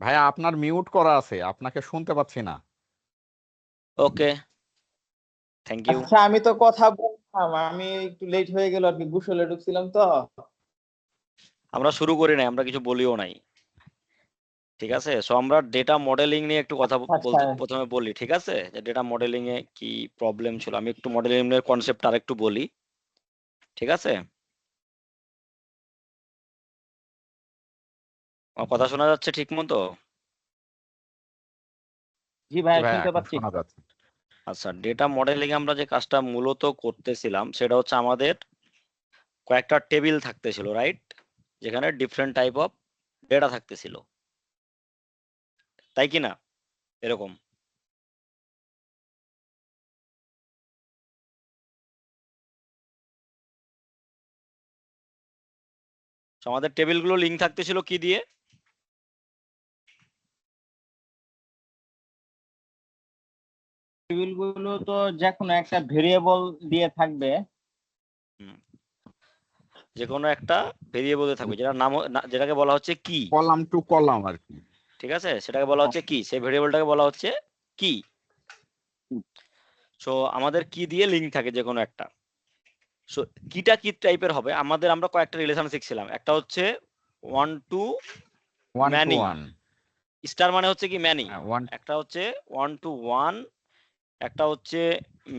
ভাইয়া আপনার মিউট করা আছে, আপনাকে শুনতে পাচ্ছি না। ওকে, থ্যাংক ইউ। আচ্ছা, আমি তো কথা বললাম, আমি একটু লেট হয়ে গেল আর কি, গোসলে ঢুকছিলাম তো। আমরা শুরু করি নাই, আমরা কিছু বলিও নাই, ঠিক আছে? সো আমরা ডেটা মডেলিং নিয়ে একটু কথা আচ্ছা, বলতে প্রথমে বলি, ঠিক আছে? যে ডেটা মডেলিং এ কি প্রবলেম ছিল, আমি একটু মডেলিং এর কনসেপ্ট আর একটু বলি, ঠিক আছে? আমার কথা শোনা যাচ্ছে ঠিক মতো? জি জি ভাইয়া, ভাইয়া, শুনতে এখন পাচ্ছি। শোনা যাচ্ছে। আচ্ছা, ডেটা মডেলিং আমরা যে কাজটা মূলত করতেছিলাম সেটা হচ্ছে আমাদের কয়েকটা টেবিল থাকতেছিল, রাইট? যেখানে ডিফারেন্ট টাইপ অফ ডেটা থাকতেছিল, তাই কি না? এরকম। So, আমাদের টেবিলগুলো লিঙ্ক থাকতেছিল কি দিয়ে? টেবিলগুলো তো যে কোনো একটা ভেরিয়েবল দিয়ে থাকবে। হুম, যে কোনো একটা ভেরিয়েবলে থাকবে, যেটা নাম যেটাকে বলা হচ্ছে কি, কলাম টু কলাম আর কি। ঠিক আছে? সেটাকে বলা হচ্ছে কি, সেই ভেরিয়েবলটাকে বলা হচ্ছে কি। সো আমাদের কি দিয়ে লিঙ্ক থাকে যে কোনো একটা। সো কিটা কি টাইপের হবে, আমরা কয়েকটা রিলেশন শিখছিলাম। একটা হচ্ছে one to one to many, one. Star মানে হচ্ছে কি ম্যানি। ওয়ান একটা হচ্ছে ওয়ান টু ওয়ান, একটা হচ্ছে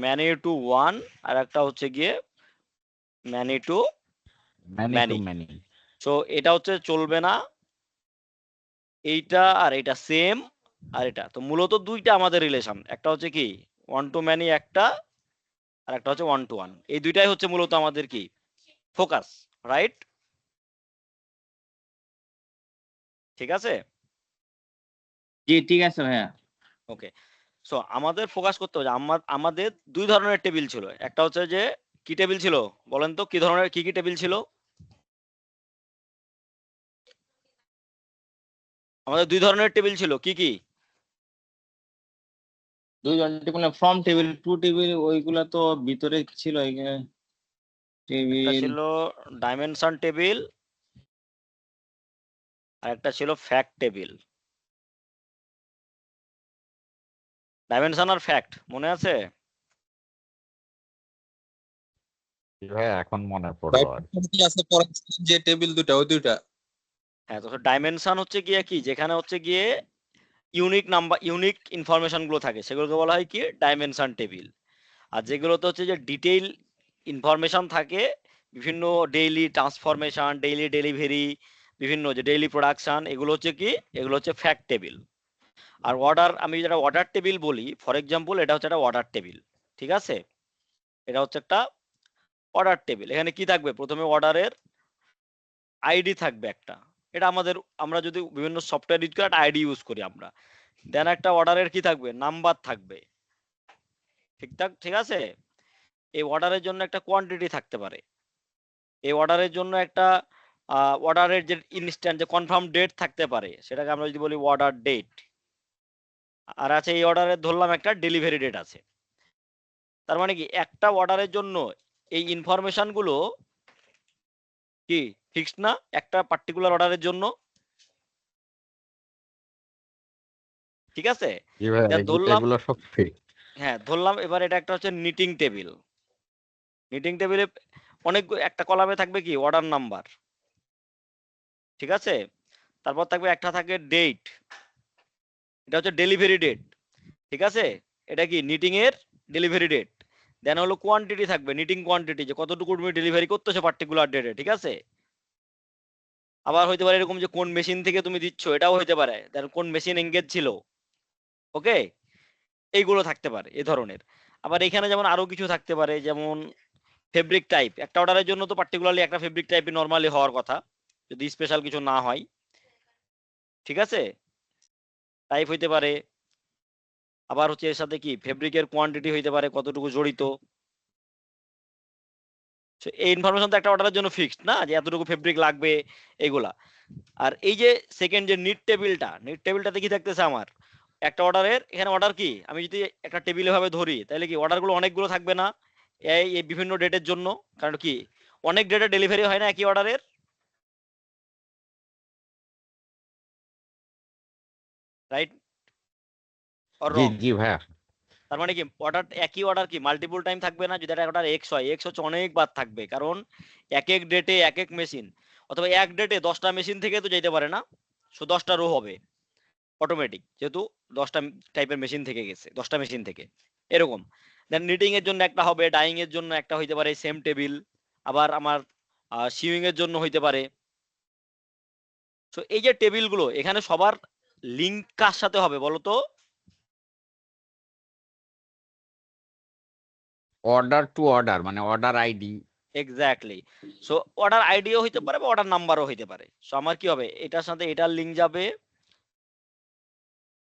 ম্যানি টু ওয়ান, আর একটা হচ্ছে গিয়ে many to many to many. Many. So এটা হচ্ছে চলবে না, এইটা আর এটা সেম, আর এটা তো মূলত দুইটা আমাদের রিলেশন। একটা হচ্ছে কি ওয়ান টু ম্যানি একটা, আর একটা হচ্ছে ওয়ান টু ওয়ান। এই দুইটাই হচ্ছে মূলত আমাদের কি ফোকাস, রাইট? ঠিক আছে? জি ঠিক আছে ভাইয়া। ওকে। সো আমাদের ফোকাস করতে হবে, আমাদের দুই ধরনের টেবিল ছিল। একটা হচ্ছে যে কি টেবিল ছিল বলেন তো, কি ধরনের কি কি টেবিল ছিল? আমাদের দুই ধরনের টেবিল ছিল, কি কি? দুইজন table, from table, to table, ওইগুলা তো ভিতরে ছিল এখানে একটা টেবিল। ছিল ডাইমেনশন টেবিল, আর একটা ছিল ফ্যাক্ট টেবিল। ডাইমেনশন আর ফ্যাক্ট মনে আছে? জি ভাইয়া, এখন মনে পড়লো আর কি। ক্লাসে পড়াচ্ছিলেন যে টেবিল দুটা, ওই দুইটা। হ্যাঁ, তো ডাইমেনশন হচ্ছে গিয়ে কি, যেখানে হচ্ছে গিয়ে ইউনিক নাম্বার, ইউনিক ইনফরমেশন গুলো থাকে, সেগুলোকে বলা হয় কি ডাইমেনশন টেবিল। আর যেগুলোতে হচ্ছে যে ডিটেইল ইনফরমেশন থাকে, বিভিন্ন ডেইলি ট্রান্সফরমেশন, ডেইলি ডেলিভারি, বিভিন্ন যে ডেইলি প্রোডাকশন, এগুলো হচ্ছে কি, এগুলো হচ্ছে ফ্যাক্ট টেবিল। আর অর্ডার, আমি যেটা অর্ডার টেবিল বলি, ফর এক্সাম্পল এটা হচ্ছে একটা অর্ডার টেবিল, ঠিক আছে? এটা হচ্ছে একটা অর্ডার টেবিল। এখানে কি থাকবে, প্রথমে অর্ডারের আইডি থাকবে একটা। এটা আমরা যদি বিভিন্ন সফটওয়্যার ইউজ করি একটা আইডি ইউজ করি আমরা। দেন একটা অর্ডারের কি থাকবে, নাম্বার থাকবে, ঠিকঠাক, ঠিক আছে? এই অর্ডারের জন্য একটা কোয়ান্টিটি থাকতে পারে, এই অর্ডারের জন্য একটা অর্ডারের যে ইনস্ট্যান্ট যে কনফার্ম ডেট থাকতে পারে, সেটাকে আমরা যদি বলি অর্ডার ডেট। আর আছে এই অর্ডারের ধরলাম একটা ডেলিভারি ডেট আছে। তার মানে কি একটা অর্ডারের জন্য এই ইনফরমেশন গুলো কি ফিক্সড না, একটা পার্টিকুলার অর্ডারের জন্য, ঠিক আছে? জি ভাইয়া, দেন ধরলাম, এগুলো সব ফেক। হ্যাঁ ধরলাম, এবার এটা একটা হচ্ছে নিটিং টেবিল। নিটিং টেবিলে অনেক একটা কলামে থাকবে কি অর্ডার নাম্বার, ঠিক আছে? তারপর থাকবে একটা থাকে ডেট, এটা হচ্ছে ডেলিভারি ডেট, ঠিক আছে? এটা কি নিটিং এর ডেলিভারি ডেট। দেন হলো কোয়ান্টিটি থাকবে, নিটিং কোয়ান্টিটি, যে কতটুকু তুমি ডেলিভারি করতেছো পার্টিকুলার ডেটে, ঠিক আছে? আবার হইতে পারে এরকম যে কোন মেশিন থেকে তুমি দিচ্ছ, এটাও হইতে পারে, দেন কোন মেশিন এঙ্গেজ ছিল, ওকে? এইগুলো থাকতে পারে এ ধরনের। আবার এখানে যেমন আরো কিছু থাকতে পারে, যেমন ফেব্রিক টাইপ। একটা অর্ডারের জন্য তো পার্টিকুলারলি একটা ফেব্রিক টাইপই নরমালি হওয়ার কথা, যদি স্পেশাল কিছু না হয়, ঠিক আছে? টাইপ হইতে পারে। আবার হচ্ছে এর সাথে কি ফেব্রিকের কোয়ান্টিটি হইতে পারে, কতটুকু জড়িত। So, এই ইনফরমেশন তো একটা অর্ডারের জন্য ফিক্সড না, যে এতটুকু ফেব্রিক লাগবে, এগুলা। আর এই যে সেকেন্ড যে নিট টেবিলটাতে কি থাকতেছে আমার, একটা অর্ডারের, এখানে অর্ডার কি আমি যদি একটা টেবিলে ভাবে ধরি, তাহলে কি অর্ডারগুলো অনেকগুলো থাকবে না, এই বিভিন্ন ডেটের জন্য। কারণ কি অনেক ডেটে ডেলিভারি হয় না একই অর্ডারের। রাইট অর জি রং? জি ভাইয়া। তার মানে কি অর্ডার, একই অর্ডার কি মাল্টিপল টাইম থাকবে না? যদি একটা অর্ডার এক্স হয়, এক্স হচ্ছে অনেকবার থাকবে, কারণ এক এক ডেটে এক এক মেশিন, অথবা এক ডেটে 10টা মেশিন থেকে তো যেতে পারে না, সো 10টা রো হবে অটোমেটিক, যেহেতু 10টা টাইপের মেশিন থেকে গেছে, 10টা মেশিন থেকে এরকম। দেন নিটিং এর জন্য একটা হবে, ডাইং এর জন্য একটা হইতে পারে সেম টেবিল, আবার আমার সিউইং এর জন্য হইতে পারে। সো এই যে টেবিলগুলো এখানে সবার লিঙ্ক কার সাথে হবে বলো তো? অর্ডার টু অর্ডার মানে order ID. Exactly. So order আইডিও হইতে পারে বা অর্ডার নাম্বারও হইতে পারে। সো আমার কি হবে, এটার সাথে এটার লিঙ্ক যাবে,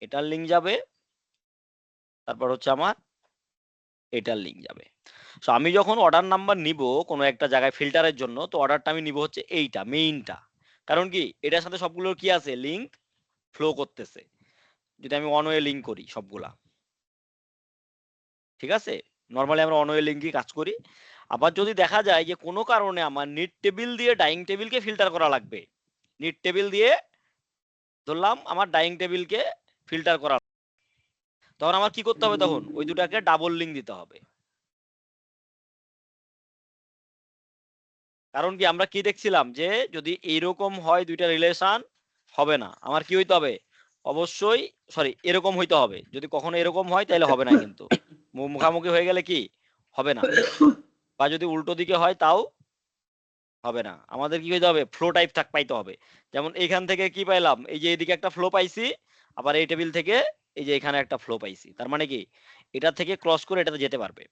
এটার লিঙ্ক যাবে, তারপর হচ্ছে আমার এটার লিঙ্ক যাবে। সো আমি যখন অর্ডার নাম্বার নিব কোনো একটা জায়গায় ফিল্টারের জন্য, তো অর্ডারটা আমি নিব হচ্ছে এইটা মেইনটা, কারণ কি এটার সাথে সবগুলোর কি আছে, লিঙ্ক ফ্লো করতেছে, যদি আমি ওয়ান ওয়ে লিঙ্ক করি সবগুলা, ঠিক আছে? নর্মালি আমরা ওয়ান ওয়ে লিঙ্কই কাজ করি। আবার যদি দেখা যায় যে কোনো কারণে আমার নিট টেবিল দিয়ে ডাইং টেবিলকে ফিল্টার করা লাগবে, নিট টেবিল দিয়ে ধরলাম আমার ডাইং টেবিলকে ফিল্টার করা, তখন আমার কি করতে হবে, তখন ওই দুটাকে ডাবল লিঙ্ক দিতে হবে। কারণ কি আমরা কি দেখছিলাম যে যদি এইরকম হয় দুইটা রিলেশন হবে না, আমার কি হইতে হবে, অবশ্যই সরি এরকম হইতে হবে, যদি কখনো এরকম হয় তাহলে হবে না, কিন্তু মুখামুখি হয়ে গেলে কি হবে না, বা যদি উল্টো দিকে হয় তাও হবে না, আমাদের কি হইতে হবে, ফ্লো টাইপ পাইতে হবে। যেমন এইখান থেকে কি পাইলাম, এই যে এদিকে একটা ফ্লো পাইছি, আবার এই টেবিল থেকে এই যে এখানে একটা ফ্লো পাইছি, তার মানে কি এটা থেকে ক্রস করে এটাতে যেতে পারবে।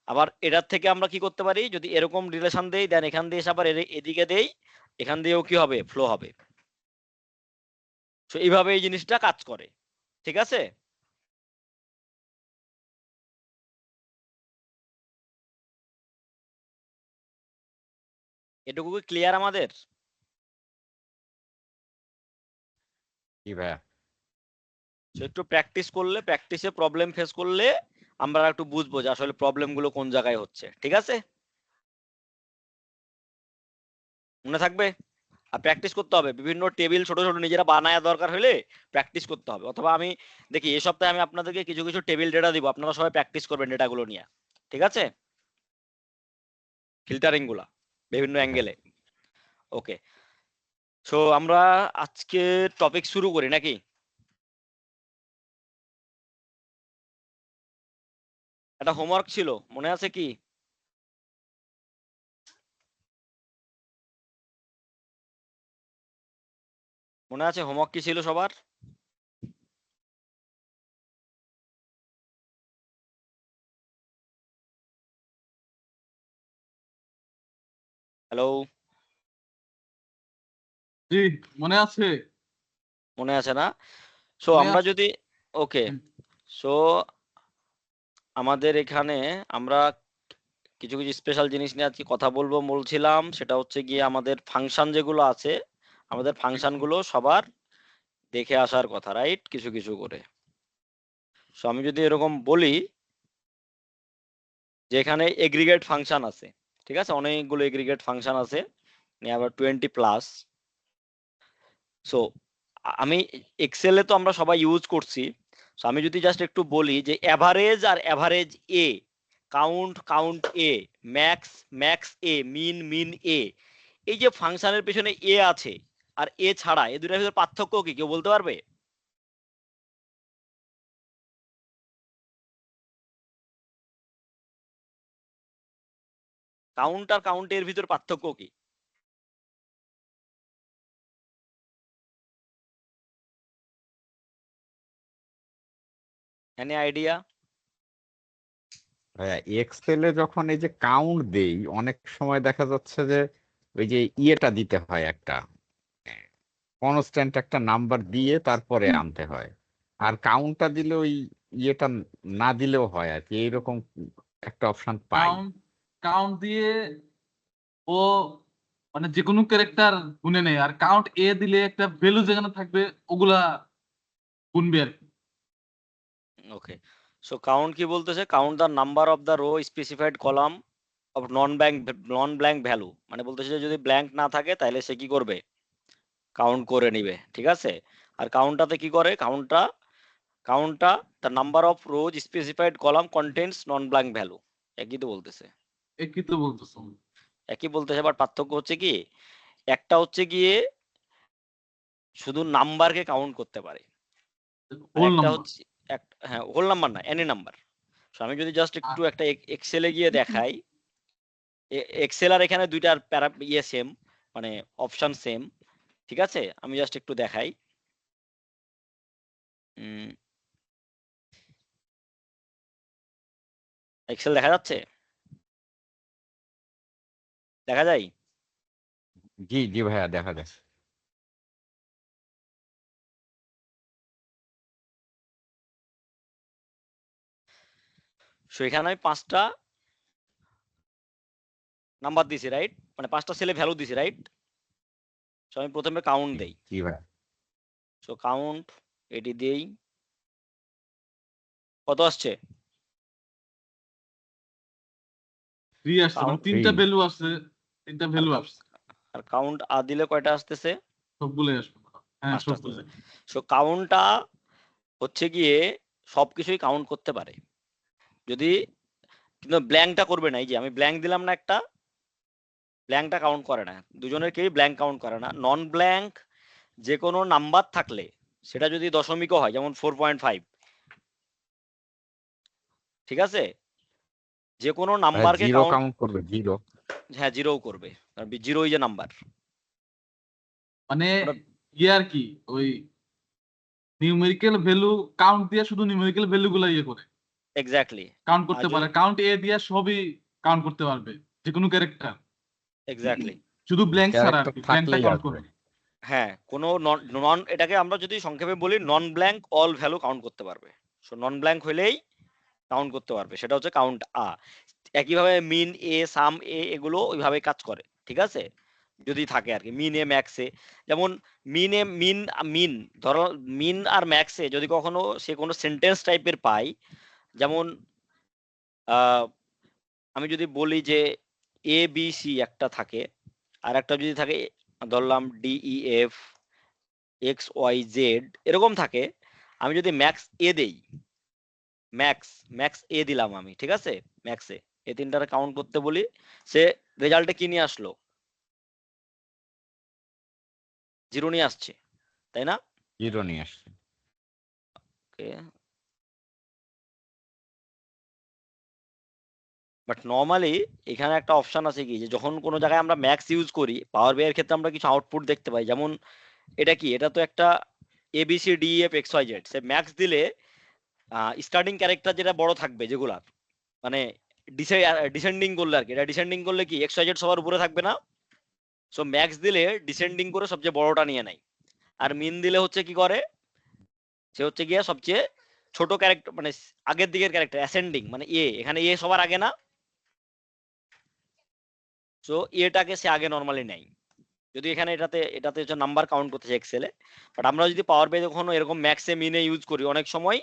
আবার এটার থেকে আমরা কি করতে পারি, যদি এরকম রিলেশন দেই, দেন এখান দিয়ে এসে আবার এদিকে দেই, এখান দিয়েও কি হবে, ফ্লো হবে। তো এইভাবে এই জিনিসটা কাজ করে, ঠিক আছে? এটুকু কি ক্লিয়ার আমাদের? কি ভাইয়া? তো একটু প্র্যাকটিস করলে, প্র্যাকটিসে প্রবলেম ফেস করলে আমরা একটু বুঝবো যে আসলে প্রবলেম গুলো কোন জায়গায় হচ্ছে, ঠিক আছে? মনে থাকবে। আর প্র্যাকটিস করতে হবে, বিভিন্ন টেবিল ছোট ছোট নিজেরা বানায়, দরকার হলে প্র্যাকটিস করতে হবে। অথবা আমি দেখি এই সপ্তাহে আমি আপনাদেরকে কিছু কিছু টেবিল ডেটা দিব, আপনারা সবাই প্র্যাকটিস করবেন ডেটাগুলো নিয়ে, ঠিক আছে? ফিল্টারিং গুলা বিভিন্ন অ্যাঙ্গেলে। ওকে, সো আমরা আজকে টপিক শুরু করি নাকি? একটা হোমওয়ার্ক ছিল, মনে আছে কি? মনে আছে হোমওয়ার্ক কি ছিল সবার? হ্যালো, জি, মনে আছে। মনে আছে না? সো মনে আমরা আছে। যদি, ওকে, সো আমাদের এখানে আমরা কিছু কিছু স্পেশাল জিনিস নিয়ে আজকে কথা বলবো বলছিলাম, সেটা হচ্ছে গিয়ে আমাদের ফাংশন যেগুলো আছে, আমাদের ফাংশন গুলো সবার দেখে আসার কথা, রাইট? কিছু কিছু করে। সো আমি যদি এরকম বলি যে এখানে এগ্রিগেট ফাংশন আছে, ঠিক আছে, অনেকগুলো এগ্রিগেট ফাংশন আছে, আবার 20+। সো আমি এক্সেলে তো আমরা সবাই ইউজ করছি। সো আমি যদি জাস্ট একটু বলি যে অ্যাভারেজ আর অ্যাভারেজ এ, কাউন্ট কাউন্ট এ, ম্যাক্স ম্যাক্স এ, মিন মিন এ, এই যে ফাংশনের পেছনে এ আছে আর এ ছাড়া, এই দুটার ভিতরে পার্থক্য কি কেউ বলতে পারবে? কাউন্ট আর কাউন্টের ভিতর পার্থক্য কি? Any idea? ভাইয়া এক্সেলে যখন এই যে কাউন্ট দেই অনেক সময় দেখা যাচ্ছে যে ওই যে ইয়েটা দিতে হয় একটা কনস্ট্যান্ট একটা নাম্বার দিয়ে তারপরে আনতে হয়, আর কাউন্টটা দিলে ওই ইয়েটা না দিলেও হয় আর কি, এইরকম একটা অপশন পাই। কাউন্ট কাউন্ট দিয়ে ও মানে যে কোনো ক্যারেক্টার গুনে নেয়, আর কাউন্ট এ দিলে একটা ভ্যালু যেখানে থাকবে ওগুলা গুনবে আর কি। ওকে, সো কাউন্ট কি বলতেছে, count the number of the row specified column of non blank value, মানে বলতেছে যে যদি ব্ল্যাঙ্ক না থাকে তাহলে সে কি করবে, কাউন্ট করে নিবে, ঠিক আছে? আর কাউন্টটাতে কি করে, কাউন্টটা the number of rows specified column contents non blank value. একই তো বলতেছে, একই তো বলতেছো। একই বলতেছে, বাট পার্থক্য হচ্ছে কি, একটা হচ্ছে গিয়ে শুধু নাম্বারকে কাউন্ট করতে পারে, আর হোল একটা নাম্বার। হচ্ছে হ্যাঁ হোল নাম্বার না, এনি নাম্বার। আমি যদি জাস্ট একটু একটা এক্সেলে গিয়ে দেখাই, এক্সেল আর এখানে দুইটার প্যারা ইয়ে সেম, মানে অপশন সেম, ঠিক আছে। আমি জাস্ট একটু দেখাই, এক্সেল দেখা যাচ্ছে, দেখা যায়। জি জি ভাইয়া, দেখা যায়। সো এখানে আমি 5টা নাম্বার দিছি, রাইট, মানে 5টা সেলে ভ্যালু দিছি, রাইট। সো আমি প্রথমে কাউন্ট দেই, জি ভাইয়া। সো কাউন্ট এটি দেই, কত আসছে, 3 আসছে, মানে কাউন্ট, 3টা 3। ভ্যালু আসছে, 3টা ভ্যালু আসছে, আর কাউন্ট দিলে কয়টা আসতেছে, সবগুলোই আসবে। হ্যাঁ 5টা সবগুলো। আসতেছে। সো কাউন্টটা হচ্ছে গিয়ে সবকিছুই কাউন্ট করতে পারে, যদি কিন্তু ব্ল্যাঙ্কটা করবে না। এই যে আমি ব্ল্যাঙ্ক দিলাম না একটা, ব্ল্যাঙ্কটা কাউন্ট করে না, দুজনের কেউই ব্ল্যাঙ্ক কাউন্ট করে না। নন ব্ল্যাঙ্ক যে কোনো নাম্বার থাকলে, সেটা যদি দশমিকও হয়, যেমন 4.5, ঠিক আছে, যে কোনো ভাইয়া নাম্বারকে জিরো কাউন্ট, কাউন্ট করবে, জিরো। হ্যাঁ জিরোও করবে, কারণ জিরো যে নাম্বার মানে ওটা, ইয়ে আর কি, ওই নিউমেরিক্যাল ভ্যালু কাউন্ট দিয়ে শুধু নিউমেরিক্যাল ভ্যালু গুলা ইয়ে করে এক্স্যাক্টলি। কাউন্ট আর করতে পারে। কাউন্ট এ দিয়ে সবই কাউন্ট করতে পারবে, যে কোনো ক্যারেক্টার, এক্স্যাক্টলি, শুধু ব্ল্যাঙ্ক ছাড়া আর ক্যারেক্টার কি, ব্ল্যাঙ্কটা থাকলেই কাউন্ট আসবে। করবে না। হ্যাঁ কোনো নন, এটাকে আমরা যদি সংক্ষেপে বলি, নন ব্ল্যাঙ্ক অল ভ্যালু কাউন্ট করতে পারবে। সো নন ব্ল্যাঙ্ক হলেই কাউন্ট করতে পারবে, সেটা হচ্ছে কাউন্ট একইভাবে মিন এ, সাম এ, এগুলো ওইভাবে কাজ করে, ঠিক আছে, যদি থাকে আর কি, মিন এ ম্যাক্স এ। যেমন মিন ধরো, মিন আর ম্যাক্স এ যদি কখনো সে কোনো সেন্টেন্স টাইপের পাই, যেমন আমি যদি বলি যে এ বি সি একটা থাকে, আর একটা যদি থাকে ধরলাম D E F X Y Z এরকম থাকে, আমি যদি ম্যাক্স এ দেই, ম্যাক্স এ দিলাম আমি, ঠিক আছে, ম্যাক্স এ তিনটারে কাউন্ট করতে বলি, সে রেজাল্টে কি নিয়ে আসলো, জিরো নিয়ে আসছে, তাই না। জিরো নিয়ে আসছে। ওকে, বাট নর্মালি এখানে একটা অপশন আছে কি, যে যখন কোনো জায়গায় আমরা ম্যাক্স ইউজ করি, পাওয়ার বি এর ক্ষেত্রে আমরা কিছু আউটপুট দেখতে পাই, যেমন এটা কি, এটা তো একটা A B C D F X Y Z, সে ম্যাক্স দিলে স্টার্টিং ক্যারেক্টার যেটা বড় থাকবে যেগুলার, মানে ডিসেন্ডিং করলে আর কি, এটা ডিসেন্ডিং করলে কি এক্স ওয়াই জেড সবার উপরে থাকবে না। সো ম্যাক্স দিলে ডিসেন্ডিং করে সবচেয়ে বড়টা নিয়ে নেয়, আর মিন দিলে হচ্ছে কি করে, সে হচ্ছে গিয়ে সবচেয়ে ছোট ক্যারেক্টার, মানে আগের দিকের ক্যারেক্টার অ্যাসেন্ডিং, মানে এখানে সবার আগে না, সো এটাকে সে আগে নর্মালি নেয়। যদি এখানে এটাতে হচ্ছে নাম্বার কাউন্ট করতেছে এক্সেলে, বাট আমরা যদি পাওয়ার বি কখনো এরকম ম্যাক্সে মিনে ইউজ করি, অনেক সময়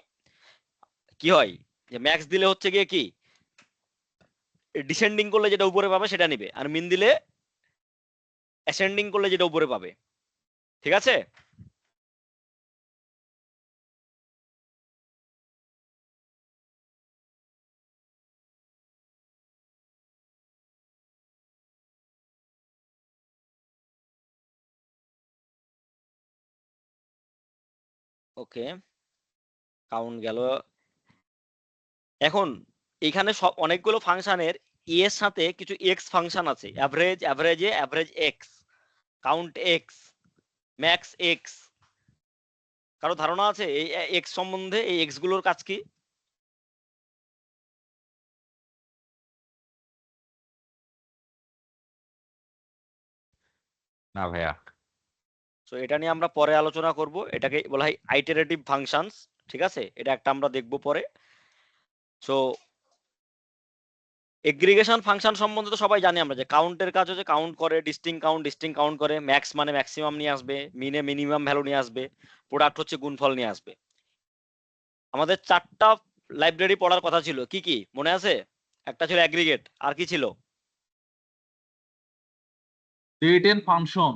কি হয়, যে ম্যাক্স দিলে হচ্ছে গিয়ে কি ডিসেন্ডিং করলে যেটা উপরে পাবে সেটা নিবে, আর মিন দিলে অ্যাসেন্ডিং করলে যেটা উপরে পাবে, ঠিক আছে। ওকে, কাউন্ট গেল। এখন এখানে সব অনেকগুলো ফাংশনের এর সাথে কিছু এক্স ফাংশন আছে, average x, count x, max x. কারো ধারণা আছে এই এক্স সম্বন্ধে, এই এক্স গুলোর কাজ কি? না ভাইয়া। তো এটা নিয়ে আমরা পরে আলোচনা করব, এটাকে বলা হয় আইটারেটিভ ফাংশনস, ঠিক আছে, এটা একটা আমরা দেখব পরে। সো এগ্রিগেশন ফাংশন সম্বন্ধে তো সবাই জানি আমরা, যে কাউন্টের কাজ হচ্ছে কাউন্ট করে, ডিস্টিং কাউন্ট করে, ম্যাক্স মানে ম্যাক্সিমাম নিয়ে আসবে, মিনে মিনিমাম ভ্যালু নিয়ে আসবে, প্রোডাক্ট হচ্ছে গুণফল নিয়ে আসবে। আমাদের 4টা লাইব্রেরি পড়ার কথা ছিল, কি কি মনে আছে? একটা ছিল অ্যাগ্রিগেট, আর কি ছিল? Date and function.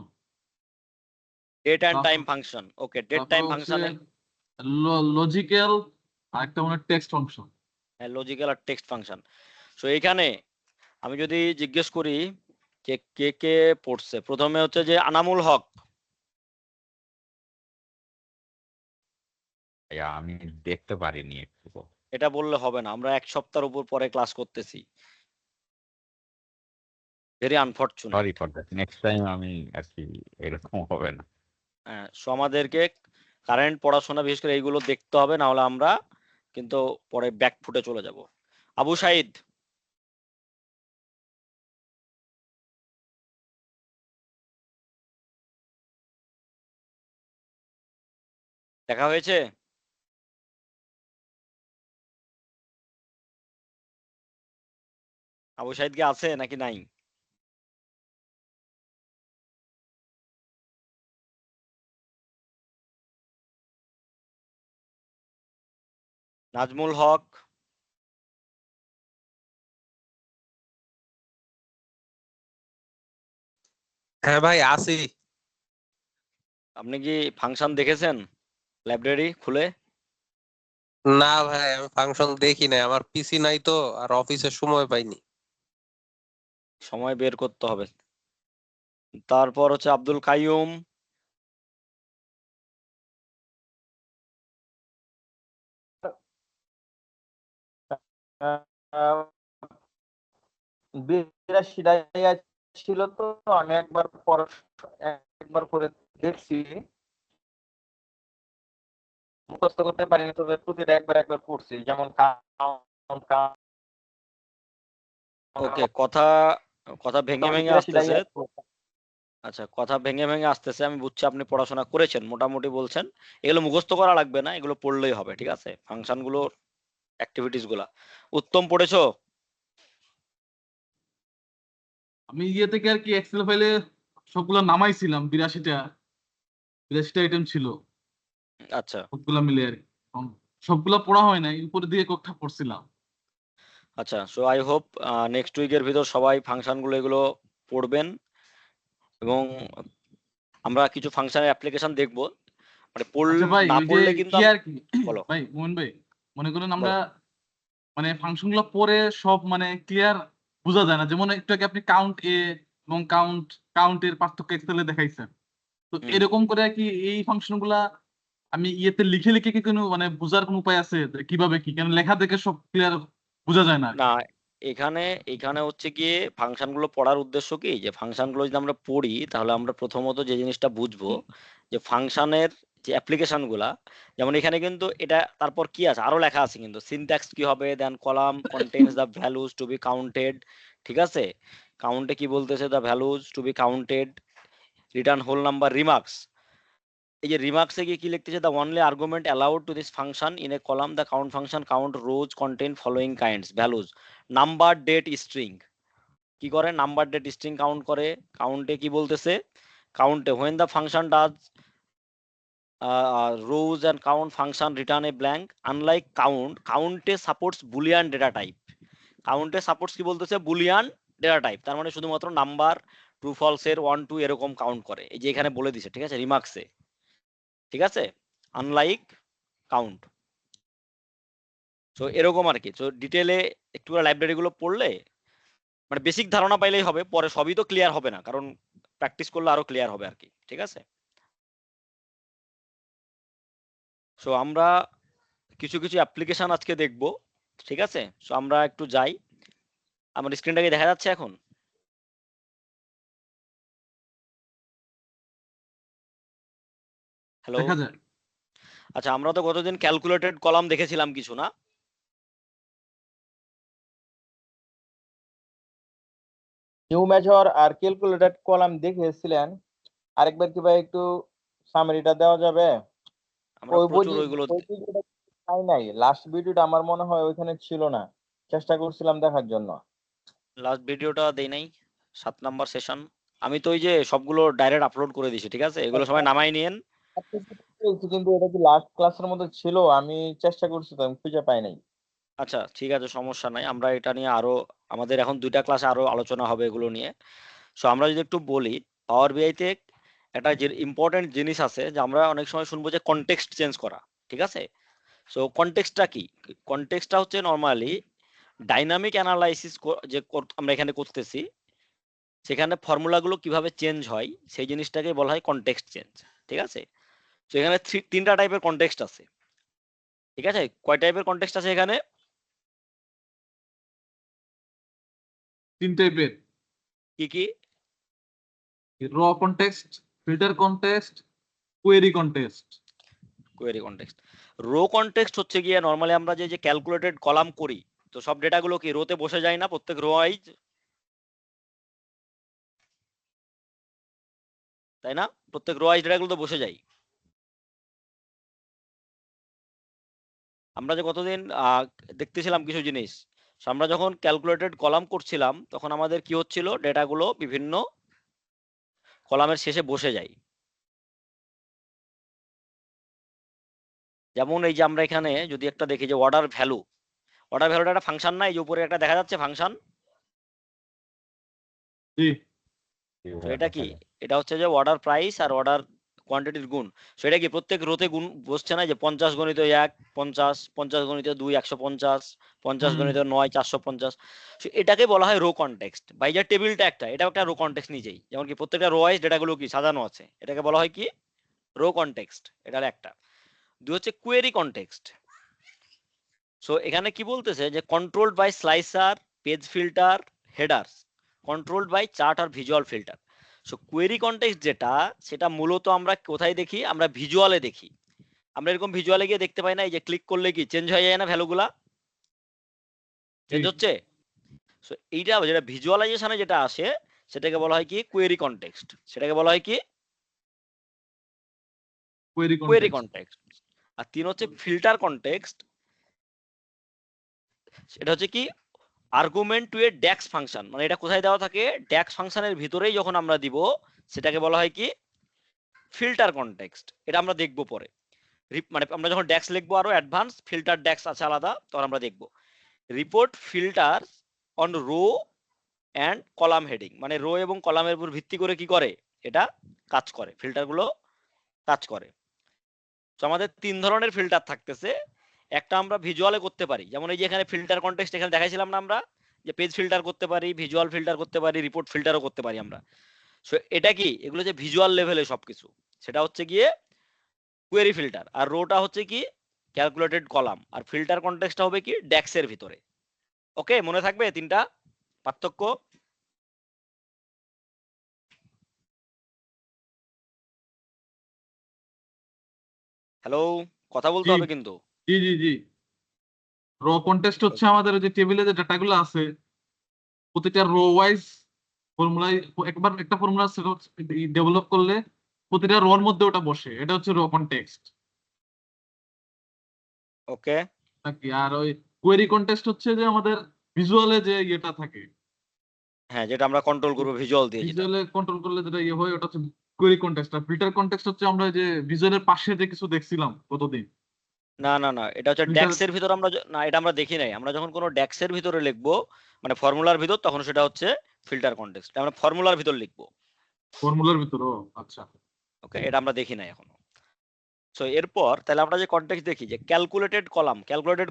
Date and time তারপর ফাংশন। ওকে, ডেট তারপর টাইম হচ্ছে ফাংশনে লজিক্যাল আর একটা মানে টেক্সট ফাংশন। লজিক্যাল আর টেক্সট ফাংশন। সো এখানে আমি যদি জিজ্ঞেস করি যে কে কে পড়ছে, প্রথমে হচ্ছে যে আনামুল হক। ভাইয়া আমি দেখতে পারিনি একটু। এটা বললে হবে না, আমরা 1 সপ্তাহের উপর পরে ক্লাস করতেছি। Very unfortunate. Sorry for that, next time আমি আর কি এরকম হবে না। হ্যাঁ, সো আমাদেরকে কারেন্ট পড়াশোনা বিশেষ করে এইগুলো দেখতে হবে, না হলে আমরা কিন্তু পরে ব্যাক ফুটে চলে যাব। আবু সাইদ, দেখা হয়েছে? আবু সাইদ কি আছে নাকি নাই? নাজমুল হক, হ্যাঁ ভাই আসি। আপনি কি ফাংশন দেখেছেন লাইব্রেরি খুলে? না ভাই আমি ফাংশন দেখি না, আমার পিসি নাই তো, আর অফিসের সময় পাইনি। সময় বের করতে হবে। তারপর হচ্ছে আব্দুল কাইয়ুম, আহ, 82 ছিল তো, আমি একবার করে দেখছি, মুখস্থ করতে পারিনি, তবে প্রতিটা একবার পড়ছি, যেমন ওকে, কথা কথা ভেঙে ভেঙে 82 আসতেছে। আচ্ছা, কথা ভেঙে ভেঙে আসতেছে, আমি বুঝছি আপনি পড়াশোনা করেছেন মোটামুটি বলছেন। এগুলো মুখস্থ করা লাগবে না, এগুলো পড়লেই হবে, ঠিক আছে? ফাংশন গুলো, অ্যাক্টিভিটিস গুলা। উত্তম পড়েছো? আমি ইয়ে থেকে আর কি এক্সেল ফাইলে সবগুলো নামাইছিলাম, 82টা আইটেম ছিল আচ্ছা সবগুলা মিলে আর কি। সবগুলা পড়া হয় নাই, উপরের দিকে কয়েকটা পড়ছিলাম। আচ্ছা, সো আই হোপ নেক্সট উইকের ভিতর সবাই ফাংশন গুলো এগুলো পড়বেন, এবং আমরা কিছু ফাংশনের অ্যাপ্লিকেশন দেখবো, মানে আচ্ছা ভাই, না ওই যে পড়লে কিন্তু কি আর কি বলো ভাই, মোহন ভাই, মনে করেন আমরা বলো। মানে ফাংশন গুলো পরে সব মানে ক্লিয়ার বোঝা যায় না। যেমন একটু আগে আপনি কাউন্ট এ এবং কাউন্টের পার্থক্য এক্সেলে দেখাইছেন, তো হুম। এরকম করে আর কি এই ফাংশন গুলা আমি ইয়েতে লিখে লিখে কি কোনো মানে বোঝার কোনো উপায় আছে যে কিভাবে কি, কেন লেখা দেখে সব ক্লিয়ার বোঝা যায় না। না, এখানে এখানে হচ্ছে গিয়ে ফাংশন গুলো পড়ার উদ্দেশ্য কি, যে ফাংশন গুলো যদি আমরা পড়ি তাহলে আমরা প্রথমত যে জিনিসটা বুঝবো যে ফাংশনের যে অ্যাপ্লিকেশন গুলা, যেমন এখানে কিন্তু এটা তারপর কি আছে আরো লেখা আছে, কিন্তু সিনট্যাক্স কি হবে, then column contains the values to be counted, ঠিক আছে? কাউন্টে কি বলতেছে, the values to be counted, return whole number, remarks. এই যে রিমার্কসে গিয়ে কি লিখতেছে, the only argument allowed to this function in a column the count function count rows contain following kinds values, number date string. কি করে? Number date string count করে। কাউন্টে কি বলতেছে, কাউন্টে when the function does rows and count function return a blank, unlike count supports boolean data type। কাউন্টে supports কি বলতেছে, Boolean data type, তার মানে শুধুমাত্র নাম্বার, ট্রু ফলস এর 1 2 এরকম কাউন্ট করে, এই যে এখানে বলে দিছে, ঠিক আছে, রিমার্কসে, ঠিক আছে, আনলাইক কাউন্ট। তো এরকম আর কি। তো ডিটেলে একটু লাইব্রেরি গুলো পড়লে মানে বেসিক ধারণা পাইলেই হবে, পরে সবই তো ক্লিয়ার হবে না, কারণ প্র্যাকটিস করলে আরো ক্লিয়ার হবে আর কি, ঠিক আছে? সো আমরা কিছু কিছু অ্যাপ্লিকেশন আজকে দেখব, ঠিক আছে? সো আমরা একটু যাই, আমার স্ক্রিনটাকে দেখা যাচ্ছে এখন? হ্যালো। দেখা যায়। আচ্ছা, আমরা তো গতদিন ক্যালকুলেটেড কলাম দেখেছিলাম কিছু, না? নিউ মেজর আর ক্যালকুলেটেড কলাম দেখিয়েছিলেন, আরেকবার কি ভাই একটু সামারিটা দেওয়া যাবে? আমরা ওই প্রচুর ওইগুলো ওই ভিডিওটা পাই নাই, লাস্ট ভিডিওটা আমার মনে হয় ওইখানে ছিল না, চেষ্টা করছিলাম দেখার জন্য। লাস্ট ভিডিওটা দেই নাই, 7 নাম্বার সেশন। আমি তো ওই যে সবগুলো ডাইরেক্ট আপলোড করে দিয়েছি, ঠিক আছে? এগুলো সবাই নামাই নিয়েন। কিন্তু এটা কি লাস্ট ক্লাসের মধ্যে ছিল? আমি চেষ্টা করছি তো, আমি খুঁজে পাই নাই। আচ্ছা ঠিক আছে, সমস্যা নাই, আমরা এটা নিয়ে আরো, আমাদের এখন 2টা ক্লাসে আরো আলোচনা হবে এগুলো নিয়ে। সো আমরা যদি একটু বলি, পাওয়ার বিআই তে একটা যে ইম্পর্টেন্ট জিনিস আছে যে আমরা অনেক সময় শুনবো যে কনটেক্সট চেঞ্জ করা, ঠিক আছে? সো কনটেক্সটটা কি? কনটেক্সটটা হচ্ছে নরমালি ডাইনামিক অ্যানালাইসিস যে আমরা এখানে করতেছি, সেখানে ফর্মুলাগুলো কিভাবে চেঞ্জ হয় সেই জিনিসটাকে বলা হয় কনটেক্সট চেঞ্জ, ঠিক আছে? তো এখানে তিনটা টাইপের কনটেক্সট আছে, ঠিক আছে? কয় টাইপের কনটেক্সট আছে এখানে? 3 টাইপের: কি কি? র context, filter context, query context. Query context. Row context হচ্ছে গিয়ে নরমালি আমরা যে ক্যালকুলেটেড কলাম করি, তো সব ডেটাগুলো কি রোতে বসে যায় না প্রত্যেক রো ওয়াইজ, তাই না? প্রত্যেক রো ওয়াইজ ডেটাগুলো তো বসে যায়। আমরা যে কতদিন দেখতেছিলাম কিছু জিনিস, So, আমরা যখন ক্যালকুলেটেড কলাম করছিলাম তখন আমাদের কি হচ্ছিল, ডেটাগুলো বিভিন্ন কলামের শেষে বসে যায়। যেমন এই যে আমরা এখানে যদি একটা দেখি যে অর্ডার ভ্যালুটা একটা ফাংশন না, এই যে উপরে একটা দেখা যাচ্ছে ফাংশন, জি, তো এটা কি? এটা হচ্ছে যে অর্ডার প্রাইস আর অর্ডার কোয়ান্টিটির গুণ। সেটা কি প্রত্যেক রোতে গুণ বসছে না, যে 50 গণিত 1 50, 50 গণিত 2 150, 50 হুম, গণিত 9 450। এটাকে বলা হয় রো কনটেক্সট। বা এই যে টেবিলটা এটাও একটা রো কনটেক্সট নিজেই, যেমন কি প্রত্যেকটা রো ওয়াইজ ডেটাগুলো কি সাজানো আছে, এটাকে বলা হয় কি রো কনটেক্সট। এটার একটা। দুই হচ্ছে কোয়েরি কনটেক্সট। সো এখানে কি বলতেছে যে controlled by slicer, page filter, headers, controlled by chart আর visual filter. So query context যেটা, সেটা মূলত আমরা কোথায় দেখি? আমরা ভিজুয়ালে দেখি। আমরা এরকম ভিজুয়ালে গিয়ে দেখতে পাই না, এই যে ক্লিক করলে কি চেঞ্জ হয়ে যায় না ভ্যালুগুলা? চেঞ্জ জি, হচ্ছে। সো এইটা যেটা ভিজুয়ালাইজেশনে যেটা আসে, সেটাকে বলা হয় কি কোয়েরি কনটেক্সট। সেটাকে বলা হয় কি কোয়েরি কোয়েরি কনটেক্সট। কনটেক্সট। আর তিন হচ্ছে ফিল্টার কনটেক্সট। সেটা হচ্ছে কি আর্গুমেন্ট টু এ ড্যাক্স ফাংশন, মানে এটা কোথায় দেওয়া থাকে? ড্যাক্স ফাংশনের ভিতরেই যখন আমরা দিব, সেটাকে বলা হয় কি ফিল্টার কনটেক্সট। এটা আমরা দেখবো পরে। মানে আমরা যখন ড্যাক্স লিখবো আরো অ্যাডভান্স, ফিল্টার ড্যাক্স আছে আলাদা, তখন আমরা দেখবো। Report filter on rho and column heading, মানে রো এবং কলামের উপর ভিত্তি করে কি করে এটা কাজ করে, ফিল্টারগুলো কাজ করে। তো আমাদের তিন ধরনের ফিল্টার থাকতেছে। একটা আমরা ভিজুয়ালে করতে পারি, যেমন এই যে এখানে ফিল্টার কনটেক্সট এখানে দেখাইছিলাম না আমরা, যে পেজ ফিল্টার করতে পারি, ভিজুয়াল ফিল্টার করতে পারি, রিপোর্ট ফিল্টারও করতে পারি আমরা। সো এটা কি, এগুলো যে ভিজুয়াল লেভেলে সবকিছু, সেটা হচ্ছে গিয়ে কোয়েরি ফিল্টার। আর রোটা হচ্ছে কি ক্যালকুলেটেড কলাম, আর ফিল্টার কনটেক্সটটা হবে কি ড্যাক্সের ভিতরে। ওকে, মনে থাকবে তিনটা পার্থক্য। হ্যালো, কথা বলতে জি, হবে কিন্তু। জি, জি, জি। র কনটেক্সট হচ্ছে আমাদের ওই যে টেবিলে যে ডাটাগুলো আছে, প্রতিটা রো ওয়াইজ ফর্মুলায় একবার একটা ফর্মুলা ডেভেলপ করলে প্রতিটা রোর মধ্যে ওটা বসে, এটা হচ্ছে র কনটেক্সট ওকে, নাকি। আর ওই কোয়েরি কনটেক্সট হচ্ছে যে আমাদের ভিজুয়ালে যে ইয়েটা থাকে, হ্যাঁ, যেটা আমরা কন্ট্রোল করবো ভিজুয়াল দিয়ে যেটা। ভিজুয়ালে কন্ট্রোল করলে যেটা ইয়ে হয় ওটা হচ্ছে কোয়েরি কনটেক্সট। আর ফিল্টার কনটেক্সট হচ্ছে আমরা ওই যে ভিজুয়ালের পাশে যে কিছু দেখছিলাম কতদিন, না না না, এটা হচ্ছে ফিল্টার ড্যাক্সের ভিতর আমরা না, এটা আমরা দেখি নাই। আমরা যখন কোনো ড্যাক্সের ভিতরে লিখবো, মানে ফর্মুলার ভিতর, তখন সেটা হচ্ছে ফিল্টার কনটেক্সট। আমরা ফর্মুলার ভিতর লিখবো। ফর্মুলার ভিতর। ও আচ্ছা। ওকে, এটা আমরা দেখি নাই এখনো। সো এরপর তাহলে আমরা যে কনটেক্সট দেখি, যে ক্যালকুলেটেড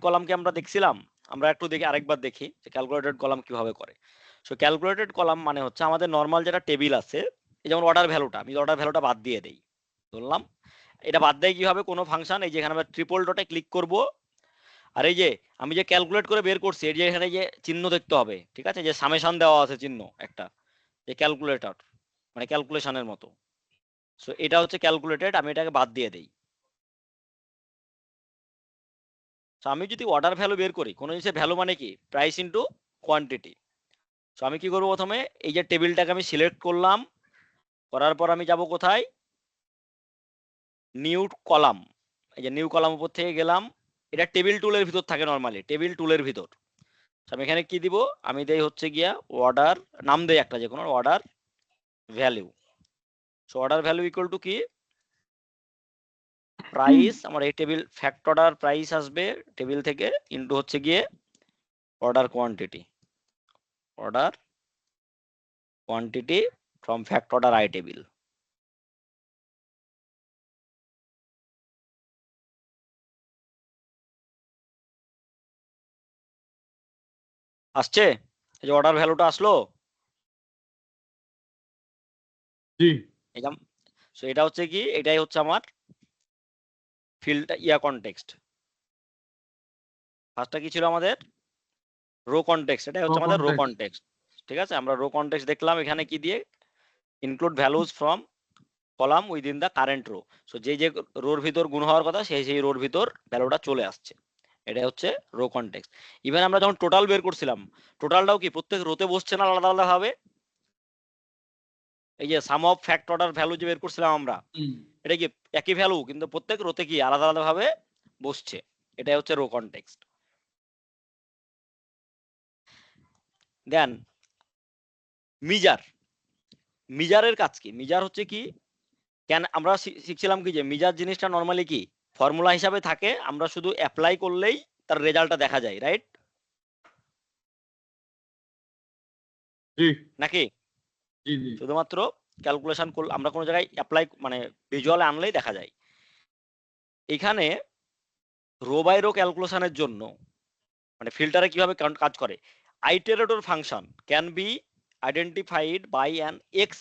কলামকে আমরা দেখছিলাম, আমরা একটু দেখি আরেকবার দেখি যে ক্যালকুলেটেড কলাম কিভাবে করে। সো ক্যালকুলেটেড কলাম মানে হচ্ছে আমাদের নর্মাল যেটা টেবিল আছে, এই যেমন অর্ডার ভ্যালুটা, আমি অর্ডার ভ্যালুটা বাদ দিয়ে দেই ধরলাম। এটা বাদ দেয় কিভাবে? কোনো ফাংশন, এই যে এখানে আমরা ট্রিপল ডটে ক্লিক করব, আর এই যে আমি যে ক্যালকুলেট করে বের করছি, এই যে এখানে যে চিহ্ন দেখতে হবে, ঠিক আছে, যে সামেশন দেওয়া আছে চিহ্ন একটা, যে ক্যালকুলেটর, মানে ক্যালকুলেশনের মতো। সো এটা হচ্ছে ক্যালকুলেটেড, আমি এটাকে বাদ দিয়ে দেই। সো আমি যদি অর্ডার ভ্যালু বের করি, কোনো জিনিসের ভ্যালু মানে কি প্রাইস ইনটু কোয়ান্টিটি। সো আমি কি করবো? প্রথমে এই যে টেবিলটাকে আমি সিলেক্ট করলাম, করার পর আমি যাব কোথায়? New column. এই যে নিউ কলাম উপর থেকে গেলাম, এটা টেবিল টুলের ভিতর থাকে নরমালি, টেবিল টুলের ভিতর। আমি এখানে কি দিব? আমি দেই হচ্ছে গিয়া অর্ডার, নাম দেই একটা, যে কোনো order value. So order value equal to কি প্রাইস, আমার এই টেবিল ফ্যাক্ট অর্ডার প্রাইস আসবে টেবিল থেকে, ইনটু হচ্ছে গিয়ে order quantity from fact order I table. আসছে? এই যে অর্ডার ভ্যালুটা আসলো, জি এই যে সো এটা হচ্ছে কি, এটাই হচ্ছে আমার ফিল্ড কনটেক্সট। ফার্স্টটা কি ছিল আমাদের? রো কনটেক্সট, এটাই হচ্ছে আমাদের রো কন্টেক্সট কনটেক্সট। ঠিক আছে, আমরা রো কনটেক্সট দেখলাম এখানে কি দিয়ে, include values from column within the current row. So যে রোর ভিতর গুণ হওয়ার কথা সেই রোর ভিতর ভ্যালুটা চলে আসছে, এটা হচ্ছে রো কনটেক্সট। ইভেন আমরা যখন টোটাল বের করছিলাম, টোটালটাও কি প্রত্যেক রোতে বসছে না আলাদা আলাদা ভাবে? এই যে সাম অফ ফ্যাক্ট অর্ডার ভ্যালু যে বের করছিলাম আমরা, এটা কি একই ভ্যালু কিন্তু প্রত্যেক রোতে কি আলাদা আলাদা ভাবে বসছে, এটাই হচ্ছে রো কনটেক্সট। দেন মিজার, মিজারের কাজ কি? মিজার হচ্ছে কি, কেন আমরা শিখছিলাম কি যে মিজার জিনিসটা নর্মালি কি ফর্মুলা হিসাবে থাকে, আমরা শুধু অ্যাপ্লাই করলেই তার রেজাল্টটা দেখা যায়, রাইট জি নাকি? জি জি শুধুমাত্র ক্যালকুলেশন করলে আমরা কোনো জায়গায় অ্যাপ্লাই মানে ভিজুয়ালে আনলেই দেখা যায়। এখানে রো বাই রো ক্যালকুলেশনের জন্য মানে ফিল্টারে কিভাবে কাজ করে, iterator function can be identified by an X,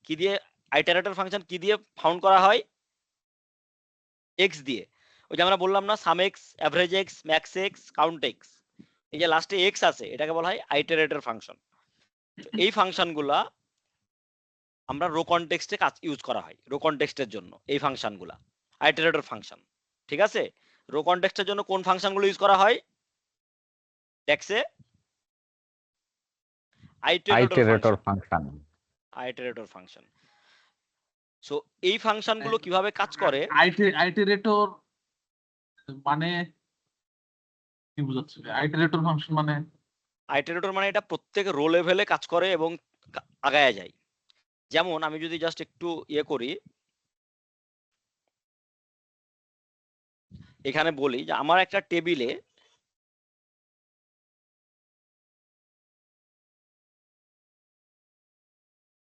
কি দিয়ে আইটারেটর ফাংশন কি দিয়ে ফাউন্ড করা হয়? এক্স দিয়ে। ওই যে আমরা বললাম না sum X, average X, max X, count X, এই যে লাস্টে এক্স আছে এটাকে বলা হয় আইটারেটর ফাংশন। এই ফাংশনগুলা আমরা রো কনটেক্সটে কাজ ইউজ করা হয়, রো কনটেক্সটের জন্য এই ফাংশনগুলা আইটারেটর ফাংশন। ঠিক আছে, রো কনটেক্সটের জন্য কোন ফাংশনগুলো ইউজ করা হয়? টেক্সে আইটারেটর আইটারেটর ফাংশন, ফাংশন। আইটারেটর ফাংশন। সো এই ফাংশনগুলো কিভাবে কাজ করে? আইটারেটর মানে কি বোঝাচ্ছে? আইটারেটর ফাংশন মানে আইটারেটর মানে এটা প্রত্যেক রো লেভেলে কাজ করে এবং আগায়া যায়। যেমন আমি যদি জাস্ট একটু করি, এখানে বলি যে আমার একটা টেবিলে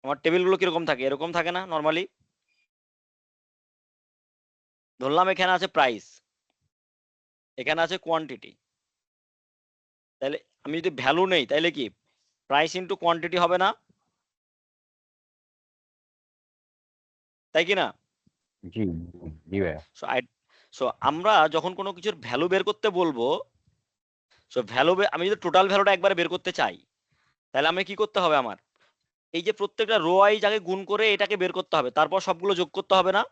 আমার টেবিলগুলো কিরকম থাকে? এরকম থাকে না নর্মালি? ধরলাম এখানে আছে প্রাইস, এখানে আছে কোয়ান্টিটি, তাহলে আমি যদি ভ্যালু নেই তাহলে কি প্রাইস ইন্টু কোয়ান্টিটি হবে না? তাই কি না? জি জি ভাইয়া। সো সো আমরা যখন কোনো কিছুর ভ্যালু বের করতে বলবো, সো ভ্যালু আমি যদি টোটাল ভ্যালুটা একবারে বের করতে চাই তাহলে আমি কি করতে হবে? আমার এই যে প্রত্যেকটা রো ওয়াইজ আগে গুণ করে এটাকে বের করতে হবে, তারপর সবগুলো যোগ করতে হবে না?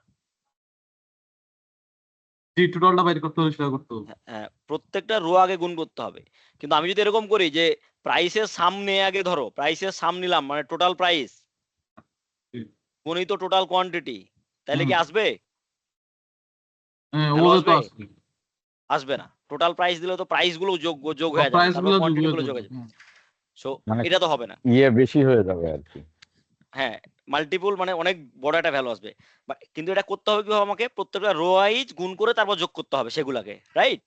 জি টোটালটা বাইর করতে হবে, সেটা করতে হবে। হ্যাঁ, প্রত্যেকটা রো আগে গুণ করতে হবে। কিন্তু আমি যদি এরকম করি যে প্রাইসের সামনে আগে ধরো প্রাইসের সাম নিলাম মানে টোটাল প্রাইস জি। গণিত টোটাল কোয়ান্টিটি, তাহলে কি আসবে? হ্যাঁ ভ্যালু ওগুলো তো আসবে? আসবে। আসবে না। টোটাল প্রাইস দিলে তো প্রাইস গুলো যোগ হয়ে যাবে, প্রাইস তারপর গুলো কোয়ান্টিটি যোগ গুলো হয়ে যোগ হয়ে যাবে। যাবে। সো মানে এটা তো হবে না। বেশি হয়ে যাবে আর কি। হ্যাঁ, মাল্টিপল মানে অনেক বড় একটা ভ্যালু আসবে। কিন্তু এটা করতে হবে কিভাবে? আমাকে প্রত্যেকটা রো ওয়াইজ গুণ করে তারপর যোগ করতে হবে সেগুলাকে, রাইট?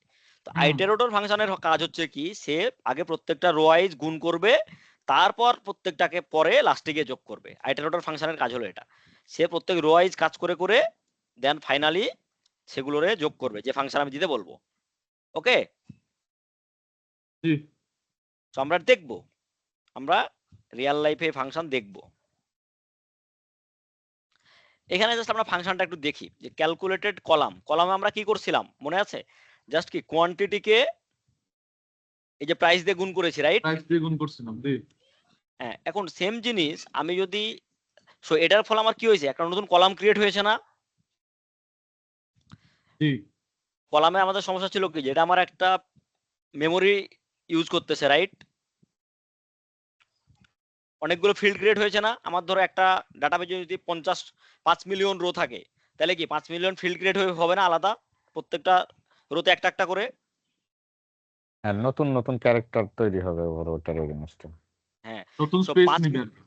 তো আইটারেটর ফাংশনের কাজ হচ্ছে কি, সে আগে প্রত্যেকটা রো ওয়াইজ গুণ করবে, তারপর প্রত্যেকটাকে পরে লাস্টে গিয়ে যোগ করবে। আইটারেটর ফাংশনের কাজ হলো এটা, সে প্রত্যেক রো ওয়াইজ কাজ করে করে দেন ফাইনালি সেগুলোরে যোগ করবে যে ফাংশন আমি দিতে বলবো। ওকে, জি তো আমরা দেখবো, আমরা রিয়েল লাইফে ফাংশন দেখবো। এখানে জাস্ট আমরা ফাংশনটা একটু দেখি যে ক্যালকুলেটেড কলামে আমরা কি করছিলাম মনে আছে? জাস্ট কি কোয়ান্টিটিকে এই যে প্রাইস দিয়ে গুণ করেছি, রাইট? প্রাইস দিয়ে গুণ করছিলাম। জি হ্যাঁ, এখন সেম জিনিস আমি যদি, সো এটার ফলে আমার কি হয়েছে? একটা নতুন কলাম ক্রিয়েট হয়েছে না? জি কলামে আমাদের সমস্যা ছিল কি, যেটা আমার একটা মেমোরি ইউজ করতেছে, রাইট? অনেকগুলো ফিল্ড ক্রিয়েট হয়েছে না? আমার ধরো একটা ডাটাবেজে যদি 5 মিলিয়ন রো থাকে, তাহলে কি 5 মিলিয়ন ফিল্ড ক্রিয়েট হবে না আলাদা প্রত্যেকটা রোতে একটা একটা করে? হ্যাঁ, নতুন নতুন ক্যারেক্টার তৈরি হবে ওটার এগেইনস্টে। হ্যাঁ, নতুন সো স্পেস 5 নিবে আর কি।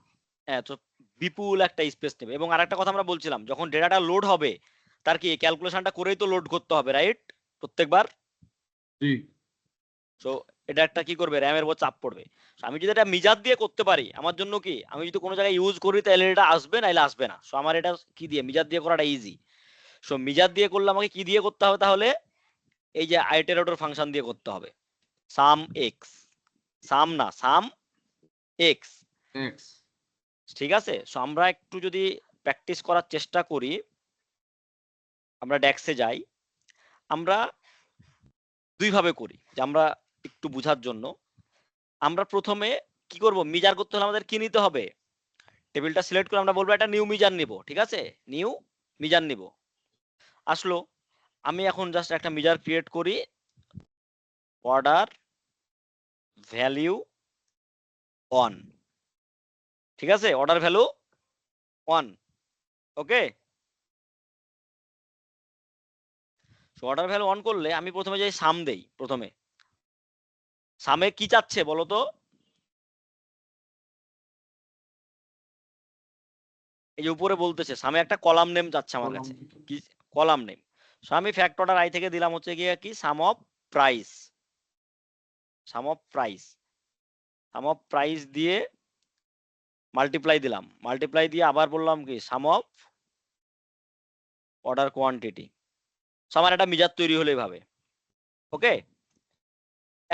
হ্যাঁ, তো বিপুল একটা স্পেস নেবে। এবং আরেকটা কথা আমরা বলছিলাম, যখন ডেটাটা লোড হবে তার কি ক্যালকুলেশনটা করেই তো লোড করতে হবে, রাইট? প্রত্যেকবার। জি সো এটা একটা কি করবে, র্যামের উপর চাপ পড়বে। So আমি যদি এটা মিজার দিয়ে করতে পারি, আমার জন্য কি, আমি যদি কোনো জায়গায় ইউজ করি তাহলে এটা আসবে, নাইলে আসবে না। সো আমার এটা কি দিয়ে, মিজার দিয়ে করাটা ইজি। সো মিজার দিয়ে করলে আমাকে কি দিয়ে করতে হবে তাহলে? এই যে আইটারেটর ফাংশন দিয়ে করতে হবে, সাম এক্স। সাম না, সাম এক্স, এক্স ঠিক আছে। সো আমরা একটু যদি প্র্যাকটিস করার চেষ্টা করি, আমরা ডেক্সে যাই, আমরা দুইভাবে করি, যে আমরা একটু বোঝার জন্য। আমরা প্রথমে কি করব, মিজার করতে হলে আমাদের কি নিতে হবে, টেবিলটা সিলেক্ট করে আমরা বলবো একটা নিউ মিজার নিব, ঠিক আছে, নিউ মিজার নিব। আসলো, আমি এখন জাস্ট একটা মিজার ক্রিয়েট করি, অর্ডার ভ্যালিউ অন, ঠিক আছে, order value on, okay. Order value on করলে আমি প্রথমে যাই সাম দেই, প্রথমে সামে কি চাচ্ছে বলো তো, এই যে উপরে বলতেছে সামে একটা কলাম নেম যাচ্ছে আমার কাছে, কি কলাম নেম। সো আমি ফ্যাক্ট অর্ডার আই থেকে দিলাম হচ্ছে গিয়ে কি sum of price, sum of price, sum of price দিয়ে মাল্টিপ্লাই দিলাম, মাল্টিপ্লাই দিয়ে আবার বললাম কি sum of order quantity. So আমার একটা মিজার তৈরি হলো এইভাবে, ওকে।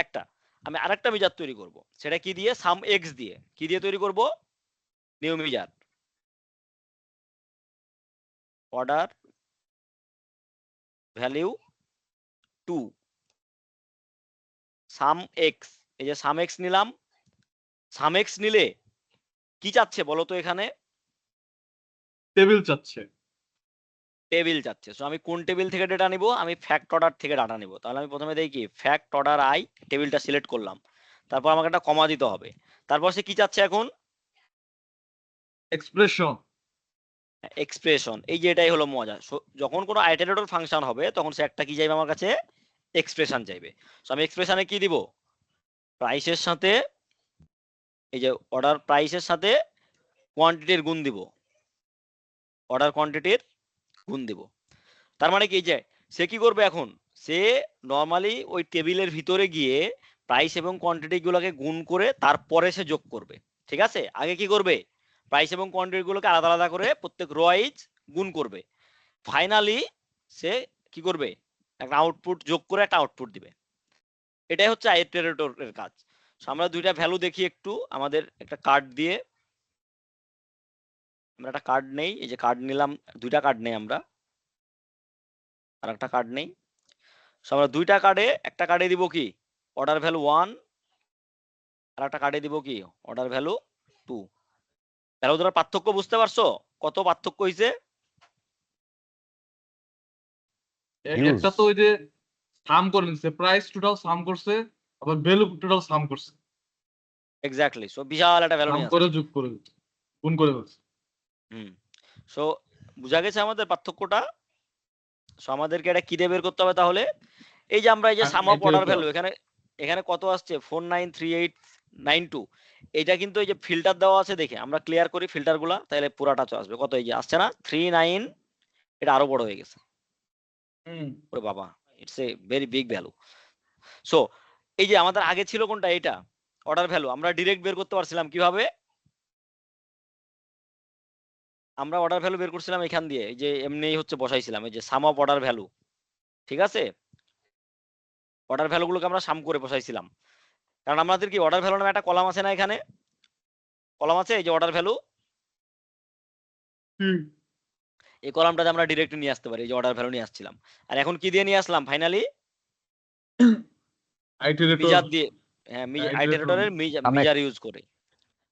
একটা, আমি আরেকটা মিজার তৈরি করব, সেটা কি দিয়ে, সাম এক্স দিয়ে, কি দিয়ে তৈরি করব, নিউ মিজার, অর্ডার ভ্যালিউ 2 সাম এক্স, এই যে সাম এক্স নিলাম। সাম এক্স নিলে কি চাচ্ছে বলো তো, এখানে টেবিল চাচ্ছে। টেবিল চাচ্ছে। সো আমি কোন টেবিল থেকে ডেটা নিব, আমি ফ্যাক্ট অর্ডার থেকে ডাটা নিব। তাহলে আমি প্রথমে দেখি কি ফ্যাক্ট অর্ডার আই, টেবিলটা সিলেক্ট করলাম, তারপর আমাকে একটা কমা দিতে হবে, তারপর সে কি চাচ্ছে এখন, এক্সপ্রেশন। এক্সপ্রেশন। এই যে এটাই হলো মজা, যখন কোনো আইটারেটর ফাংশন হবে তখন সে একটা কি চাইবে আমার কাছে, এক্সপ্রেশন চাইবে। সো আমি এক্সপ্রেশনে কি দিব, প্রাইসের সাথে, এই যে অর্ডার প্রাইসের সাথে কোয়ান্টিটির গুণ দিব, অর্ডার কোয়ান্টিটির গুণ দিব। তার মানে কি, যে সে কি করবে এখন, সে নর্মালি ওই টেবিলের ভিতরে গিয়ে প্রাইস এবং কোয়ান্টিটি গুলোকে গুণ করে তারপরে সে যোগ করবে, ঠিক আছে। আগে কি করবে, প্রাইস এবং কোয়ান্টিটি গুলোকে আলাদা আলাদা করে প্রত্যেক রো ওয়াইজ গুণ করবে, ফাইনালি সে কি করবে, একটা আউটপুট যোগ করে একটা আউটপুট দিবে। এটাই হচ্ছে আইটারেটরের কাজ। So আমরা দুইটা ভ্যালু দেখি একটু, আমাদের একটা কার্ড দিয়ে, আমরা একটা কার্ড নেই, এই যে কার্ড নিলাম, দুইটা কার্ড নেই আমরা, আর একটা কার্ড নেই। So আমরা দুইটা কার্ডে, একটা কার্ডে দিব কি অর্ডার ভ্যালু 1, আর একটা কার্ডে দিব কি অর্ডার ভ্যালু 2। ভ্যালু দুটার পার্থক্য বুঝতে পারছো, কত পার্থক্য হয়েছে? Huge. একটা তো ওই যে সাম করে নিচ্ছে, প্রাইস টোটাল সাম করছে, আবার ভ্যালু টোটাল সাম করছে, এক্স্যাক্টলি। সো বিশাল একটা ভ্যালু সাম নিয়ে করে আসছে। যোগ করে গুণ করে ফেলছে। সো বুঝা গেছে আমাদের পার্থক্যটা। সো আমাদেরকে এটা কি দিয়ে বের করতে হবে তাহলে, এই যে আমরা এই যে সাম অফ অর্ডার ভ্যালু, এখানে এখানে কত আসছে 493892, এটা কিন্তু এই যে ফিল্টার দেওয়া আছে, দেখে আমরা ক্লিয়ার করি ফিল্টার গুলা, তাহলে পুরাটা আসবে কত, এই যে আসছে না 39, এটা আরো বড় হয়ে গেছে, ওরে বাবা, it's a very big value. So এই যে আমাদের আগে ছিল কোনটা, এটা অর্ডার ভ্যালু, আমরা ডিরেক্ট বের করতে পারছিলাম কিভাবে, আমরা অর্ডার ভ্যালু বের করছিলাম এখান দিয়ে, এই যে এমনি হচ্ছে বসাইছিলাম, এই যে সাম অফ অর্ডার ভ্যালু, ঠিক আছে, অর্ডার ভ্যালুগুলোকে আমরা সাম করে বসাইছিলাম, কারণ আমাদের কি অর্ডার ভ্যালু নামে একটা কলাম আছে না, এখানে কলাম আছে, এই যে অর্ডার ভ্যালু, এই কলামটাতে আমরা ডিরেক্ট নিয়ে আসতে পারি, এই যে অর্ডার ভ্যালু নিয়ে আসছিলাম। আর এখন কি দিয়ে নিয়ে আসলাম ফাইনালি, মিজার দিয়ে, হ্যাঁ আইটারেটরের মিজার ইউজ করে,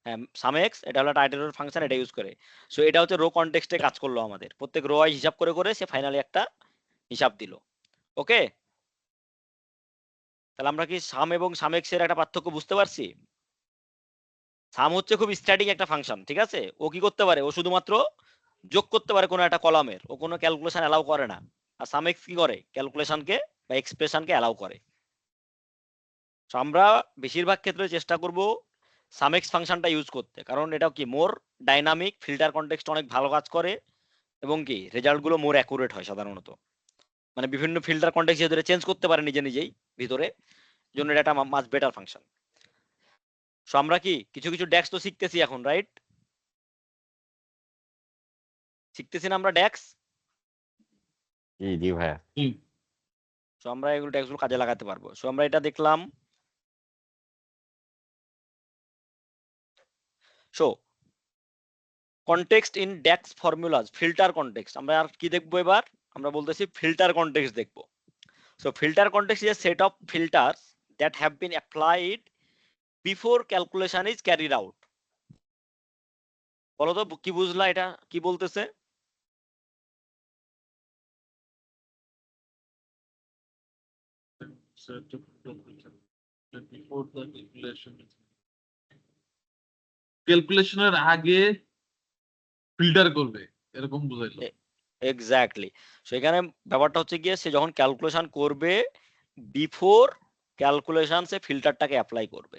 হ্যাঁ সামেক্স, এটা হলো একটা আইটারেটর ফাংশন, এটা ইউজ করে। সো এটা হচ্ছে রো কনটেক্সটে কাজ করলো আমাদের, প্রত্যেক রো ওয়াইজ হিসাব করে করে সে ফাইনালি একটা হিসাব দিল, ওকে। তাহলে আমরা কি সাম এবং সামেক্স এর একটা পার্থক্য বুঝতে পারছি। সাম হচ্ছে খুব স্ট্যাটিক একটা ফাংশন, ঠিক আছে, ও কি করতে পারে, ও শুধুমাত্র যোগ করতে পারে কোনো একটা কলামের, ও কোনো ক্যালকুলেশন অ্যালাউ করে না। আর সামেক্স কি করে, ক্যালকুলেশনকে বা এক্সপ্রেশনকে অ্যালাউ করে। তো আমরা বেশিরভাগ ক্ষেত্রে চেষ্টা করব সামেক্স ফাংশনটা ইউজ করতে, কারণ এটা কি মোর ডাইনামিক, ফিল্টার কনটেক্সট অনেক ভালো কাজ করে, এবং কি রেজাল্ট গুলো মোর অ্যাকুরেট হয় সাধারণত, মানে বিভিন্ন ফিল্টার কনটেক্সট যেহেতু চেঞ্জ করতে পারে নিজে নিজেই ভিতরে, জন্য এটা একটা মাচ বেটার ফাংশন। সো আমরা কি কিছু কিছু ডেক্স তো শিখতেছি এখন, রাইট, শিখতেছি না আমরা ডেক্স। জি ভাইয়া। সো আমরা এগুলো ডেক্স গুলো কাজে লাগাতে পারবো। সো আমরা এটা দেখলাম, so context in DAX formulas, filter context. আমরা আর কি দেখবো এবার? আমরা বলতেছি ফিল্টার কনটেক্সট দেখবো। So filter context is a set of filters that have been applied before calculation is carried out. বলো তো কি বুঝলা, এটা কি বলতেছে? ক্যালকুলেশনের আগে ফিল্টার করবে, এরকম বুঝাইলো। এক্স্যাক্টলি। সো এখানে ব্যাপারটা হচ্ছে গিয়ে সে যখন ক্যালকুলেশন করবে বিফোর ক্যালকুলেশন সে ফিল্টারটাকে অ্যাপ্লাই করবে।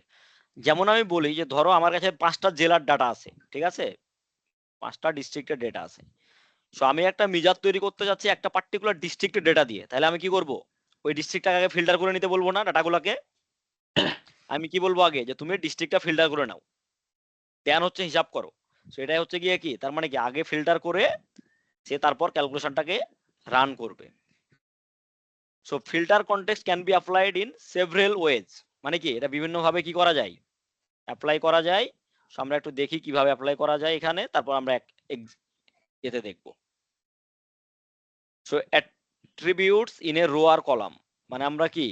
যেমন আমি বলি যে ধরো আমার কাছে 5টা জেলার ডাটা আছে, ঠিক আছে, 5টা ডিস্ট্রিক্টের ডেটা আছে। সো আমি একটা মিজার তৈরি করতে যাচ্ছি একটা পার্টিকুলার ডিস্ট্রিক্টের ডেটা দিয়ে, তাহলে আমি কি করব? ওই ডিস্ট্রিক্টটাকে আগে ফিল্টার করে নিতে বলবো না ডাটাগুলোকে? আমি কি বলবো আগে যে তুমি ডিস্ট্রিক্টটা ফিল্টার করে নাও, দেন হচ্ছে হিসাব করো। সো এটাই হচ্ছে গিয়ে কি, তার মানে কি আগে ফিল্টার করে সে তারপর ক্যালকুলেশনটাকে রান করবে। So filter context can be applied in several ways, মানে কি এটা বিভিন্ন ভাবে কি করা যায়, অ্যাপ্লাই করা যায়। সো আমরা একটু দেখি কিভাবে অ্যাপ্লাই করা যায় এখানে, তারপর আমরা এতে দেখব। So attributes in a row আর কলাম, মানে আমরা কি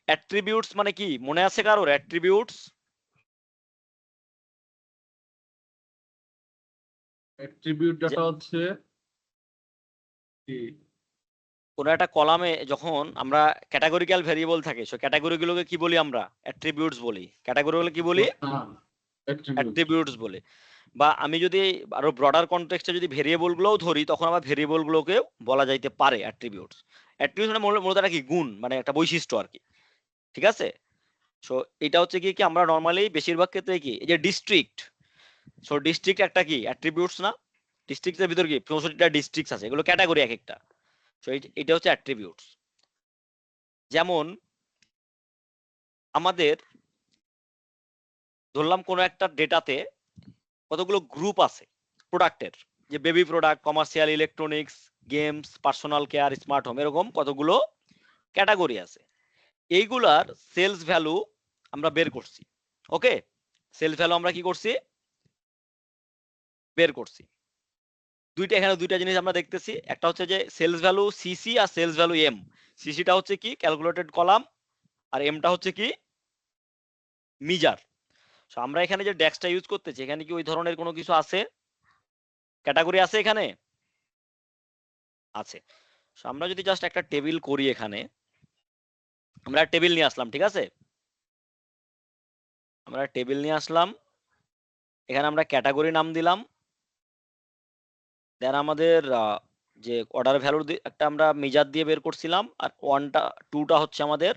অ্যাট্রিবিউটস মানে কি মনে আছে কারোর? অ্যাট্রিবিউটস অ্যাট্রিবিউট ডাটা হচ্ছে কি? কোন একটা কলামে যখন আমরা ক্যাটাগরিক্যাল ভেরিয়েবল থাকে, সো ক্যাটাগরি গুলোকে কি বলি? আমরা অ্যাট্রিবিউটস বলি। ক্যাটাগরি গুলো কি বলি? অ্যাট্রিবিউট। অ্যাট্রিবিউটস বলে। বা আমি যদি আরো ব্রডার কনটেক্সটে যদি ভেরিয়েবল গুলোও ধরি, তখন আবার ভেরিয়েবল গুলোকেও বলা যাইতে পারে অ্যাট্রিবিউটস। অ্যাট্রিবিউটস মানে মূলত একটা কি গুণ, মানে একটা বৈশিষ্ট্য আর কি, ঠিক আছে? সো এটা হচ্ছে কি আমরা নর্মালি বেশিরভাগ ক্ষেত্রে কি এই যে ডিস্ট্রিক্ট, সো ডিস্ট্রিক্ট একটা কি অ্যাট্রিবিউটস না? ডিস্ট্রিক্টের ভিতর কি 64টা ডিস্ট্রিক্ট আছে, এগুলো ক্যাটাগরি এক একটা। সো এটা হচ্ছে অ্যাট্রিবিউটস। যেমন আমাদের ধরলাম কোনো একটা ডেটাতে কতগুলো গ্রুপ আছে প্রোডাক্টের, যে baby product, commercial, electronics, games, personal care, smart home, এরকম কতগুলো ক্যাটাগরি আছে। এইগুলার সেলস ভ্যালু আমরা বের করছি। ওকে, সেলস ভ্যালু আমরা কি করছি? বের করছি। এখানে দুইটা জিনিস আমরা দেখতেছি, একটা হচ্ছে যে সেলস ভ্যালু সিসি আর সেলস ভ্যালু এম। সিসিটা হচ্ছে কি ক্যালকুলেটেড কলাম, আর এমটা হচ্ছে কি মিজার। সো আমরা এখানে যে ডেক্সটা ইউজ করতেছি, এখানে কি ওই ধরনের কোনো কিছু আছে? ক্যাটাগরি আছে এখানে? আছে। সো আমরা যদি জাস্ট একটা টেবিল করি, এখানে আমরা টেবিল নিয়ে আসলাম, ঠিক আছে, আমরা টেবিল নিয়ে আসলাম, এখানে আমরা ক্যাটাগরি নাম দিলাম, দেন আমাদের যে অর্ডার ভ্যালু একটা আমরা মিজার দিয়ে বের করছিলাম, আর 2টা হচ্ছে আমাদের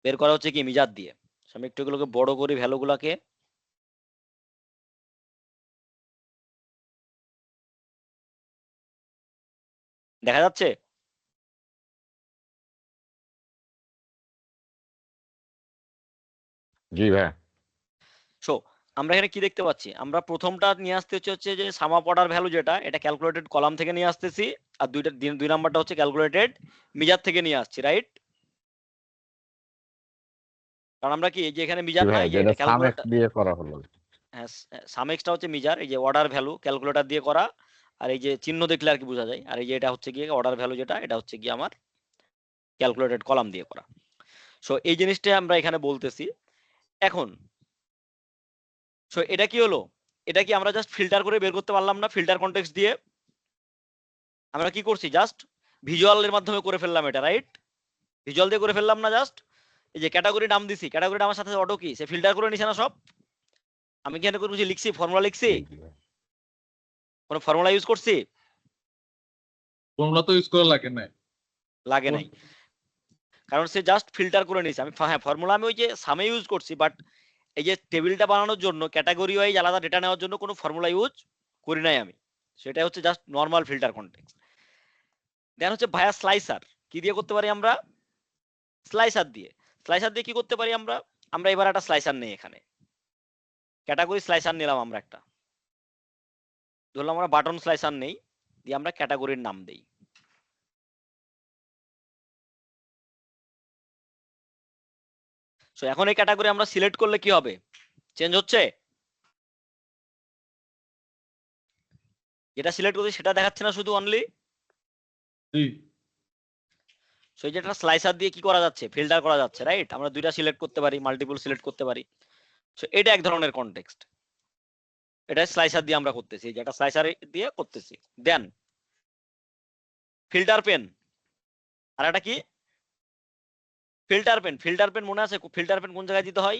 বের করা হচ্ছে কি মিজার দিয়ে। আমি একটু এগুলোকে বড় করি ভ্যালুগুলাকে, দেখা যাচ্ছে? জি ভাই। সো আমরা এখানে কি দেখতে পাচ্ছি? আমরা প্রথমটা নিয়ে আসতে হচ্ছে যে সাম আপ অর্ডার ভ্যালু, যেটা এটা ক্যালকুলেটেড কলাম থেকে নিয়ে আসতেছি, আর দুই নাম্বারটা হচ্ছে ক্যালকুলেটেড মিজার থেকে নিয়ে আসছি, রাইট? কারণ আমরা কি এই যে এখানে জি মিজার ভাই, নাই, যে যেটা এটা সাম এক্স ক্যালকুলেটর। দিয়ে করা হলো। হ্যাঁ, সামেক্সটা হচ্ছে মিজার, এই যে অর্ডার ভ্যালু ক্যালকুলেটর দিয়ে করা, আর এই যে চিহ্ন দেখলে আর কি বোঝা যায়, আর এই যে এটা হচ্ছে গিয়ে অর্ডার ভ্যালু, যেটা এটা হচ্ছে গিয়ে আমার ক্যালকুলেটেড কলাম দিয়ে করা। সো এই জিনিসটা আমরা এখানে বলতেছি এখন। সো এটা কি হলো? এটা কি আমরা জাস্ট ফিল্টার করে বের করতে পারলাম না? ফিল্টার কনটেক্সট দিয়ে আমরা কি করছি? জাস্ট ভিজুয়ালের মাধ্যমে করে ফেললাম এটা, রাইট? ভিজুয়াল দিয়ে করে ফেললাম না? জাস্ট এই যে ক্যাটাগরি নাম দিছি, ক্যাটাগরি নামের সাথে অটো কি সে ফিল্টার করে নিছে না সব? আমি কি এখানে কোনো কিছু লিখছি, ফর্মুলা লিখছি? জি, জি ভাই। কোনো ফর্মুলা ইউজ করছি? ফর্মুলা তো ইউজ করা লাগে না। লাগে নাই, কারণ সে জাস্ট ফিল্টার করে নিছে। আমি হ্যাঁ ফর্মুলা আমি ওই যে সামে ইউজ করছি, বাট এই যে টেবিলটা বানানোর জন্য ক্যাটাগরি ওয়াইজ আলাদা ডেটা নেওয়ার জন্য কোনো ফর্মুলা ইউজ করি নাই আমি। সেটা হচ্ছে জাস্ট নর্মাল ফিল্টার কনটেক্সট। দেন হচ্ছে ভায়া স্লাইসার, কি দিয়ে করতে পারি আমরা? স্লাইসার দিয়ে। স্লাইসার দিয়ে কি করতে পারি আমরা? আমরা এবার একটা স্লাইসার নেই, এখানে ক্যাটাগরি স্লাইসার নিলাম আমরা একটা, ধরলাম আমরা বাটন স্লাইসার নেই, দিয়ে আমরা ক্যাটাগরির নাম দেই। সো এখন এই ক্যাটাগরি আমরা সিলেক্ট করলে কি হবে? চেঞ্জ হচ্ছে? যেটা সিলেক্ট করছি সেটা দেখাচ্ছে না শুধু অনলি। জি সেই যেটা স্লাইসার দিয়ে কি করা যাচ্ছে, ফিল্টার করা যাচ্ছে, রাইট? আমরা দুইটা সিলেক্ট করতে পারি, মাল্টিপল সিলেক্ট করতে পারি। সো এটা এক ধরনের কনটেক্সট, এটা স্লাইসার দিয়ে আমরা করতেছি, যেটা স্লাইসার দিয়ে করতেছি। দেন ফিল্টার পেন, আর এটা কি ফিল্টার পেন। ফিল্টার পেন মনে আছে ফিল্টার পেন কোন জায়গায় দিতে হয়?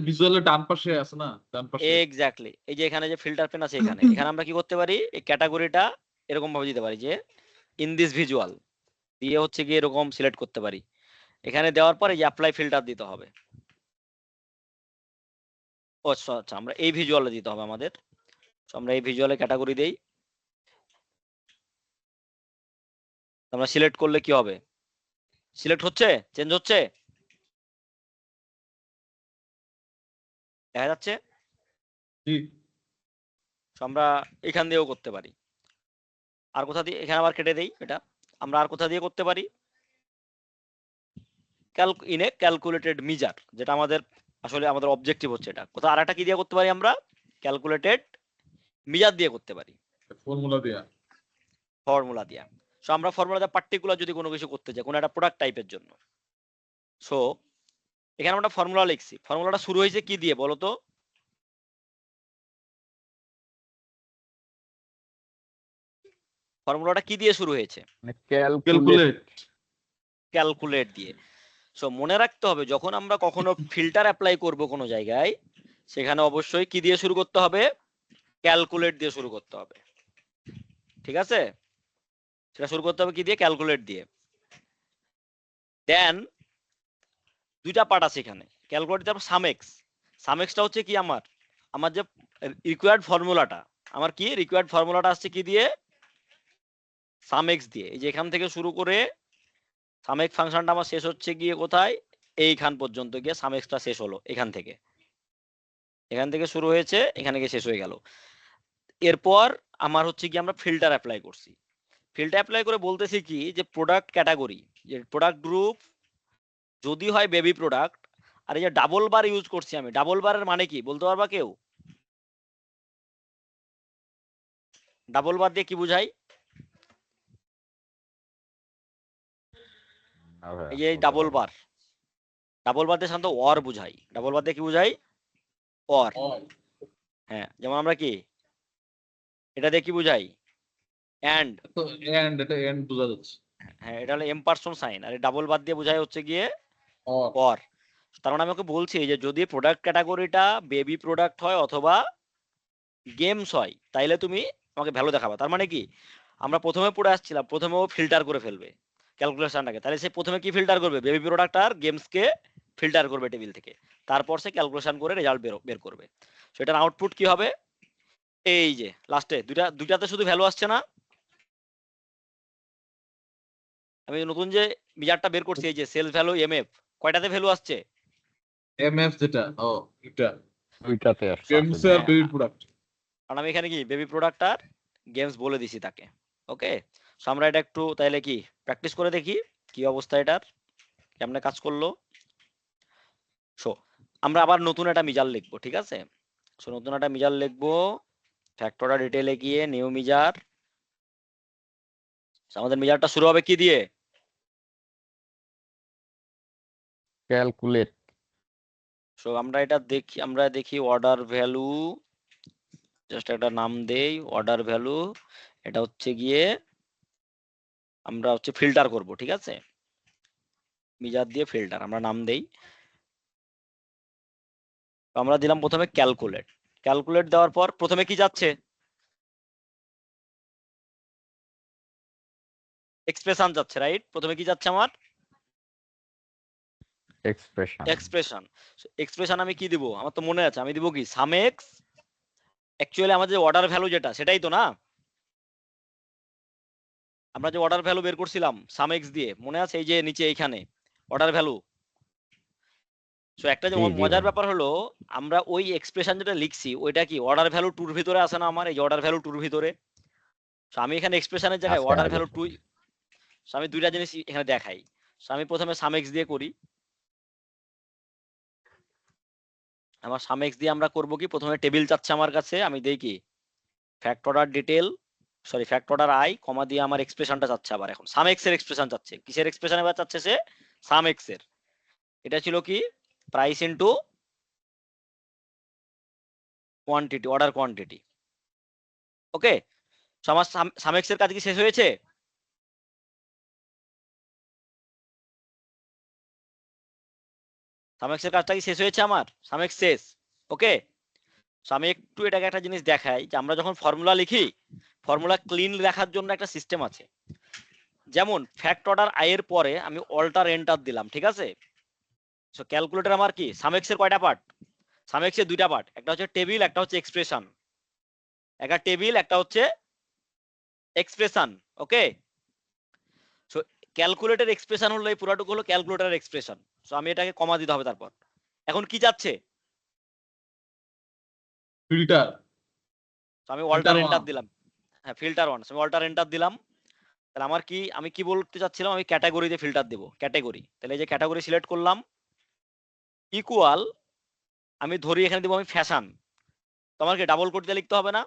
ভিজুয়ালের ডান পাশে আছে না, ডান পাশে। এক্স্যাক্টলি, এই যে এখানে যে ফিল্টার পেন আছে এখানে, এখানে আমরা কি করতে পারি, এই ক্যাটাগরিটা এরকম ভাবে দিতে পারি যে ইন দিস ভিজুয়াল দিয়ে হচ্ছে গিয়ে এরকম সিলেক্ট করতে পারি। এখানে দেওয়ার পর এই যে অ্যাপ্লাই ফিল্টার দিতে হবে। ও আচ্ছা, আমরা এই ভিজুয়ালে দিতে হবে আমাদের। So, আমরা এই ভিজুয়ালে ক্যাটাগরি দেই, আমরা সিলেক্ট করলে কি হবে, সিলেক্ট হচ্ছে, চেঞ্জ হচ্ছে, দেখা যাচ্ছে। জি So, আমরা এখান দিয়েও করতে পারি। আর কোথা দিয়ে, এখানে আবার কেটে দেই এটা, আমরা আর কোথা দিয়ে করতে পারি, ইন এ ক্যালকুলেটেড মিজার, যেটা আমাদের আসলে আমাদের অবজেক্টিভ হচ্ছে এটা। কোথাও আর একটা কি দিয়ে করতে পারি আমরা, ক্যালকুলেটেড মিজার দিয়ে করতে পারি, ফর্মুলা দিয়া। ফর্মুলা দিয়া। সো আমরা ফর্মুলা দিয়ে পার্টিকুলার যদি কোনো কিছু করতে চাই, কোনো একটা প্রোডাক্ট টাইপের জন্য, সো এখানে আমরা ফর্মুলা লিখছি। ফর্মুলাটা শুরু হয়েছে কি দিয়ে বলো তো? ফর্মুলাটা কি দিয়ে শুরু হয়েছে? মানে ক্যালকুলেট। ক্যালকুলেট দিয়ে। সো মনে রাখতে হবে, যখন আমরা কখনো ফিল্টার অ্যাপ্লাই করব কোনো জায়গায়, সেখানে অবশ্যই কি দিয়ে শুরু করতে হবে, ক্যালকুলেট দিয়ে শুরু করতে হবে, ঠিক আছে? সেটা শুরু করতে হবে কি দিয়ে, ক্যালকুলেট দিয়ে। দেন দুইটা পার্ট আছে এখানে, ক্যালকুলেট তারপর সামেক্স। সামেক্সটা হচ্ছে কি, আমার যে রিকোয়ার্ড ফর্মুলাটা, আমার কি রিকোয়ার্ড ফর্মুলাটা আসছে কি দিয়ে, সামেক্স দিয়ে। এই যে এখান থেকে শুরু করে সামেক্স ফাংশনটা আমার শেষ হচ্ছে গিয়ে কোথায়, এইখান পর্যন্ত গিয়ে সামেক্সটা শেষ হলো। এখান থেকে শুরু হয়েছে, এখানে গিয়ে শেষ হয়ে গেল। এরপর আমার হচ্ছে কি, আমরা ফিল্টার অ্যাপ্লাই করছি। ফিল্টার অ্যাপ্লাই করে বলতেছি কি, যে প্রোডাক্ট ক্যাটাগরি, যে প্রোডাক্ট গ্রুপ যদি হয় বেবি প্রোডাক্ট। আর এই যে ডাবল বার ইউজ করছি আমি, ডাবল বারের মানে কি বলতে পারবা কেউ? ডাবল বার দিয়ে কি বুঝাই? এই যে ডাবল বার দিয়ে সাধারণত অর বুঝাই। ডাবল বার দিয়ে কি বুঝাই? অর। হ্যাঁ, যেমন আমরা কি এটা দিয়ে কি বুঝাই, এন্ড। তো এন্ড, এটা এন্ড বোঝা যাচ্ছে। হ্যাঁ, এটা হলো এম্পারসন সাইন। আর ডাবল বার দিয়ে বুঝাই হচ্ছে গিয়ে অর। অর। তার মানে আমি ওকে বলছি যে যদি প্রোডাক্ট ক্যাটাগরিটা বেবি প্রোডাক্ট হয় অথবা গেমস হয়, তাইলে তুমি আমাকে ভ্যালু দেখাবা। তার মানে কি, আমরা প্রথমে পড়ে আসছিলাম, প্রথমে ও ফিল্টার করে ফেলবে ক্যালকুলেশনটাকে, তাহলে সে প্রথমে কি ফিল্টার করবে, বেবি প্রোডাক্ট আর গেমসকে ফিল্টার করবে টেবিল থেকে, তারপর সে ক্যালকুলেশন করে রেজাল্ট বের করবে। সেটার আউটপুট কি হবে, এই যে লাস্টে দুইটাতে শুধু ভ্যালু আসছে না। আমি নতুন যে মিজারটা বের করছি, এই যে সেলস ভ্যালু এমএফ, কয়টাতে ভ্যালু আসছে? এমএফ যেটা, ও এটা দুইটাতে আসছে। গেমস আর বেবি প্রোডাক্ট। কারণ আমি এখানে কি বেবি প্রোডাক্ট আর গেমস বলে দিছি তাকে। ওকে, সো আমরা এটা একটু তাইলে কি প্র্যাকটিস করে দেখি কি অবস্থা এটার, কেমনে কাজ করলো। সো আমরা আবার নতুন একটা মিজার লিখবো, ঠিক আছে? সো নতুন একটা মিজার লিখবো, ফ্যাক্টরটা ডিটেইলে গিয়ে নিউ মিজার। আমাদের মিজারটা শুরু হবে কি দিয়ে, ক্যালকুলেট। সো আমরা দেখি অর্ডার ভ্যালু, জাস্ট একটা নাম দেই অর্ডার ভ্যালু। এটা হচ্ছে গিয়ে আমরা হচ্ছে ফিল্টার করব, ঠিক আছে? মিজার দিয়ে ফিল্টার আমরা নাম দেই। আমরা দিলাম প্রথমে ক্যালকুলেট। ক্যালকুলেট দেওয়ার পর প্রথমে কি যাচ্ছে, এক্সপ্রেশন যাচ্ছে, রাইট? প্রথমে কি যাচ্ছে আমার, এক্সপ্রেশন আমি কি দিব, আমার তো মনে আছে, আমি দিব কি সামেক্স। অ্যাকচুয়ালি আমাদের অর্ডার ভ্যালু যেটা, সেটাই তো না, আমরা যে অর্ডার ভ্যালু বের করছিলাম সামেক্স দিয়ে, মনে আছে? এই যে নিচে এইখানে অর্ডার ভ্যালু। সো একটা যে মজার ব্যাপার হলো, আমরা ওই এক্সপ্রেশন যেটা লিখছি ওইটা কি অর্ডার ভ্যালু টুর ভিতরে আছে না আমার, এই অর্ডার ভ্যালু টুর ভিতরে। সো আমি এখানে এক্সপ্রেশনের জায়গায় অর্ডার ভ্যালু টু, সো আমি দুইটা জিনিস এখানে দেখাই। সো আমি প্রথমে সামেক্স দিয়ে করি। আমার সামেক্স দিয়ে আমরা করব কি, প্রথমে টেবিল চাচ্ছে আমার কাছে, আমি দেই কি fact order detail fact order I comma দিয়ে আমার এক্সপ্রেশনটা চাচ্ছে আবার এখন সাম এক্স এর এক্সপ্রেশন চাচ্ছে। কিসের এক্সপ্রেশন এবার চাচ্ছে সে? সাম এক্স এর। এটা ছিল কি price into quantity, order quantity. Okay, so আমার সাম এক্স এর কাজ কি শেষ হয়েছে? সাম এক্স এর কাজটা কি শেষ হয়েছে আমার? সাম এক্স শেষ। ওকে, আমি একটু এটাকে একটা জিনিস দেখাই যে আমরা যখন ফর্মুলা লিখি, ফর্মুলা ক্লিন লেখার জন্য একটা সিস্টেম আছে। যেমন ফ্যাক্ট অর্ডার আই এর পরে আমি অল্টার এন্টার দিলাম, ঠিক আছে? সো ক্যালকুলেটর আমার কি সাম এক্স এর কয়টা পার্ট? সাম এক্স এর দুইটা পার্ট, একটা হচ্ছে টেবিল, একটা হচ্ছে এক্সপ্রেশন। একটা টেবিল, একটা হচ্ছে এক্সপ্রেশন। ওকে, সো ক্যালকুলেটর এক্সপ্রেশন হলো এই পুরোটুকু হলো ক্যালকুলেটর এক্সপ্রেশন। সো আমি এটাকে কমা দিতে হবে তারপর। এখন কি যাচ্ছে? ফিল্টার আমি অল্টার Filter এন্টার one. দিলাম। হ্যাঁ, ফিল্টার ওয়ান, আমি অল্টার এন্টার দিলাম। তাহলে আমার কি, আমি কি বলতে চাচ্ছিলাম, আমি ক্যাটাগরিতে ফিল্টার দেব, ক্যাটাগরি। তাহলে এই যে ক্যাটাগরি সিলেক্ট করলাম, ইকুয়াল আমি ধরি এখানে দেবো আমি ফ্যাশন। তো আমার কি ডাবল কোড দিয়ে লিখতে হবে না?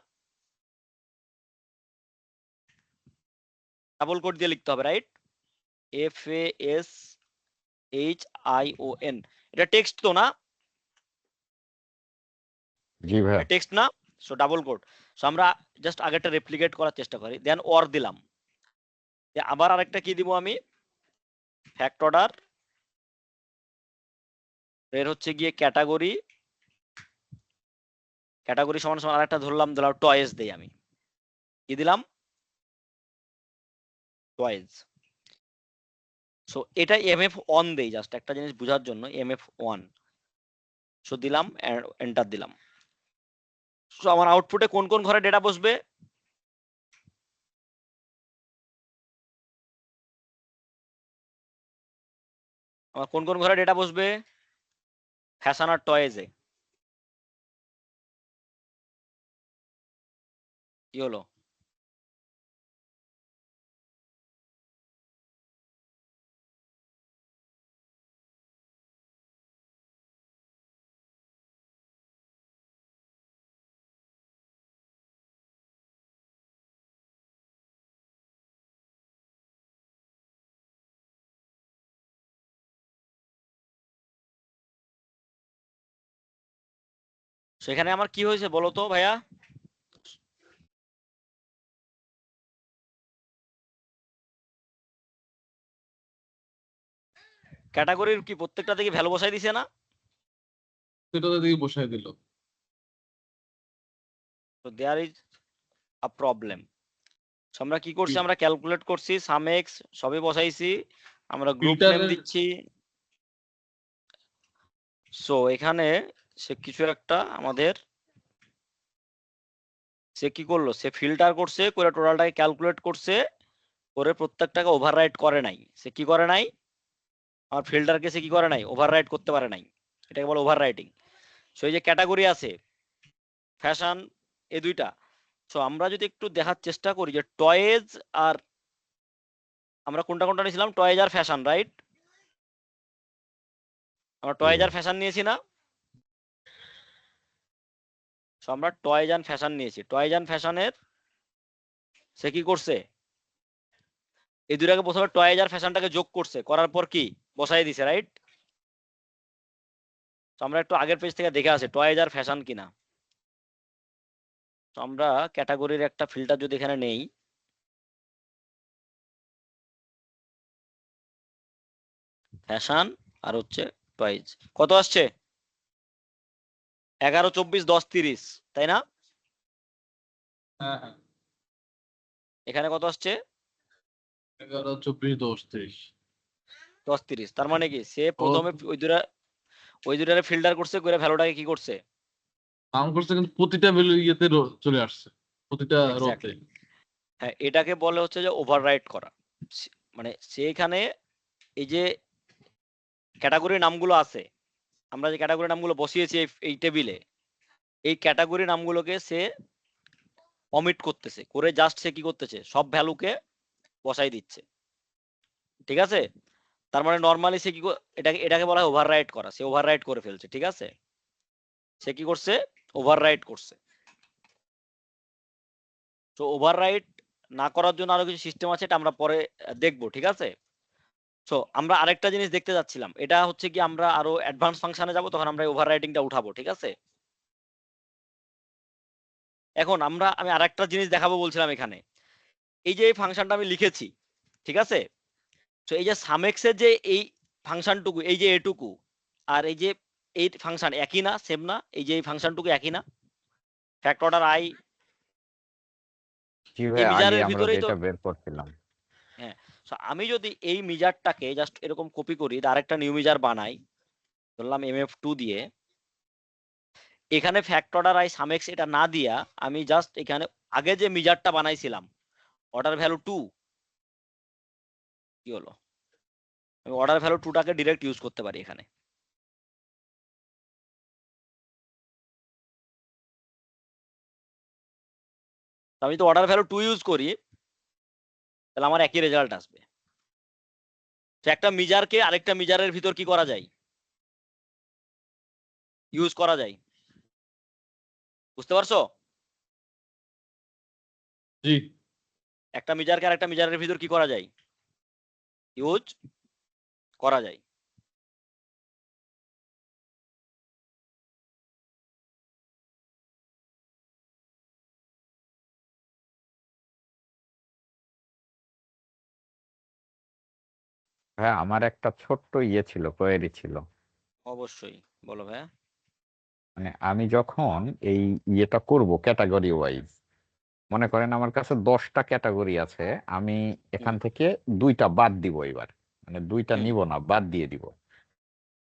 ডাবল কোড দিয়ে লিখতে হবে, রাইট? FASHION, এটা টেক্সট তো না? জি ভাই। টেক্সট না? So double code. সো আমরা জাস্ট আগেরটা রেপ্লিকেট করার চেষ্টা করি, দেন অর দিলাম। আবার আরেকটা কি দিব আমি, ফ্যাক্ট অর্ডার এর হচ্ছে গিয়ে ক্যাটাগরি, ক্যাটাগরি সমান সমান আরেকটা ধরলাম টয়েস দেই। আমি কি দিলাম? টয়েস। সো এটা MF1 দেই, জাস্ট একটা জিনিস বোঝার জন্য, MF1। সো দিলাম, এন্টার দিলাম। সো আমার আউটপুটে কোন কোন ঘরে ডেটা বসবে? আমার কোন কোন ঘরে ডেটা বসবে? ফ্যাশন আর টয়েজে। কি হলো? সেখানে আমার কি হয়েছে বলো তো ভাইয়া? ক্যাটাগরির কি প্রত্যেকটা থেকে ভ্যালু বসাই দিছে না? সেটাতে দিয়ে বসাই দিল। তো দেয়ার ইজ আ প্রবলেম। আমরা কি করছি, আমরা ক্যালকুলেট করছি, সাম এক্স সবই বসাইছি, আমরা গ্রুপ নেম ফিল্টারের দিচ্ছি। সো এখানে সে কিছু একটা আমাদের, সে কি করলো, সে ফিল্টার করছে করে টোটালটাকে ক্যালকুলেট করছে করে প্রত্যেকটাকে ওভাররাইট করে নাই। সে কি করে নাই? আমার ফিল্টারকে সে কি করে নাই? ওভাররাইট করতে পারে নাই। এটাকে বলে ওভাররাইটিং। সো এই যে ক্যাটাগরি আছে ফ্যাশন, এই দুইটা। সো আমরা যদি একটু দেখার চেষ্টা করি যে টয়েজ আর, আমরা কোনটা কোনটা নিয়েছিলাম? টয়েজ আর ফ্যাশন, রাইট? আমরা টয়েজ আর ফ্যাশন নিয়েছি না? সো আমরা টয়েজ অ্যান্ড ফ্যাশন নিয়েছি। টয়েজ অ্যান্ড ফ্যাশনের সে কি করছে? এই দুটাকে প্রথমে টয়েজ আর ফ্যাশনটাকে যোগ করছে, করার পর কি বসাই দিছে, রাইট? তো আমরা একটু আগের পেজ থেকে দেখে আসি টয়েজ আর ফ্যাশন কিনা। তো আমরা ক্যাটাগরির একটা ফিল্টার যদি এখানে নেই, ফ্যাশন আর হচ্ছে টয়েজ, কত আসছে? 11, 24, 10, 30, তাই না? হ্যাঁ হ্যাঁ, এখানে কত আসছে? 11, 24, 10, 30। 10, 30। তার মানে কি সে প্রথমে ওই দুটারে ফিল্টার করছে করে ভ্যালুটাকে কি করছে? কাউন্ট করছে কিন্তু প্রতিটা ভ্যালু ইয়েতে চলে আসছে, প্রতিটা রোতে। এক্স্যাক্টলি। হ্যাঁ, এটাকে বলে হচ্ছে যে ওভাররাইট করা। মানে সেখানে এই যে ক্যাটাগরির নামগুলো আছে, আমরা যে ক্যাটাগরি নামগুলো বসিয়েছি এই টেবিলে, এই ক্যাটাগরি নামগুলোকে সে অমিট করতেছে, করে জাস্ট সে কি করতেছে? সব ভ্যালুকে বসাই দিচ্ছে, ঠিক আছে? তার মানে নর্মালি সে কি এটাকে বলা হয় ওভাররাইট করা। সে ওভাররাইট করে ফেলছে, ঠিক আছে? সে কি করছে? ওভাররাইট করছে। তো ওভাররাইট না করার জন্য আরো কিছু সিস্টেম আছে, এটা আমরা পরে দেখবো, ঠিক আছে? সো আমরা আরেকটা জিনিস দেখতে যাচ্ছিলাম, এটা হচ্ছে কি আমরা আরো অ্যাডভান্স ফাংশনে যাব, তখন আমরা ওভাররাইটিংটা উঠাবো, ঠিক আছে? এখন আমি আরেকটা জিনিস দেখাবো বলছিলাম এখানে, এই যে এই ফাংশনটা আমি লিখেছি, ঠিক আছে? তো এই যে সামেক্সের যে এই ফাংশনটুকু, এই যে এটুকু আর এই যে এই ফাংশন একই না, সেম না? এই যে এই ফাংশনটুকু একই না? ফ্যাক্ট অর্ডার আই জি এই ভাই, আগে মিজারের আমরা ভিতরেই তো। যেটা বের করছিলাম। হ্যাঁ, so আমি যদি এই মিজারটাকে জাস্ট এরকম কপি করি, আর একটা নিউ মিজার বানাই, ধরলাম mf2 দিয়ে, এখানে ফ্যাক্ট অর্ডার আই সামেক্স এটা না দিয়া আমি জাস্ট এখানে আগে যে মিজারটা বানাইছিলাম অর্ডার ভ্যালু 2, কি হলো, আমি অর্ডার ভ্যালু 2টাকে ডিরেক্ট ইউজ করতে পারি এখানে। তো আমি তো অর্ডার ভ্যালু 2 ইউজ করি, তাহলে আমার একই রেজাল্ট আসবে। তো একটা মিজারকে আরেকটা মিজারের ভিতর কি করা যায়, ইউজ করা যায়, বুঝতে পারছো? জি। একটা মিজারকে আরেকটা মিজারের ভিতর কি করা যায়, ইউজ করা যায়। হ্যাঁ, আমার একটা ছোট্ট ইয়ে ছিল, কোয়েরি ছিল। অবশ্যই, বলো ভাইয়া। মানে আমি যখন এই ইয়েটা করব ক্যাটাগরি ওয়াইজ, মনে করেন আমার কাছে 10টা ক্যাটাগরি আছে, আমি এখান হুম থেকে 2টা বাদ দিব এবার, মানে 2টা হুম নিব না, বাদ দিয়ে দিব।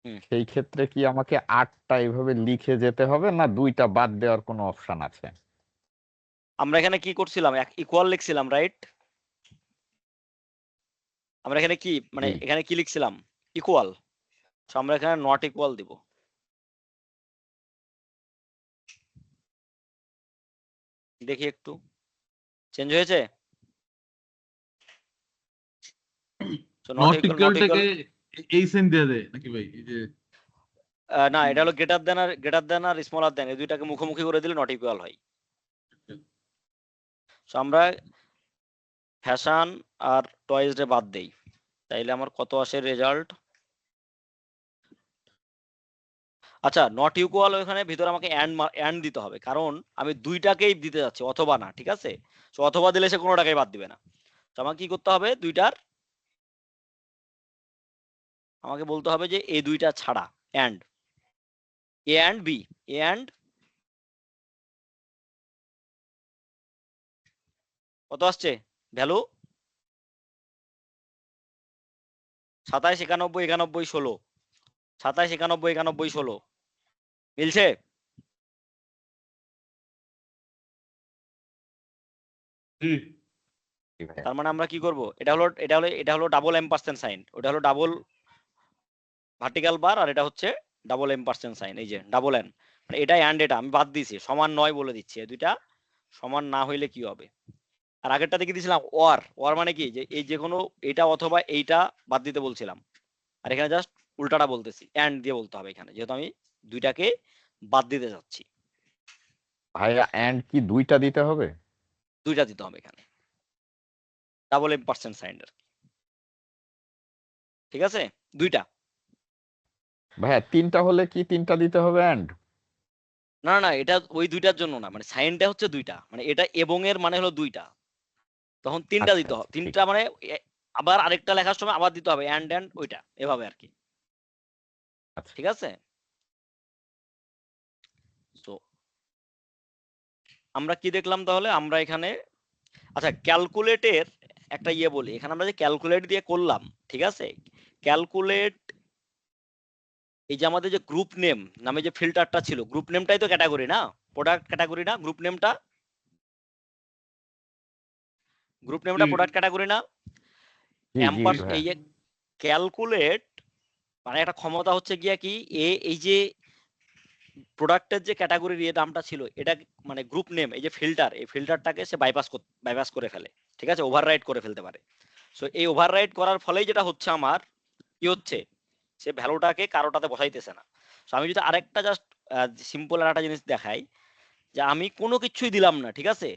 হুম সেই ক্ষেত্রে কি আমাকে 8টা এইভাবে লিখে যেতে হবে, না 2টা বাদ দেওয়ার কোনো অপশন আছে? আমরা এখানে কি করছিলাম, এক ইকুয়াল লিখছিলাম, রাইট? আমরা এখানে কি মানে জি এখানে কি লিখছিলাম, ইকুয়াল। আমরা এখানে নট ইকুয়াল দিব। দেখি একটু চেঞ্জ হয়েছে। Not not equal, equal not থেকে ইকুয়াল, এই সেন দিয়ে দেয় নাকি ভাই? এই যে না এটা হলো গ্রেটার দেন আর স্মলার দেন, এই দুইটাকে মুখোমুখি করে দিলে নট ইকুয়াল হয়। So আমরা ফ্যাশন আর টয়েস রে বাদ দেই, তাইলে আমার কত আসে রেজাল্ট? আচ্ছা, নট ইকুয়াল ওখানে ভিতরে আমাকে অ্যান্ড দিতে হবে, কারণ আমি দুইটাকেই দিতে যাচ্ছি, অথবা না, ঠিক আছে? তো অথবা দিলে সে কোনোটাকেই বাদ দিবে না। তো আমাকে কি করতে হবে, দুইটার আমাকে বলতে হবে যে এই দুইটা ছাড়া and A and B, A and কত আসছে ভ্যালু? 27, 91, 91, 16, 27, 91, 91, 16 মিলছে? জি। জি ভাইয়া। তার মানে আমরা কি করব, এটা হলো ডাবল এম্পারসেন্ট সাইন, ওটা হলো ডাবল ভার্টিক্যাল বার, আর এটা হচ্ছে ডাবল এম্পারসেন্ট সাইন, এই যে ডাবল এন, মানে এটা অ্যান্ড এটা আমি বাদ দিয়েছি, সমান নয় বলে দিচ্ছি, এই দুইটা সমান না হইলে কি হবে। আর আগেরটা দেখে দিয়েছিলাম ওয়ার, ওয়ার মানে কি, যে এই যে কোনো এটা অথবা এইটা বাদ দিতে বলছিলাম, আর এখানে জাস্ট উল্টাটা বলতেছি, অ্যান্ড দিয়ে বলতে হবে এখানে, যেহেতু আমি দুইটাকে বাদ দিতে যাচ্ছি। ভাইয়া, এন্ড কি 2টা দিতে হবে? দুইটা দিতে হবে এখানে, ডাবল এম্পারসেন্ট সাইনের, ঠিক আছে? দুইটা। ভাইয়া 3টা হলে কি 3টা দিতে হবে এন্ড? না না, এটা ওই দুইটার জন্য না, মানে সাইনটা হচ্ছে দুইটা, মানে এটা এবং এর মানে হলো দুইটা, তখন তিনটা আচ্ছা দিতে হবে, আচ্ছা, ঠিক তিনটা মানে আবার আরেকটা লেখার সময় আবার দিতে হবে অ্যান্ড অ্যান্ড ওইটা, এভাবে আর কি, আছে। ঠিক আছে? তো আমরা কি দেখলাম তাহলে, আমরা এখানে আচ্ছা ক্যালকুলেটের একটা ইয়ে বলি, এখানে আমরা যে ক্যালকুলেট দিয়ে করলাম, ঠিক আছে? ক্যালকুলেট, এই যে আমাদের যে গ্রুপ নেম নামে যে ফিল্টারটা ছিল, গ্রুপ নেমটাই তো ক্যাটাগরি না, প্রোডাক্ট ক্যাটাগরি না গ্রুপ নেমটা, গ্রুপ নেমটা প্রোডাক্ট ক্যাটাগরি না? জি জি ভাইয়া। এই যে ক্যালকুলেট মানে একটা ক্ষমতা হচ্ছে গিয়া কি, এই যে প্রোডাক্টের যে ক্যাটাগরির এর নামটা ছিল, এটা মানে গ্রুপ নেম, এই যে ফিল্টার, এই ফিল্টারটাকে সে বাইপাস করে ফেলে, ঠিক আছে? ওভাররাইড করে ফেলতে পারে। সো এই ওভাররাইড করার ফলেই যেটা হচ্ছে আমার কি হচ্ছে, সে ভ্যালুটাকে কারোটাতে বসাইতেছে না। সো আমি যদি আরেকটা জাস্ট সিম্পল আর একটা জিনিস দেখাই, যে আমি কোনো কিছুই দিলাম না, ঠিক আছে?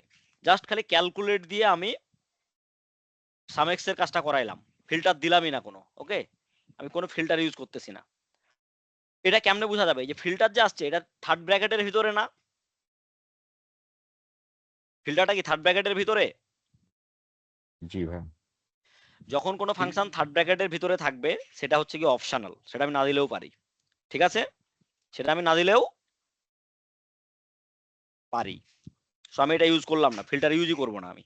জাস্ট খালি ক্যালকুলেট দিয়ে আমি সামেক্স এর কাজটা করাইলাম, ফিল্টার দিলামই না কোনো। ওকে, আমি কোনো ফিল্টার ইউজ করতেছি না। এটা কেমনে বোঝা যাবে? এই যে ফিল্টার যে আসছে এটা থার্ড ব্র্যাকেটের ভিতরে না? ফিল্টারটা কি থার্ড ব্র্যাকেটের ভিতরে? জি ভাই। যখন কোনো ফাংশন থার্ড ব্র্যাকেটের ভিতরে থাকবে সেটা হচ্ছে কি অপশনাল, সেটা আমি না দিলেও পারি। ঠিক আছে, সেটা আমি না দিলেও পারি। সো আমি এটা ইউজ করলাম না, ফিল্টার ইউজই করবো না আমি।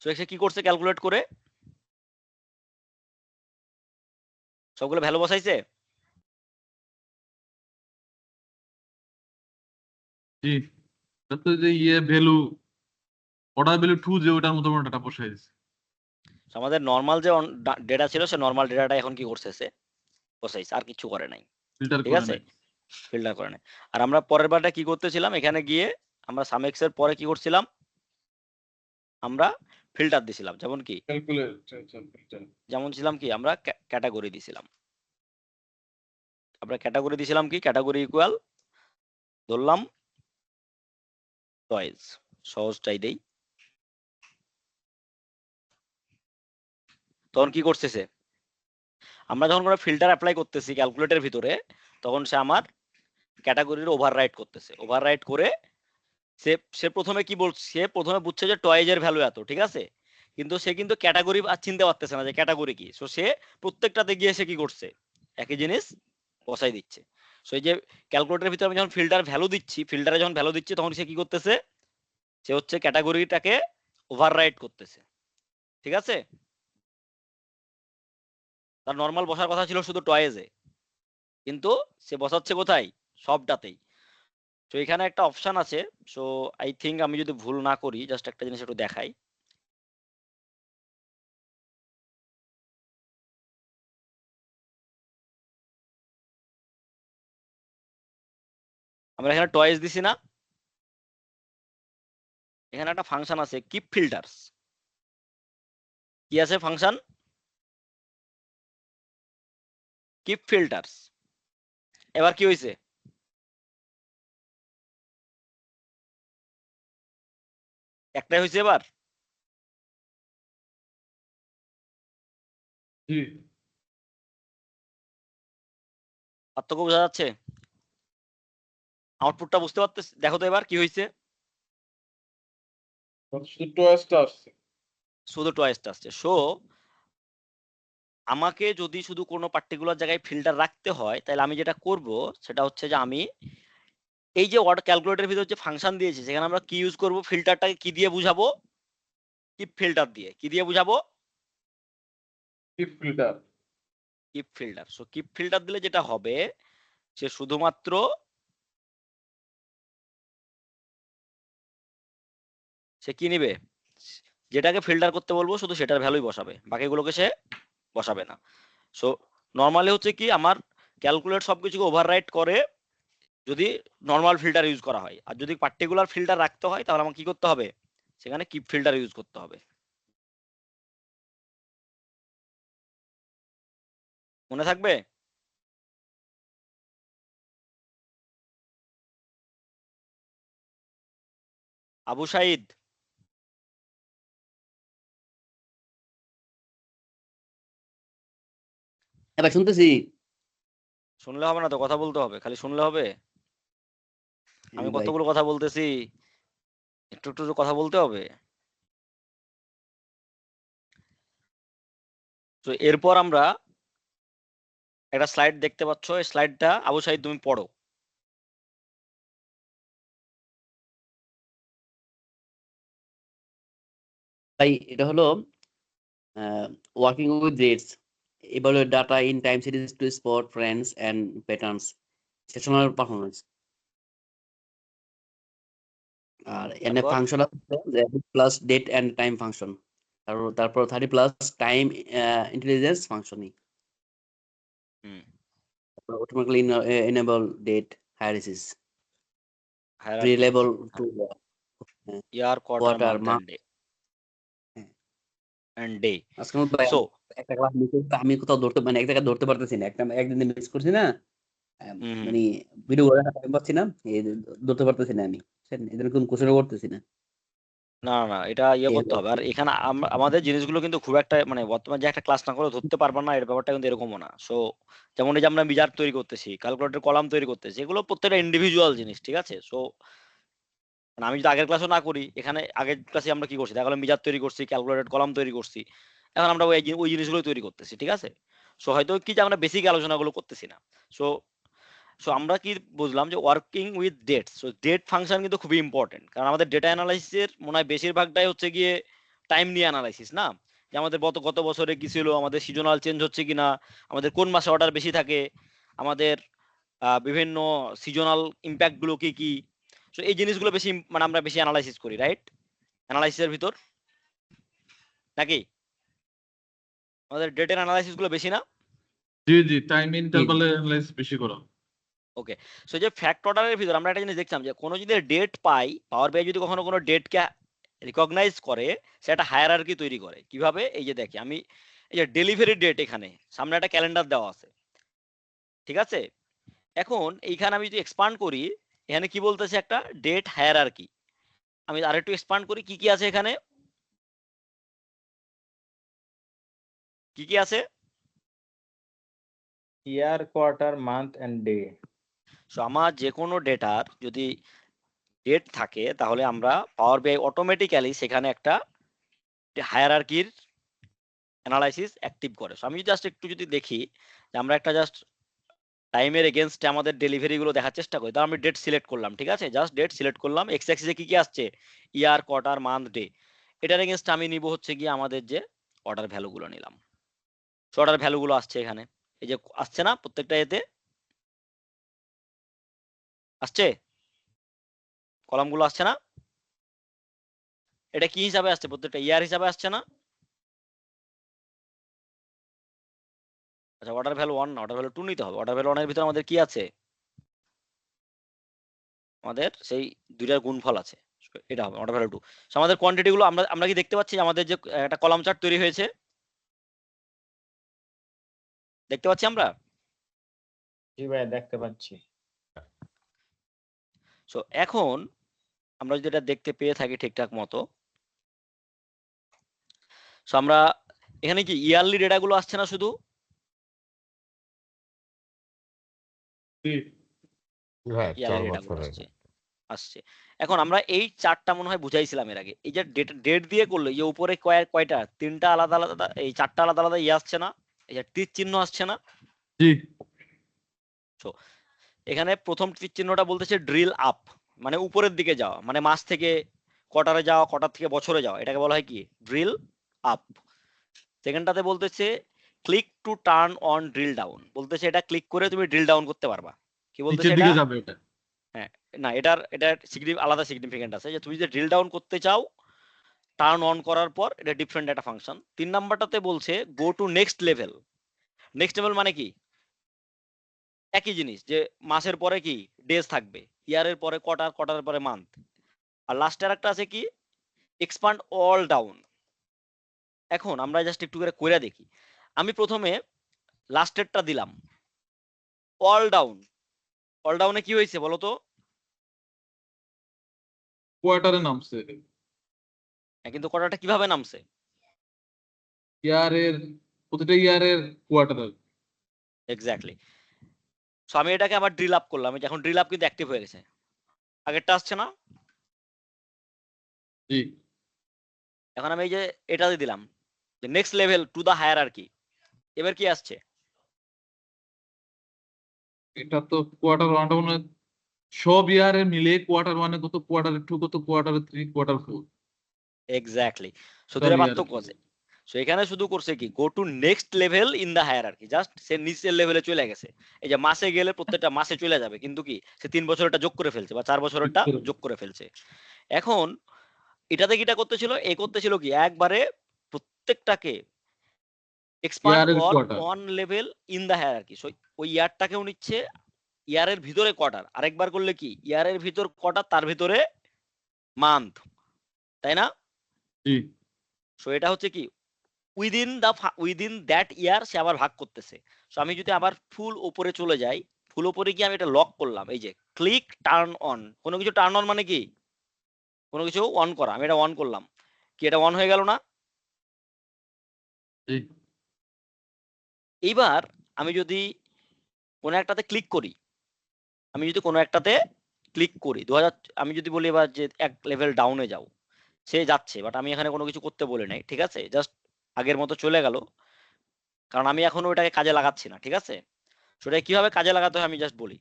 সো এসে কি করছে ক্যালকুলেট করে সবগুলো ভ্যালু বসাইছে। জি, এটা তো যে ভ্যালু অর্ডার ভ্যালু 2 যে ওটার মতো ডাটা বসাই দিছে। So আমাদের নর্মাল যে ডেটা ছিল সে নর্মাল ডেটাটা এখন কি করছে, সে বসাইছে, আর কিছু করে নাই। ফিল্টার ঠিক করে আছে, নাই। ফিল্টার করে নাই। আর আমরা পরের বারটা কি করতেছিলাম, এখানে গিয়ে আমরা সামেক্স এর পরে কি করছিলাম, আমরা ফিল্টার দিছিলাম। যেমন কি, যেমন ছিলাম কি, আমরা ক্যাটাগরি দিছিলাম। আমরা ক্যাটাগরি দিছিলাম কি, ক্যাটাগরি ইকুয়াল ধরলাম টয়েস, সহজটাই দেই। তখন কি করতেছে, আমরা যখন কোনো ফিল্টার অ্যাপ্লাই করতেছি ক্যালকুলেটরের ভিতরে, তখন সে আমার ক্যাটাগরির ওভাররাইট করতেছে। ওভাররাইট করে সে সে প্রথমে কি বলছে, সে প্রথমে বুঝছে যে টয়েজের ভ্যালু এত, ঠিক আছে, কিন্তু সে কিন্তু ক্যাটাগরি চিনতে পারতেছে না যে ক্যাটাগরি কি। সো সে প্রত্যেকটাতে গিয়ে সে কি করছে, একই জিনিস বসাই দিচ্ছে। সো এই যে ক্যালকুলেটরের ভিতরে আমি যখন ফিল্টার ভ্যালু দিচ্ছি, ফিল্টারে যখন ভ্যালু দিচ্ছি, তখন সে কি করতেছে, সে হচ্ছে ক্যাটাগরিটাকে ওভাররাইট করতেছে। ঠিক আছে, তার নর্মাল বসার কথা ছিল শুধু টয়েজে, কিন্তু সে বসাচ্ছে কোথায়, সবটাতেই। তো এখানে একটা অপশন আছে। সো আই থিঙ্ক আমি যদি ভুল না করি, জাস্ট একটা জিনিস একটু দেখাই। আমরা এখানে টয়েস দিছি না, এখানে একটা ফাংশন আছে কিপ ফিল্টার্স। কি আছে ফাংশন, কিপ ফিল্টার্স। এবার কি হয়েছে, একটাই হয়েছে এবার। জি, পার্থক্য বোঝা যাচ্ছে, আউটপুটটা বুঝতে পারতেছ? দেখো তো এবার কি হয়েছে, শুধু টয়েসটা আসছে। সো আমাকে যদি শুধু কোনো পার্টিকুলার জায়গায় ফিল্টার রাখতে হয়, তাহলে আমি যেটা করব সেটা হচ্ছে যে আমি এই যে ওয়ার্ড ক্যালকুলেটরের ভিতর যে ফাংশন দিয়েছি, সেখানে আমরা কি ইউজ করব, ফিল্টারটাকে কি দিয়ে বুঝাবো, কিপ ফিল্টার দিয়ে। কি দিয়ে বুঝাবো, keep filter. Keep filter. So keep filter দিলে যেটা হবে, সে শুধুমাত্র সে কি নিবে, যেটাকে ফিল্টার করতে বলবো শুধু সেটার ভ্যালুই বসাবে, বাকিগুলোকে সে বসাবে না। সো নর্মালি হচ্ছে কি, আমার ক্যালকুলেট সবকিছুকে ওভাররাইট করে যদি নর্মাল ফিল্টার ইউজ করা হয়, আর যদি পার্টিকুলার ফিল্টার রাখতে হয় তাহলে আমাকে কি করতে হবে, সেখানে কিপ ফিল্টার ইউজ করতে হবে। মনে থাকবে? আবু সাইদ, এবার শুনতেছি। শুনলে হবে না তো, কথা বলতে হবে, খালি শুনলে হবে? আমি ভাই কতগুলো কথা বলতেছি, একটু একটু তো কথা বলতে হবে। তো এরপর আমরা একটা স্লাইড দেখতে পাচ্ছ, এই স্লাইডটা আবু সাইদ তুমি পড়ো। ভাই এটা হলো working with rates, evaluate data in time series to spot trends and patterns, seasonal performance. আর এনে তারপর ফাংশন আছে plus date and time function, তারপর 30 প্লাস টাইম ইন্টেলিজেন্স ফাংশনই, hmm, automatically enable date hierarchies, hierarchy, reliable to year, quarter, quarter month month. And day. আজকে মতো so একটা class miss করতে আমি কোথাও ধরতে, মানে এক জায়গায় ধরতে পারতেছি না, একটা একদিন মিস করছি না, হুম। মানে ভিডিও করে টাইম পাচ্ছি না, এই ধরতে পারতেছি না আমি, বুঝছেন? এই জন্য কোন কোশ্চেনও করতেছি না। না না এটা ইয়ে এই করতে হবে। আর এখানে আমাদের জিনিসগুলো কিন্তু খুব একটা মানে বর্তমান যে একটা ক্লাস না করে ধরতে পারবা না, এর ব্যাপারটা কিন্তু এরকমও না। সো যেমন এই যে আমরা মিজার তৈরি করতেছি, ক্যালকুলেটর কলাম তৈরি করতেছি, এগুলো প্রত্যেকটা ইন্ডিভিজুয়াল জিনিস, ঠিক আছে? সো আমি যদি আগের ক্লাসও না করি, এখানে আগের ক্লাসে আমরা কি করছি, দেখা গেলো মিজার তৈরি করছি, ক্যালকুলেটর কলাম তৈরি করছি, এখন আমরা ওই জিনিসগুলো তৈরি করতেছি, ঠিক আছে? সো হয়তো কি যে আমরা বেসিক আলোচনাগুলো করতেছি না। সো সো আমরা কি বুঝলাম যে working with dates. So date function কিন্তু খুবই ইম্পর্টেন্ট, কারণ আমাদের ডেটা অ্যানালাইসিসের মনে হয় বেশিরভাগটাই হচ্ছে গিয়ে টাইম নিয়ে অ্যানালাইসিস, না? যে আমাদের গত বছরে কি ছিল, আমাদের সিজনাল চেঞ্জ হচ্ছে কিনা, আমাদের কোন মাসে অর্ডার বেশি থাকে, আমাদের বিভিন্ন সিজনাল ইম্প্যাক্ট গুলো কি কি। সো এই জিনিসগুলো বেশি মানে আমরা বেশি অ্যানালাইসিস করি, রাইট? অ্যানালাইসিসের ভিতর নাকি আমাদের ডেটের অ্যানালাইসিস গুলো বেশি না? জি জি, টাইম ইন্টারভালে অ্যানালাইজ বেশি করা। ওকে। সো যে ফ্যাক্ট অর্ডারের ভিতর আমরা একটা জিনিস দেখলাম যে কোনো যদি ডেট পাই, পাওয়ার বিআই যদি কখনো কোনো ডেটকে রিকগনাইজ করে, সে একটা হায়ারার্কি তৈরি করে। কিভাবে? এই যে দেখি আমি, এই যে ডেলিভারি ডেট, এখানে সামনে একটা ক্যালেন্ডার দেওয়া আছে, ঠিক আছে? এখন এইখানে আমি যদি এক্সপান্ড করি, এখানে কি বলতেছে, একটা ডেট হায়ারার্কি। আমি আরেকটু এক্সপান্ড করি, কি কি আছে এখানে, কি কি আছে? Year, quarter, month and day. So আমার যে কোনো ডেটার যদি ডেট থাকে, তাহলে আমরা পাওয়ার বিআই অটোমেটিক্যালি সেখানে একটা হায়ারার্কির অ্যানালাইসিস অ্যাক্টিভ করে। সো আমি জাস্ট একটু যদি দেখি যে আমরা একটা জাস্ট টাইমের এগেনস্টে আমাদের ডেলিভারি গুলো দেখার চেষ্টা করি, তাহলে আমি ডেট সিলেক্ট করলাম, ঠিক আছে? জাস্ট ডেট সিলেক্ট করলাম, এক্স অ্যাক্সিসে কি কি আসছে, ইয়ার, কোয়ার্টার, মান্থ, ডে। এটার এগেনস্টে আমি নিব হচ্ছে গিয়ে আমাদের যে অর্ডার ভ্যালুগুলো নিলাম। সো অর্ডার ভ্যালুগুলো আসছে এখানে, এই যে আসছে না, প্রত্যেকটা এতে আসছে, কলামগুলো আসছে না? এটা কি হিসাবে আসছে? প্রত্যেকটা ইয়ার হিসাবে আসছে না? আচ্ছা, অর্ডার ভ্যালু 1 না, অর্ডার ভ্যালু 2 নিতে হবে। অর্ডার ভ্যালু 1 এর ভিতরে আমাদের কি আছে, আমাদের সেই দুইটার গুণফল আছে। So, এটা হবে অর্ডার ভ্যালু 2। সো আমাদের কোয়ান্টিটি গুলো আমরা কি দেখতে পাচ্ছি যে আমাদের যে একটা কলাম চার্ট তৈরি হয়েছে, দেখতে পাচ্ছি আমরা? জি ভাই, দেখতে পাচ্ছি। সো এখন আমরা যদি এটা দেখতে পেয়ে থাকি ঠিকঠাক মতো, সো আমরা এখানে কি ইয়ারলি ডেটা গুলো আসছে না শুধু? হ্যাঁ, ইয়ারলি 4 ডেটা গুলো বছরের। আসছে আসছে এখন আমরা এই চারটা মনে হয় বুঝাইছিলাম এর আগে। এই যে ডেট দিয়ে করলে, এই যে উপরে কয়টা, তিনটা আলাদা আলাদা, এই চারটা আলাদা আলাদা ইয়ে আসছে না, এই যে তীর চিহ্ন আসছে না? জি সো এখানে প্রথম তীর চিহ্নটা বলতেছে ড্রিল আপ, মানে উপরের দিকে যাওয়া, মানে মাস থেকে কোয়ার্টারে যাওয়া, কোয়ার্টার থেকে বছরে যাওয়া, এটাকে বলা হয় কি, ড্রিল আপ। সেকেন্ডটাতে বলতেছে click to turn on drill down, বলতেছে এটা ক্লিক করে তুমি ড্রিল ডাউন করতে পারবা। কি বলতেছে নিচের এটা? দিকে যাবে এটা। হ্যাঁ, না এটার আলাদা সিগনিফিকেন্ট আছে, যে তুমি যদি ড্রিল ডাউন করতে চাও, টার্ন অন করার পর এটা ডিফারেন্ট একটা ফাংশন। 3 নাম্বারটাতে বলছে গো to next level. Next level মানে কি? একই জিনিস, যে মাসের পরে কি ডেজ থাকবে, ইয়ারের পরে কোয়ার্টার, কোয়ার্টারের পরে মান্থ। আর লাস্টের একটা আছে কি, এক্সপান্ড অল ডাউন। এখন আমরা জাস্ট একটু করে কইরা দেখি। আমি প্রথমে লাস্টেরটা দিলাম, অল ডাউন। অল ডাউনে কি হয়েছে বলো তো? কোয়ার্টারে নামছে, কিন্তু কোয়ার্টারটা কিভাবে নামছে? ইয়ারের প্রতিটা ইয়ারের কোয়ার্টারে। এক্স্যাক্টলি। সো আমি এটাকে আবার ড্রিল আপ করলাম, এই যে এখন ড্রিল আপ কিন্তু অ্যাক্টিভ হয়ে গেছে, আগেরটা আসছে না? জি এখন আমি এই যে এটাতে দিলাম যে next level to the hierarchy, এবার কি আসছে? এটা তো কোয়ার্টার ওয়ানটা মানে সব ইয়ারে মিলে কোয়ার্টার ওয়ানে কত, কোয়ার্টার টু কত, quarter three, quarter four. Exactly. So দুটো পার্থক্য আছে। সো এখানে শুধু করছে কি, go to next level in the hierarchy, just সে নিচের লেভেলে চলে গেছে। এই যে মাসে গেলে প্রত্যেকটা মাসে চলে যাবে, কিন্তু কি সে 3 বছরটা যোগ করে ফেলছে বা 4 বছরটা যোগ করে ফেলছে। এখন এটাতে কিটা করতেছিল, এ করতেছিল কি একবারে প্রত্যেকটাকে এক্সপান্ড ইয়ারের all quarter. One level in the hierarchy. So ওই ইয়ারটাকেও নিচ্ছে, ইয়ারের ভিতরে কোয়ার্টার, আরেকবার করলে কি ইয়ারের ভিতর কোয়ার্টার, তার ভিতরে মান্থ, তাই না? জি সো এটা হচ্ছে কি উইদিন দ্যাট ইয়ার সে আবার ভাগ করতেছে। সো আমি যদি আবার ফুল উপরে চলে যাই, পুরোপুরি কি আমি এটা লক করলাম, এই যে ক্লিক টার্ন অন, কোনো কিছু টার্ন অন মানে কি কোনো কিছু অন করা, আমি এটা অন করলাম, কি এটা অন হয়ে গেল না? জি এইবার আমি যদি কোনো একটাতে ক্লিক করি, আমি যদি কোনো একটাতে ক্লিক করি 2000, আমি যদি বলি এবার যে এক লেভেল ডাউনে যাও, সে যাচ্ছে, বাট আমি এখানে কোনো কিছু করতে বলি নাই, ঠিক আছে, জাস্ট আগের মতো চলে গেল, কারণ আমি এখনো ওটাকে কাজে লাগাচ্ছি না, ঠিক আছে। সেটা কিভাবে কাজে লাগাতে হয় আমি জাস্ট বলি।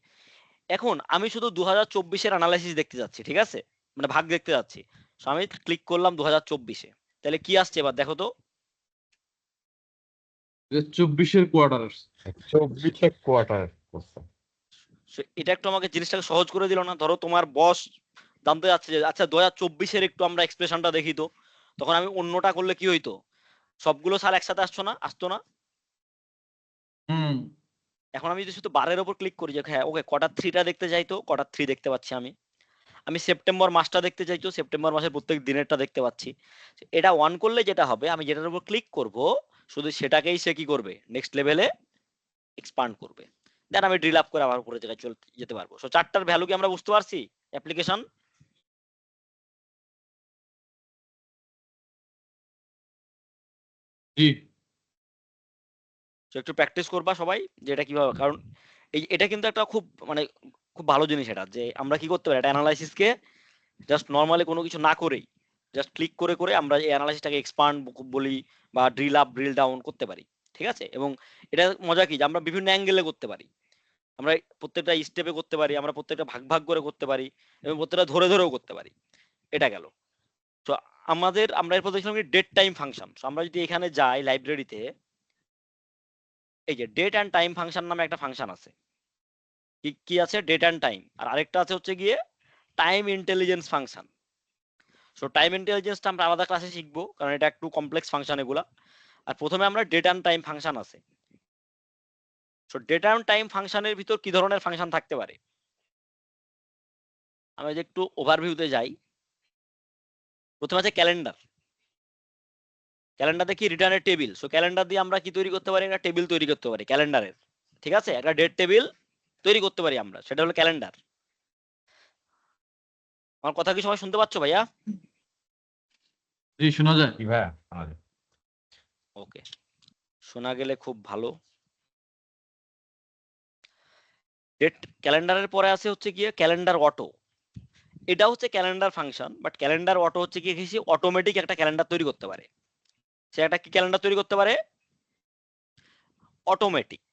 এখন আমি শুধু 2024-এর অ্যানালাইসিস দেখতে যাচ্ছি, ঠিক আছে, মানে ভাগ দেখতে যাচ্ছি। সো আমি ক্লিক করলাম 2024-এ, তাহলে কি আসছে এবার দেখো তো। 24-এর কোয়ার্টার আসছে। 24 কোয়ার্টার করছে। So, এটা একটু আমাকে জিনিসটাকে সহজ করে দিল না? ধরো তোমার বস জানতে যাচ্ছে যে আচ্ছা 2024-এর একটু আমরা এক্সপ্রেশনটা দেখি তো, তখন আমি অন্যটা করলে কি হইতো, সবগুলো সাল একসাথে আসতো না? হুম এখন আমি যদি শুধু বারের ওপর ক্লিক করি যে হ্যাঁ ওকে কোয়ার্টার 3টা দেখতে চাই, তো কোয়ার্টার 3 দেখতে পাচ্ছি আমি। আমি সেপ্টেম্বর মাসটা দেখতে চাই, তো সেপ্টেম্বর মাসের প্রত্যেক দিনেরটা দেখতে পাচ্ছি। এটা অন করলে যেটা হবে, আমি যেটার উপর ক্লিক করব শুধু সেটাকেই সে কি করবে, নেক্সট লেভেলে এক্সপান্ড করবে। দেন আমি ড্রিল আপ করে আবার উপরে জায়গায় চলে যেতে পারবো। সো চারটার ভ্যালু কি আমরা বুঝতে পারছি অ্যাপ্লিকেশন? জি তো একটু প্র্যাকটিস করবা সবাই যে এটা কিভাবে, কারণ এটা কিন্তু একটা খুব মানে খুব ভালো জিনিস এটা, যে আমরা কি করতে পারি এটা অ্যানালাইসিসকে জাস্ট নর্মালি কোনো কিছু না করেই জাস্ট ক্লিক করে করে আমরা এই অ্যানালাইসিসটাকে এক্সপান্ড বলি বা ড্রিল আপ ড্রিল ডাউন করতে পারি, ঠিক আছে। এবং এটা মজা কি যে আমরা বিভিন্ন অ্যাঙ্গেলে করতে পারি, আমরা প্রত্যেকটা স্টেপে করতে পারি, আমরা প্রত্যেকটা ভাগ ভাগ করে করতে পারি, এবং প্রত্যেকটা ধরে ধরেও করতে পারি। এটা গেল। তো আমরা এরপর দেখলাম ডেট টাইম ফাংশন। আমরা যদি এখানে যাই লাইব্রেরিতে, এই যে ডেট অ্যান্ড টাইম ফাংশন নামে একটা ফাংশন আছে। কি কি আছে? ডেট অ্যান্ড টাইম, আর আরেকটা আছে হচ্ছে গিয়ে time intelligence function. So time ইন্টেলিজেন্সটা আমরা আলাদা ক্লাসে শিখবো, কারণ এটা একটু কমপ্লেক্স ফাংশন এগুলা। আর প্রথমে আমরা ডেট অ্যান্ড টাইম ফাংশন আছে। সো ডেট অ্যান্ড টাইম ফাংশনের ভিতর কি ধরনের ফাংশন থাকতে পারে, আমি যে একটু ওভারভিউতে যাই। প্রথমে আছে ক্যালেন্ডার। ক্যালেন্ডার কি রিটার্নের টেবিল। সো ক্যালেন্ডার দিয়ে আমরা কি তৈরি করতে পারি, একটা টেবিল তৈরি করতে পারি ক্যালেন্ডারের, ঠিক আছে, একটা ডেট টেবিল তৈরি করতে পারি আমরা, সেটা হলো ক্যালেন্ডার। আমার কথা কি সবাই শুনতে পাচ্ছ ভাইয়া? জি শোনা যায়। কি ভাইয়া আমাদের ওকে, শোনা গেলে খুব ভালো। ডেট ক্যালেন্ডারের পরে আছে হচ্ছে গিয়ে ক্যালেন্ডার অটো। এটা হচ্ছে calendar function, but calendar auto হচ্ছে গিয়ে কিছু অটোমেটিক একটা ক্যালেন্ডার তৈরি করতে পারে। সে একটা কি ক্যালেন্ডার তৈরি করতে পারে? অটোমেটিক।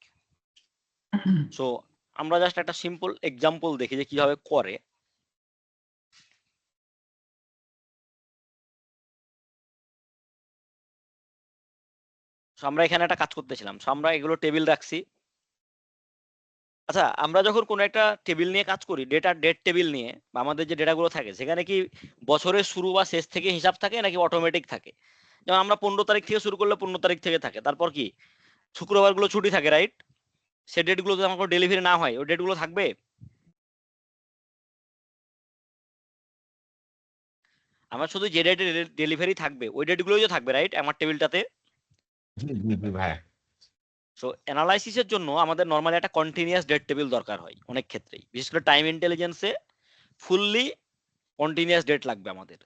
সো আমরা জাস্ট একটা সিম্পল এক্সাম্পল দেখি যে কিভাবে করে। সো আমরা এখানে একটা কাজ করতেছিলাম, সো আমরা এগুলো টেবিল রাখছি। আচ্ছা, আমরা যখন কোনো একটা টেবিল নিয়ে কাজ করি, ডেট টেবিল নিয়ে, বা আমাদের যে ডেটাগুলো থাকে সেখানে কি বছরের শুরু বা শেষ থেকে হিসাব থাকে নাকি অটোমেটিক থাকে? যেমন আমরা 15 তারিখ থেকে শুরু করলে 15 তারিখ থেকে থাকে, তারপর কি শুক্রবারগুলো ছুটি থাকে, রাইট? সে ডেটগুলো যদি আমার ডেলিভারি না হয় ওই ডেটগুলো থাকবে। আমার শুধু যে ডেটে ডেলিভারি থাকবে ওই ডেটগুলোই তো থাকবে, রাইট, আমার টেবিলটাতে। জি জি ভাইয়া। সো অ্যানালাইসিসের জন্য আমাদের নর্মালি একটা কন্টিনিউয়াস ডেট টেবিল দরকার হয় অনেক ক্ষেত্রেই, বিশেষ করে টাইম ইন্টেলিজেন্সে ফুললি কন্টিনিউয়াস ডেট লাগবে আমাদের।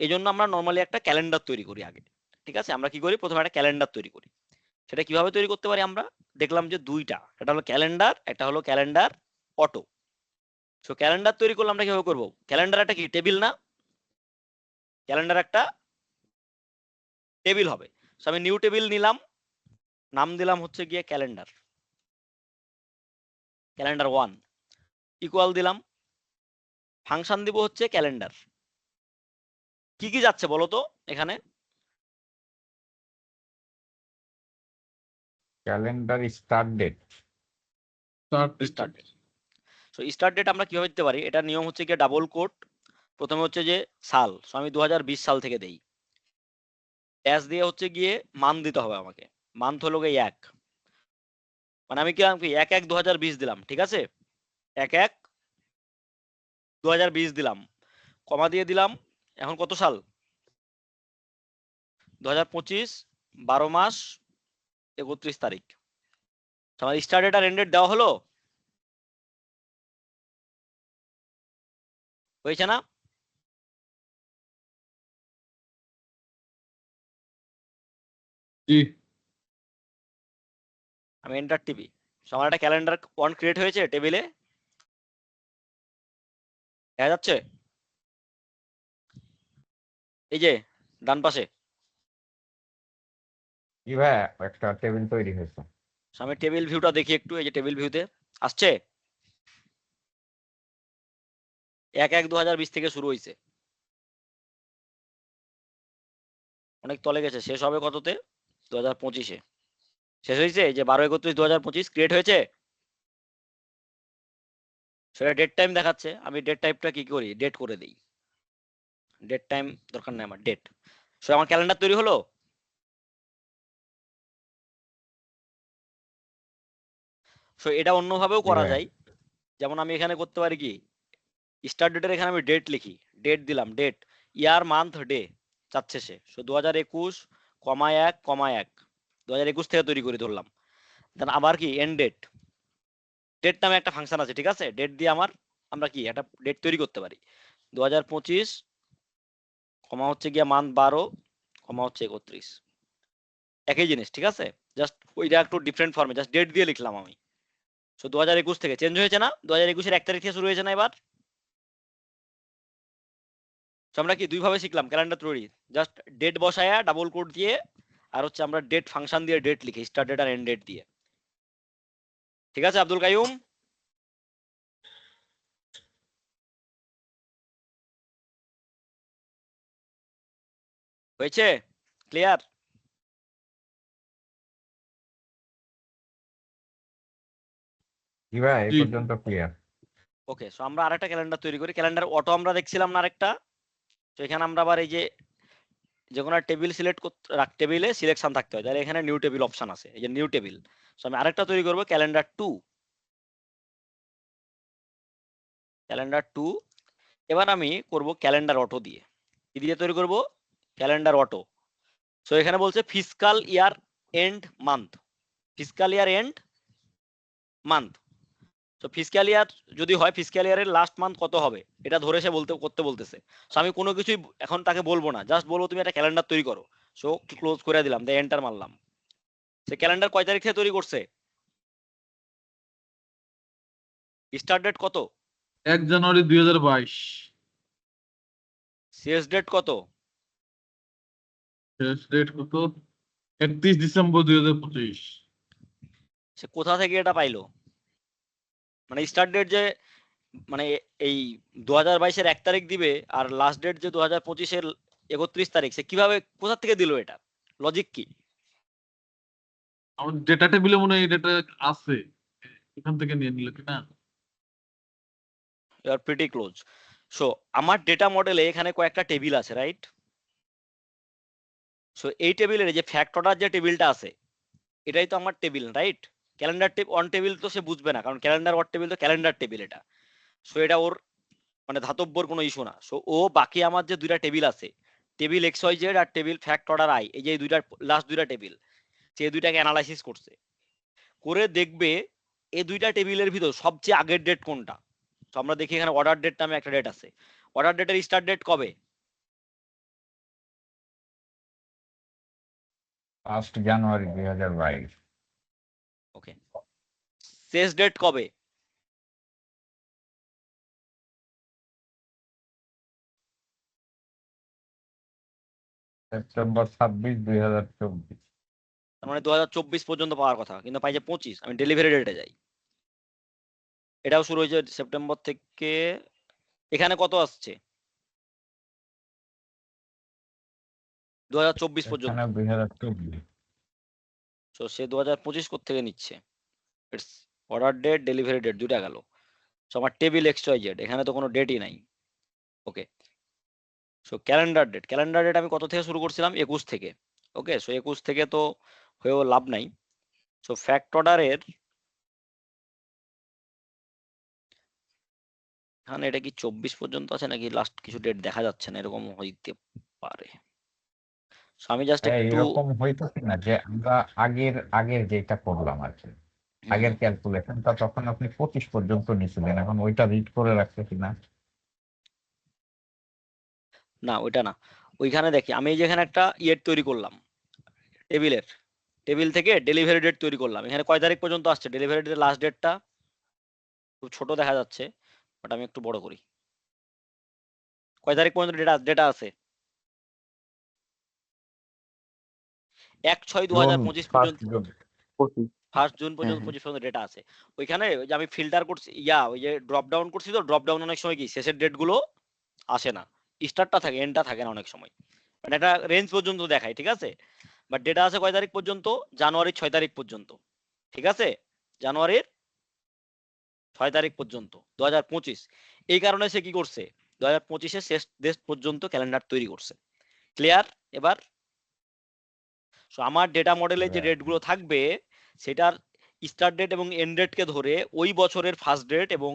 এই জন্য আমরা নর্মালি একটা ক্যালেন্ডার তৈরি করি আগে, ঠিক আছে। আমরা কি করি, প্রথমে একটা ক্যালেন্ডার তৈরি করি। সেটা কিভাবে তৈরি করতে পারি আমরা দেখলাম যে দুইটা, একটা হলো ক্যালেন্ডার, একটা হলো ক্যালেন্ডার অটো। সো ক্যালেন্ডার তৈরি করলে আমরা কিভাবে করবো, ক্যালেন্ডার একটা কি টেবিল না, ক্যালেন্ডার একটা টেবিল হবে। সো আমি নিউ টেবিল নিলাম, নাম দিলাম হচ্ছে গিয়ে ক্যালেন্ডার, ক্যালেন্ডার 1 ইকুয়াল দিলাম, ফাংশন দিব হচ্ছে ক্যালেন্ডার। কি কি যাচ্ছে বলো তো এখানে? Calendar start date. Start date. So start date আমরা কিভাবে দিতে পারি, এটা নিয়ম হচ্ছে গিয়ে ডাবল কোট, প্রথমে হচ্ছে যে সাল, সো আমি 2020 সাল থেকে দেই, ড্যাশ দিয়ে হচ্ছে গিয়ে মান দিতে হবে আমাকে, মান্থ হলো গিয়ে 1, মানে আমি কি 1/1/2020 দিলাম, ঠিক আছে, 1/1/2020 দিলাম, কমা দিয়ে দিলাম, এখন কত সাল, 2025, 12 মাস 31 তারিখ। আমার স্টার্ট ডেট আর এন্ড ডেট দেওয়া হলো। হয়েছে না? জি আমি এন্টার টিপি, আমার একটা ক্যালেন্ডার ওয়ান ক্রিয়েট হয়েছে টেবিলে, দেখা যাচ্ছে এই যে ডান পাশে। জি ভাইয়া, একটা টেবিল তৈরি হয়েছে। So, আমি টেবিল ভিউটা দেখি একটু, এই যে টেবিল ভিউতে আসছে 1/1/2020 থেকে শুরু হয়েছে, অনেক তলে গেছে, শেষ হবে কততে? 2025-এ শেষ হয়েছে। এই যে 12/31/2025 ক্রিয়েট হয়েছে, সেটা ডেট টাইম দেখাচ্ছে। আমি ডেট টাইপটা কি করি, ডেট করে দিই, ডেট টাইম দরকার নেই আমার, ডেট। সো আমার ক্যালেন্ডার তৈরি হলো। সো এটা অন্যভাবেও জি করা ভাইয়া। যায়, যেমন আমি এখানে করতে পারি কি, স্টার্ট ডেটের এখানে আমি ডেট লিখি, ডেট দিলাম, ডেট ইয়ার মান্থ ডে চাচ্ছে সে। সো 2021,1,1 2021 থেকে তৈরি করে ধরলাম। দেন আবার কি এন্ড ডেট, ডেট নামে একটা ফাংশন আছে, ঠিক আছে? ডেট দিয়ে আমরা কি একটা ডেট তৈরি করতে পারি, 2025 কমা হচ্ছে গিয়া মান্থ 12 কমা হচ্ছে 31, একই জিনিস, ঠিক আছে? জাস্ট ওইটা একটু ডিফারেন্ট ফর্মে জাস্ট ডেট দিয়ে লিখলাম আমি। সো 2021 থেকে চেঞ্জ হয়েছে না, 2021-এর 1 তারিখ থেকে শুরু হয়েছে না এবার। So, আমরা কি দুই ভাবে শিখলাম ক্যালেন্ডার তৈরি, জাস্ট ডেট বসায়া ডাবল কোড দিয়ে, আর হচ্ছে আমরা ডেট ফাংশন দিয়ে ডেট লিখি, স্টার্ট ডেট আর এন্ড ডেট দিয়ে। ঠিক আছে আব্দুল কাইয়ুম? হয়েছে? ক্লিয়ার? জি ভাইয়া, এই জি পর্যন্ত ক্লিয়ার। ওকে, সো আমরা আরেকটা ক্যালেন্ডার তৈরি করি। ক্যালেন্ডার অটো আমরা দেখছিলাম না আরেকটা, তো এখানে আমরা আবার এই যে কোনো টেবিল সিলেক্ট টেবিলে সিলেকশন থাকতে হয়, তাহলে এখানে নিউ টেবিল অপশন আছে, এই যে নিউ টেবিল। সো আমি আরেকটা তৈরি করব, ক্যালেন্ডার 2, ক্যালেন্ডার 2। এবার আমি করব ক্যালেন্ডার অটো দিয়ে। কি দিয়ে তৈরি করব? Calendar auto. সো এখানে বলছে fiscal year end month, fiscal year end month. তো ফিসকাল ইয়ার যদি হয়, ফিসকাল ইয়ারের লাস্ট মান্থ কত হবে এটা ধরে সে করতে বলতেছে। সো আমি কোনো কিছুই এখন তাকে বলবো না, জাস্ট বলবো তুমি একটা ক্যালেন্ডার তৈরি করো। সো ক্লোজ করে দিলাম, দিয়ে এন্টার মারলাম। সে ক্যালেন্ডার কয় তারিখ থেকে তৈরি করছে? স্টার্ট ডেট কত? 1 জানুয়ারি 2022, শেষ ডেট কত? শেষ ডেট কত? 31 ডিসেম্বর 2025। সে কোথা থেকে এটা পাইলো? মানে স্টার্ট ডেট যে, মানে এই 2022-এর 1 তারিখ দিবে, আর লাস্ট ডেট যে 2025-এর 31 তারিখ, সে কিভাবে কোথা থেকে দিল এটা? লজিক কি? আমার ডেটা টেবিলে মনে হয় এই ডেটা আছে, এখান থেকে নিয়ে নিল কিনা। You are pretty close. So আমার ডেটা মডেলে এখানে কয়েকটা টেবিল আছে, রাইট? সো এই টেবিলের যে ফ্যাক্ট অর্ডার যে টেবিলটা আছে, এটাই তো আমার table, right? Calendar on table তো সে বুঝবে না, কারণ ক্যালেন্ডার ওয়ার টেবিল তো ক্যালেন্ডার টেবিল এটা। সো এটা ওর মানে ধাতব্যর কোনো ইস্যু না। সো ও বাকি আমার যে দুইটা টেবিল আছে, টেবিল XYZ আর টেবিল ফ্যাক্ট অর্ডার আই, এই যে এই দুইটা লাস্ট দুইটা টেবিল, সে দুইটাকে অ্যানালাইসিস করছে, করে দেখবে এই দুইটা টেবিলের ভিতর সবচেয়ে আগের ডেট কোনটা। তো আমরা দেখি এখানে অর্ডার ডেট নামে একটা ডেট আছে, অর্ডার ডেটের স্টার্ট ডেট কবে? 1 জানুয়ারি 2022। ওকে, শেষ ডেট কবে? সেপ্টেম্বর 26, 2024। তার মানে 2024 পর্যন্ত পাওয়ার কথা, কিন্তু পাই যে 25। আমি ডেলিভারি ডেটে যাই, এটাও শুরু হয়েছে সেপ্টেম্বর থেকে। এখানে কত আসছে? 2024 পর্যন্ত। এখানে 2024। তো সে 2025 থেকে নিচ্ছে? It's order date delivery date দুইটা গেল। সো আমার টেবিল XYZ, এখানে তো কোনো ডেটই নাই। ওকে, সো ক্যালেন্ডার ডেট আমি কত থেকে শুরু করছিলাম? 21 থেকে। ওকে, সো 21 থেকে তো হয়েও লাভ নাই। সো ফ্যাক্ট অর্ডারের এখানে এটা কি 24 পর্যন্ত আছে নাকি লাস্ট কিছু ডেট দেখা যাচ্ছে না, এরকম হইতে পারে। সো আমি জাস্ট একটু এরকম হইতেছে না যে আমরা আগের আগের যেটা করলাম আর কি, আগের ক্যালকুলেশনটা তখন আপনি 25 পর্যন্ত নিছিলেন, এখন ওইটা রিড করে রাখছে কিনা। না ওইটা না, ওইখানে দেখি আমি যেখানে একটা ইয়ের তৈরি করলাম টেবিল থেকে ডেলিভারি ডেট তৈরি করলাম। এখানে কয় তারিখ পর্যন্ত আসছে ডেলিভারি ডেটের লাস্ট ডেটটা? খুব ছোট দেখা যাচ্ছে, বাট আমি একটু বড় করি। কয় তারিখ পর্যন্ত ডেটা আছে? 1/6/2025 পর্যন্ত, 1 জুন পর্যন্ত 25 পর্যন্ত ডেটা আছে। ওইখানে ওই যে আমি ফিল্টার করছি, ওই যে ড্রপ ডাউন করছি, তো ড্রপ ডাউন অনেক সময় কি শেষের ডেট গুলো আসে না, স্টার্টটা থাকে, এন্ডটা থাকে না অনেক সময়, মানে একটা রেঞ্জ পর্যন্ত দেখায়, ঠিক আছে। বাট ডেটা আছে কয় তারিখ পর্যন্ত? জানুয়ারির 6 তারিখ পর্যন্ত, ঠিক আছে, জানুয়ারির 6 তারিখ পর্যন্ত 2025। এই কারণে সে কি করছে, 2025-এর শেষ ডেট পর্যন্ত ক্যালেন্ডার তৈরি করছে। ক্লিয়ার এবার? সো আমার ডেটা মডেলে যে ডেট গুলো থাকবে সেটার স্টার্ট ডেট এবং এন্ড ডেটকে ধরে ওই বছরের ফার্স্ট ডেট এবং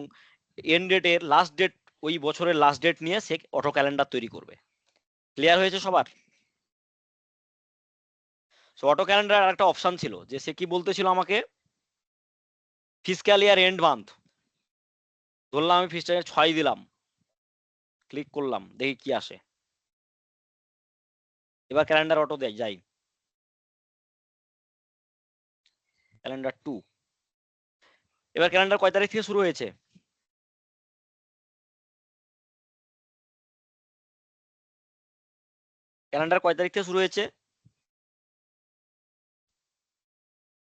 এন্ড ডেটের লাস্ট ডেট, ওই বছরের লাস্ট ডেট নিয়ে সে অটো ক্যালেন্ডার তৈরি করবে। ক্লিয়ার হয়েছে সবার? সো অটো ক্যালেন্ডার একটা অপশন ছিল যে সে কি বলতেছিল আমাকে, ফিসক্যাল ইয়ার এন্ড মান্থ ধরলাম, আমি ফিসক্যাল 6 দিলাম, ক্লিক করলাম, দেখি কি আসে। এবার ক্যালেন্ডার অটো দেয় যাই, ক্যালেন্ডার 2। এবার ক্যালেন্ডার কয় তারিখ থেকে শুরু হয়েছে? ক্যালেন্ডার কয় তারিখ থেকে শুরু হয়েছে?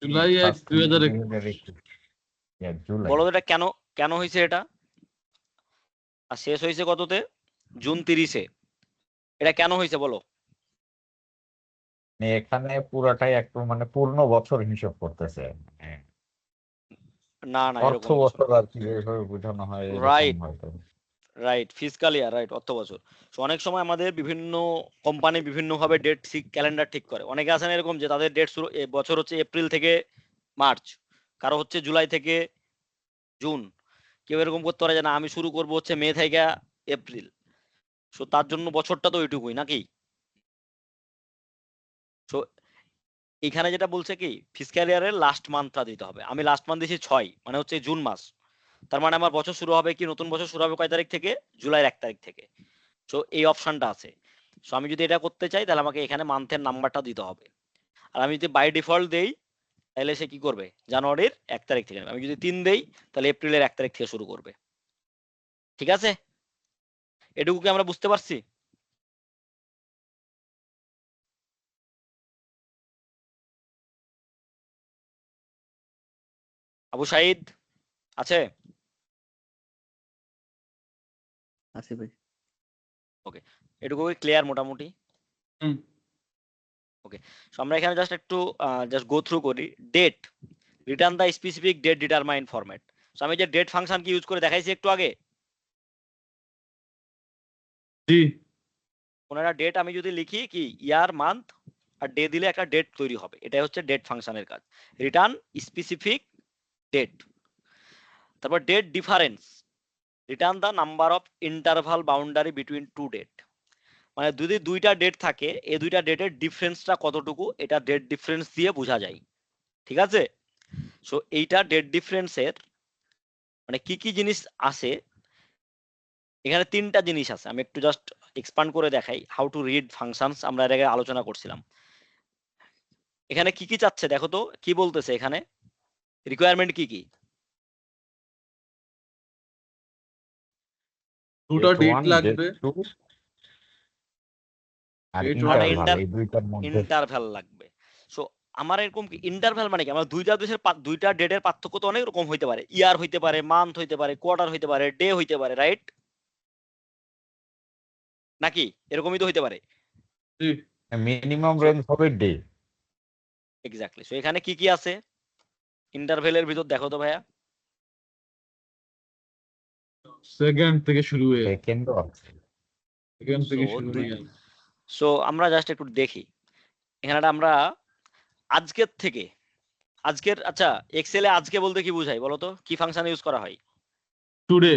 জুলাই 1, 2021। জুলাই। বলো তো এটা কেন কেন হয়েছে এটা? আর শেষ হয়েছে কততে? জুন 30-এ। এটা কেন হয়েছে বলো? এখানে পুরাটাই একটু মানে পূর্ণ বছর হিসাব করতেছে, হ্যাঁ, না না, অর্থ এরকম কিছু বছর আর কি যেভাবে বোঝানো হয় এরকম রাইট, হয়তো। রাইট, ফিসক্যাল ইয়ার, রাইট, অর্থ বছর। So, অনেক সময় আমাদের বিভিন্ন কোম্পানি বিভিন্ন ভাবে ডেট ক্যালেন্ডার ঠিক করে। অনেকে আছেন এরকম যে তাদের ডেট শুরু বছর হচ্ছে এপ্রিল থেকে মার্চ, কারো হচ্ছে জুলাই থেকে জুন, কেউ এরকম করতে পারে যে না আমি শুরু করব হচ্ছে মে থেকে এপ্রিল। সো তার জন্য বছরটা তো ওইটুকুই নাকি। সো এখানে যেটা বলছে কি ফিসক্যাল ইয়ারের লাস্ট মান্থটা দিতে হবে। আমি লাস্ট মান্থ দিয়েছি 6, মানে হচ্ছে জুন মাস। তার মানে আমার বছর শুরু হবে কি, নতুন বছর শুরু হবে কয় তারিখ থেকে? জুলাইয়ের 1 তারিখ থেকে। সো এই অপশনটা আছে। সো আমি যদি এটা করতে চাই তাহলে আমাকে এখানে মান্থের নাম্বারটা দিতে হবে। আর আমি যদি বাই ডিফল্ট দেই তাহলে সে কি করবে, জানুয়ারির 1 তারিখ থেকে নেবে। আমি যদি 3 দেই তাহলে এপ্রিলের 1 তারিখ থেকে শুরু করবে। ঠিক আছে, এটুকু কি আমরা বুঝতে পারছি? আবু সাইদ আছে? আছে ভাই। এটুকু ক্লিয়ার মোটামুটি? হুম। ওকে, সো আমরা এখানে জাস্ট একটু জাস্ট গো থ্রু করি। Date, return the specific date determine format. So আমি যে ডেট ফাংশন কি ইউজ করে দেখাইছি একটু আগে, জি। কোন একটা ডেট আমি যদি লিখি কি ইয়ার মান্থ আর ডে দিলে একটা ডেট তৈরি হবে, এটাই হচ্ছে ডেট ফাংশনের কাজ। রিটার্ন স্পেসিফিক ডেট, তারপর date difference, return the number of interval boundary between two date. মানে যদি দুইটা ডেট থাকে এই দুইটা ডেটের ডিফারেন্সটা কতটুকু, এটা ডেট ডিফারেন্স দিয়ে বোঝা যায়। ঠিক আছে, সো এইটা ডেট ডিফারেন্সের মানে কি কি জিনিস আছে, এখানে 3টা জিনিস আছে। আমি একটু জাস্ট এক্সপান্ড করে দেখাই। হাউ টু রিড ফাংশনস আমরা এর আগে আলোচনা করছিলাম। এখানে কি কি চাচ্ছে দেখো তো, কি বলতেছে এখানে, রিকোয়ারমেন্ট কি কি? দুটো Date ডেট 1, লাগবে। date 2 আর Date আর 1 ইন্টারভাল, এই দুইটার মধ্যে। ইন্টারভ্যাল লাগবে। সো আমার এরকম কি ইন্টারভ্যাল মানে কি, আমার দুইটা দেশের দুইটা ডেটের পার্থক্য তো অনেক রকম হইতে পারে, ইয়ার হইতে পারে, মান্থ হইতে পারে, কোয়ার্টার হইতে পারে, ডে হইতে পারে, রাইট নাকি? এরকমই তো হইতে পারে। জি। মিনিমাম রেঞ্জ হবে ডে। এক্স্যাক্টলি। সো এখানে কি কি আছে ইন্টারভ্যালের ভিতর দেখো তো ভাইয়া। সেকেন্ড থেকে শুরু হয়ে সেকেন্ডও আছে। সেকেন্ড থেকে So, শুরু দুই- হয়ে সো আমরা জাস্ট একটু দেখি এখানে আমরা আজকের থেকে, আজকের, আচ্ছা এক্সেলে আজকে বলতে কি বুঝাই বলো তো, কি ফাংশন ইউজ করা হয়? টুডে।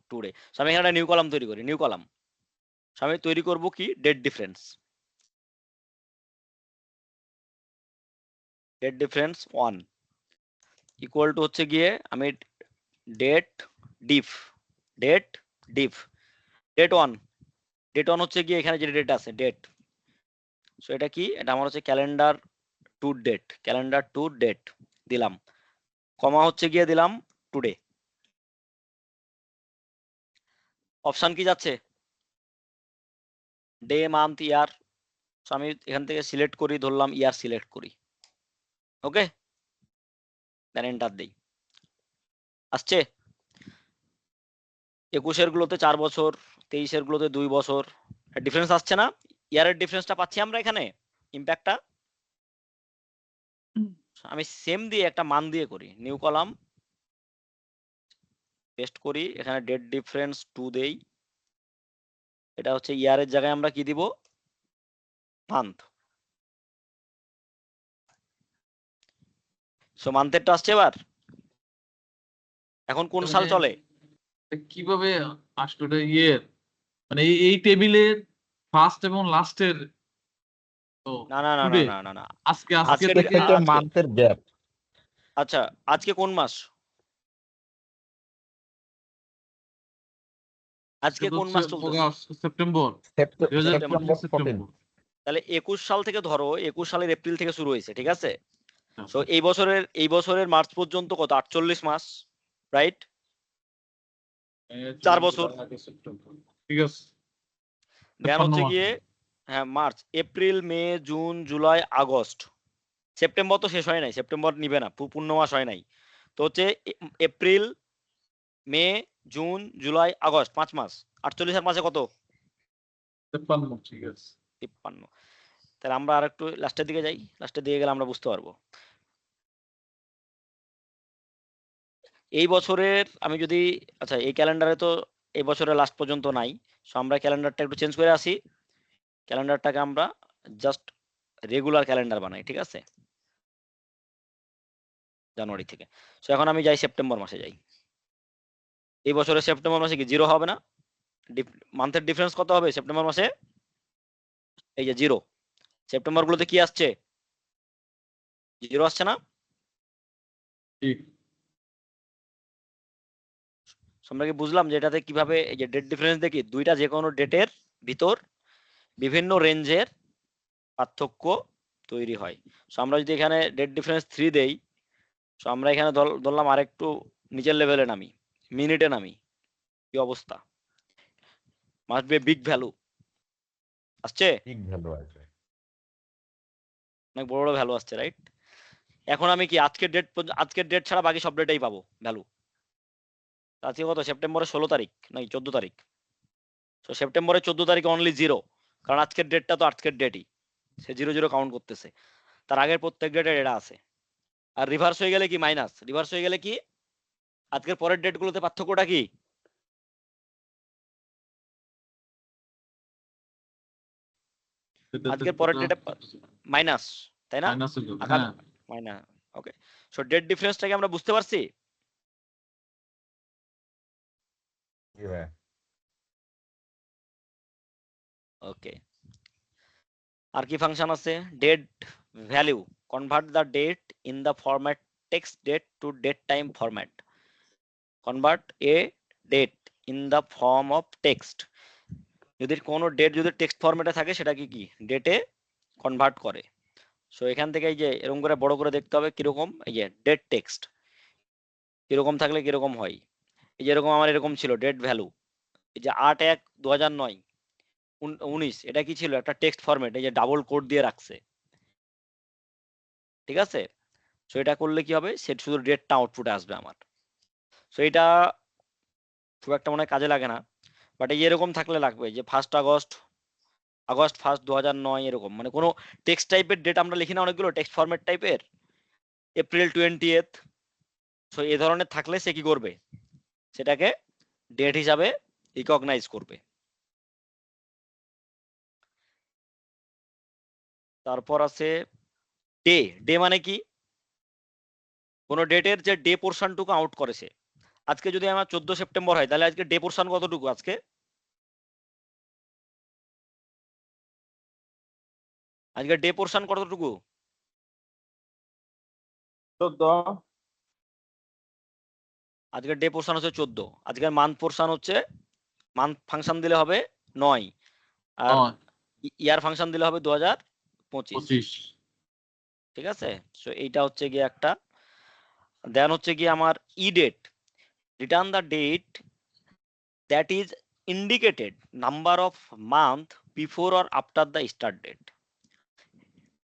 টুডে। সো আমি এখানে নিউ কলাম তৈরি করি, নিউ কলাম। সো আমি তৈরি করব কি date difference, date difference 1 equal to হচ্ছে গিয়ে আমি date diff, date diff, date 1 date on হচ্ছে গিয়ে এখানে যে ডেট আছে ডেট, সো এটা কি, এটা আমার হচ্ছে calendar to date, calendar to date দিলাম, কমা হচ্ছে গিয়ে দিলাম টুডে। অপশন কি যাচ্ছে, ডে মান্থ ইয়ার, আমি এখান থেকে সিলেক্ট করি, ধরলাম ইয়ার সিলেক্ট করি, ওকে, দেন এন্টার দেই, আসছে। 21-এর গুলোতে 4 বছর, 23-এর গুলোতে 2 বছর, ডিফারেন্স আসছে না, ইয়ারের ডিফারেন্সটা পাচ্ছি আমরা এখানে, ইম্প্যাক্টটা। আমি সেম দিয়ে একটা মান দিয়ে করি, নিউ কলাম পেস্ট করি, এখানে ডেট ডিফারেন্স 2 দেই, এটা হচ্ছে ইয়ারের জায়গায় আমরা কি দিব, মান্থ। সো মান্থেরটা আসছে এবার, এখন কোন সাল চলে, কিভাবে আসলো এটা ইয়ের, মানে এই টেবিলের ফার্স্ট এবং লাস্টের না না না না টুডে না না না, আজকে আজকে থেকে থেকে আজকে- মান্থের গ্যাপ। আচ্ছা আজকে কোন মাস, আজকে কোন মাস চলতেছে, সেপ্টেম্বর সেপ্টেম্বর 14। সেপ্টেম্বর। তাহলে 21 সাল থেকে ধরো, 21 সালের এপ্রিল থেকে শুরু হয়েছে, ঠিক আছে। হ্যাঁ। সো এই বছরের মার্চ পর্যন্ত কত, 48 মাস, রাইট, 4 বছর। ঠিক আছে, দেন 53 হচ্ছে মাস। গিয়ে হ্যাঁ মার্চ, এপ্রিল, মে, জুন, জুলাই, আগস্ট, সেপ্টেম্বর তো শেষ হয় নাই, সেপ্টেম্বর নিবে না, পূর্ণ মাস হয় নাই, তো হচ্ছে এপ্রিল, মে, জুন, জুলাই, আগস্ট, 5 মাস, 48 এর মাসে কত, 53, ঠিক আছে। 53। তাহলে আমরা আর একটু লাস্টের দিকে যাই, লাস্টের দিকে গেলে আমরা বুঝতে পারবো। এই বছরের আমি যদি, আচ্ছা এই ক্যালেন্ডারে তো এই বছরের লাস্ট পর্যন্ত নাই, সো আমরা ক্যালেন্ডারটা একটু চেঞ্জ করে আসি, ক্যালেন্ডারটাকে আমরা জাস্ট রেগুলার ক্যালেন্ডার বানাই, ঠিক আছে, জানুয়ারি থেকে। সো এখন আমি যাই সেপ্টেম্বর মাসে যাই, এই বছরের সেপ্টেম্বর মাসে কি 0 হবে না, মান্থের ডিফারেন্স কত হবে সেপ্টেম্বর মাসে, এই যে 0, সেপ্টেম্বর গুলোতে কি আসছে, 0 আসছে না। ঠিক। So, আমরা কি বুঝলাম যে এটাতে কিভাবে এই যে ডেট ডিফারেন্স দেখি, দুইটা যে কোনো ডেটের ভিতর বিভিন্ন রেঞ্জের পার্থক্য তৈরি হয়। সো আমরা যদি এখানে ডেট ডিফারেন্স 3 দেই, সো আমরা এখানে ধরলাম আরেকটু নিচের লেভেলে নামি, মিনিটে নামি, কি অবস্থা, মাস্ট বি বিগ ভ্যালু আসছে, ঠিক ভ্যালু আছে। অনেক বড় বড় ভ্যালু আসছে, রাইট। এখন আমি কি আজকের ডেট ছাড়া বাকি সব ডেটেই পাবো ভ্যালু। আজকে কত, সেপ্টেম্বরের 16 তারিখ নাকি 14 তারিখ, তো সেপ্টেম্বরের 14 তারিখ অনলি 0, কারণ আজকের ডেটটা তো আজকের ডেটই, সে 0 কাউন্ট করতেছে, তার আগের প্রত্যেক ডেটের এটা আছে। আর রিভার্স হয়ে গেলে কি মাইনাস, রিভার্স হয়ে গেলে কি আজকের পরের ডেট গুলোতে পার্থক্যটা কি, আজকের পরের ডেটে মাইনাস, তাই না, মাইনাস হয়ে যাবে, আগামী হ্যাঁ। মাইনাস, ওকে। সো ডেট ডিফারেন্সটাকে আমরা বুঝতে পারছি, জি ভাই। ওকে। আর কি ফাংশন আছে, date value, convert the date in the format text date to date time format, convert a date in the form of text, যদি কোনো ডেট যদি টেক্সট ফরম্যাটে থাকে সেটাকে কি ডেটে কনভার্ট করে। সো এখান থেকে এই যে এরকম করে বড় করে দেখতে হবে কিরকম, এই যে ডেট টেক্সট কিরকম থাকলে কিরকম হয়, এই যে এরকম আমার এরকম ছিল ডেট ভ্যালু, এই যে 8/1/2009 19, এটা কি ছিল একটা টেক্সট ফরম্যাট, এই যে ডাবল কোড দিয়ে রাখছে, ঠিক আছে। সো এটা করলে কি হবে, সেটা শুধু ডেটটা আউটপুটে আসবে আমার। সো এটা খুব একটা মনে হয় কাজে লাগে না, বাট এই এরকম থাকলে লাগবে, যে 1 আগস্ট 1 2009 এরকম, মানে কোনো টেক্সট টাইপের ডেট আমরা লিখি না অনেকগুলো টেক্সট ফরম্যাট টাইপের, এপ্রিল 20th, সো এই ধরনের থাকলে সে কি করবে, সেটাকে ডেট হিসাবে রিকগনাইজ করবে। তারপর আছে ডে, ডে মানে কি, কোন ডেটের যে ডে পোর্শনটুকু আউট করেছে, আজকে যদি আমার 14 সেপ্টেম্বর হয় তাহলে আজকে ডে পোর্শন কতটুকু, আজকে ডে পোর্শন কতটুকু, 14। আজকের ডে পোর্শন হচ্ছে 14, আজকের মান্থ পোর্শন হচ্ছে, মান্থ ফাংশন দিলে হবে 9, আর নয় ইয়ার ফাংশন দিলে হবে 2025, 25 ঠিক আছে। সো এইটা হচ্ছে গিয়ে একটা। দেন হচ্ছে গিয়ে আমার E date, return the date that is indicated number of month before or after the start date.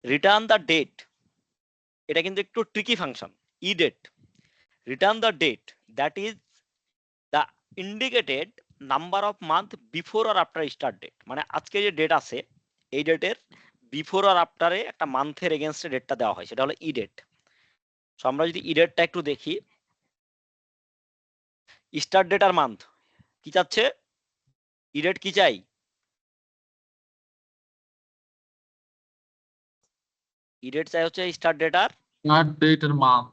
Return the date, এটা কিন্তু একটু tricky function. E date, return the date that is the indicated number of month before or after start date, মানে আজকে যে date আছে এই ডেটের before আর আফটারে একটা মান্থের এগেনস্টে ডেটটা দেওয়া হয়, সেটা হলো ই ডেট। সো আমরা যদি ই ডেটটা একটু দেখি, স্টার্ট ডেট আর মান্থ কি চাচ্ছে, ই ডেট কি চাই, ই ডেট চাই হচ্ছে স্টার্ট ডেট আর স্টার্ট ডেট এর মান্থ।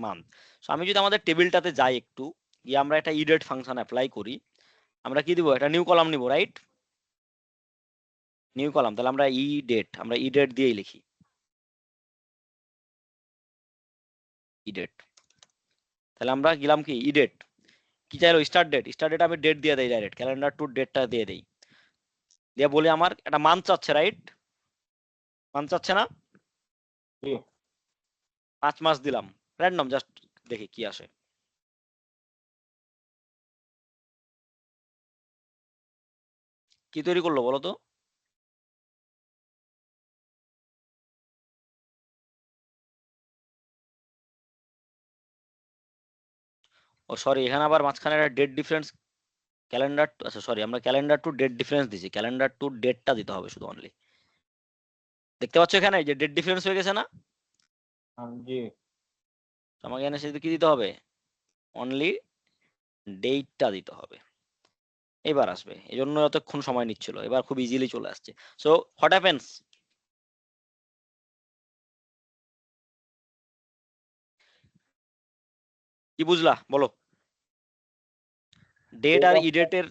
মান্থ। সো আমি যদি আমাদের টেবিলটাতে যাই একটু, গিয়ে আমরা একটা ই ডেট ফাংশন অ্যাপ্লাই করি, আমরা কি দিব, একটা নিউ কলাম নিব, রাইট, নিউ কলাম। তাহলে আমরা ই ডেট দিয়েই লিখি, ই ডেট। তাহলে আমরা গেলাম কি ই ডেট, কি চাইলো স্টার্ট ডেট, স্টার্ট ডেট আমি ডেট দিয়ে দেই, ডাইরেক্ট ক্যালেন্ডার টু ডেটটা দিয়ে দেই, দিয়ে বলি আমার একটা মান্থ চাচ্ছে, রাইট, মান্থ চাচ্ছে না, জি 5 মাস দিলাম, র্যান্ডম জাস্ট দেখি কি আসে। কি তৈরি করলো বলো তো, ও সরি, এখানে আবার মাঝখানে একটা ডেট ডিফারেন্স, ক্যালেন্ডার, আচ্ছা সরি, আমরা ক্যালেন্ডার টু ডেট ডিফারেন্স দিছি, ক্যালেন্ডার টু ডেটটা দিতে হবে শুধু অনলি। দেখতে পাচ্ছ এখানে যে ডেট ডিফারেন্স হয়ে গেছে না, জি আমাকে এখানে সেটা কি দিতে হবে, অনলি ডেটটা দিতে হবে। এবার আসবে, এই জন্য এতক্ষণ সময় নিচ্ছিল, এবার খুব ইজিলি চলে আসছে। সো হোয়াট হ্যাপেন্স, কি বুঝলা বলো, ডেট আর ই ডেটের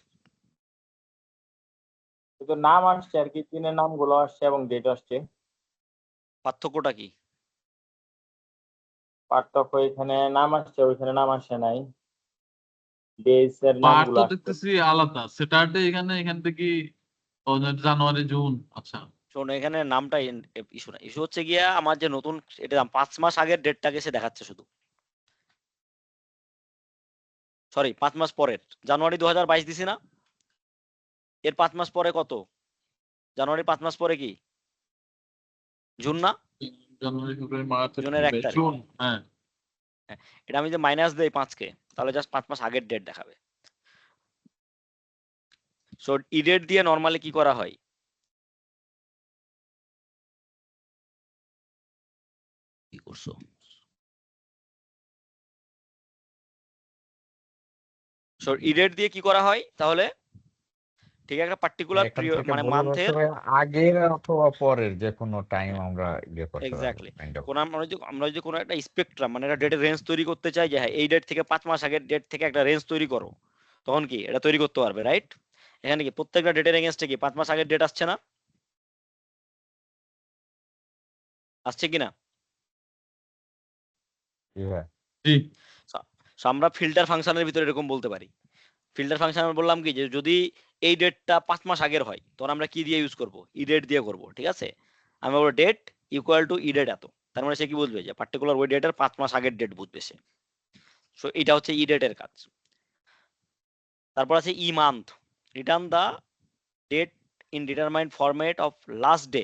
শুধু নাম আসছে আর কি, দিনের নামগুলো আসছে এবং ডেট আসছে। পার্থক্যটা কি, পার্থক্য এখানে নাম আসছে, ওইখানে নাম আসে নাই, ডেজ এর বার নামগুলো তো আসছে। দেখতেছি আলাদা, স্যাটারডে এখানে, এখান থেকে জানুয়ারি জুন। আচ্ছা শোনো এখানে নামটা ইস্যু না, ইস্যু হচ্ছে গিয়া আমার যে নতুন এটা 5 মাস আগের ডেটটাকে সে দেখাচ্ছে শুধু, সরি 5 মাস পরের, জানুয়ারি 2022 দিছি না, এর 5 মাস পরে কত, জানুয়ারি 5 মাস পরে কি জুন না, জানুয়ারি ফেব্রুয়ারি মার্চ জুনের 1 এপ্রিল তারিখ, জুন। হ্যাঁ হ্যাঁ, এটা আমি যে মাইনাস দেই 5 কে, তাহলে জাস্ট 5 মাস আগের ডেট দেখাবে। সো ই ডেট দিয়ে নরমালি কি করা হয়, কি করছো, সো ই ডেট দিয়ে কি করা হয় তাহলে, ঠিক একটা পার্টিকুলার এখান থেকে মানে বোঝা যাচ্ছে মান্থের, ভাই আগের অথবা পরের যে কোনো টাইম আমরা ইয়ে করতে পারবো এক্স্যাক্টলি, kind of। কোন আমরা যদি কোনো একটা স্পেকট্রাম মানে একটা ডেটের রেঞ্জ তৈরি করতে চাই, যে হ্যাঁ এই ডেট থেকে 5 মাস আগের ডেট থেকে একটা রেঞ্জ তৈরি করো, তখন কি এটা তৈরি করতে পারবে, রাইট। এখানে কি প্রত্যেকটা ডেটের এগেনস্টে কি 5 মাস আগের ডেট আসছে না, আসছে কিনা, Yeah. জি So আমরা ফিল্টার ফাংশনের ভিতরে এরকম বলতে পারি, ফিল্টার ফাংশন বললাম কি যে যদি এই ডেটটা 5 মাস আগের হয় তখন আমরা কি দিয়ে ইউজ করব, ই ডেট দিয়ে করব, ঠিক আছে। আমি বলবো date equal to E date এত, তার মানে সে কি বুঝবে যে পার্টিকুলার ওই ডেটের 5 মাস আগের ডেট বুঝবে সে। সো এটা হচ্ছে ই ডেটের কাজ। তারপর আছে E month, return the date in determined format of last day.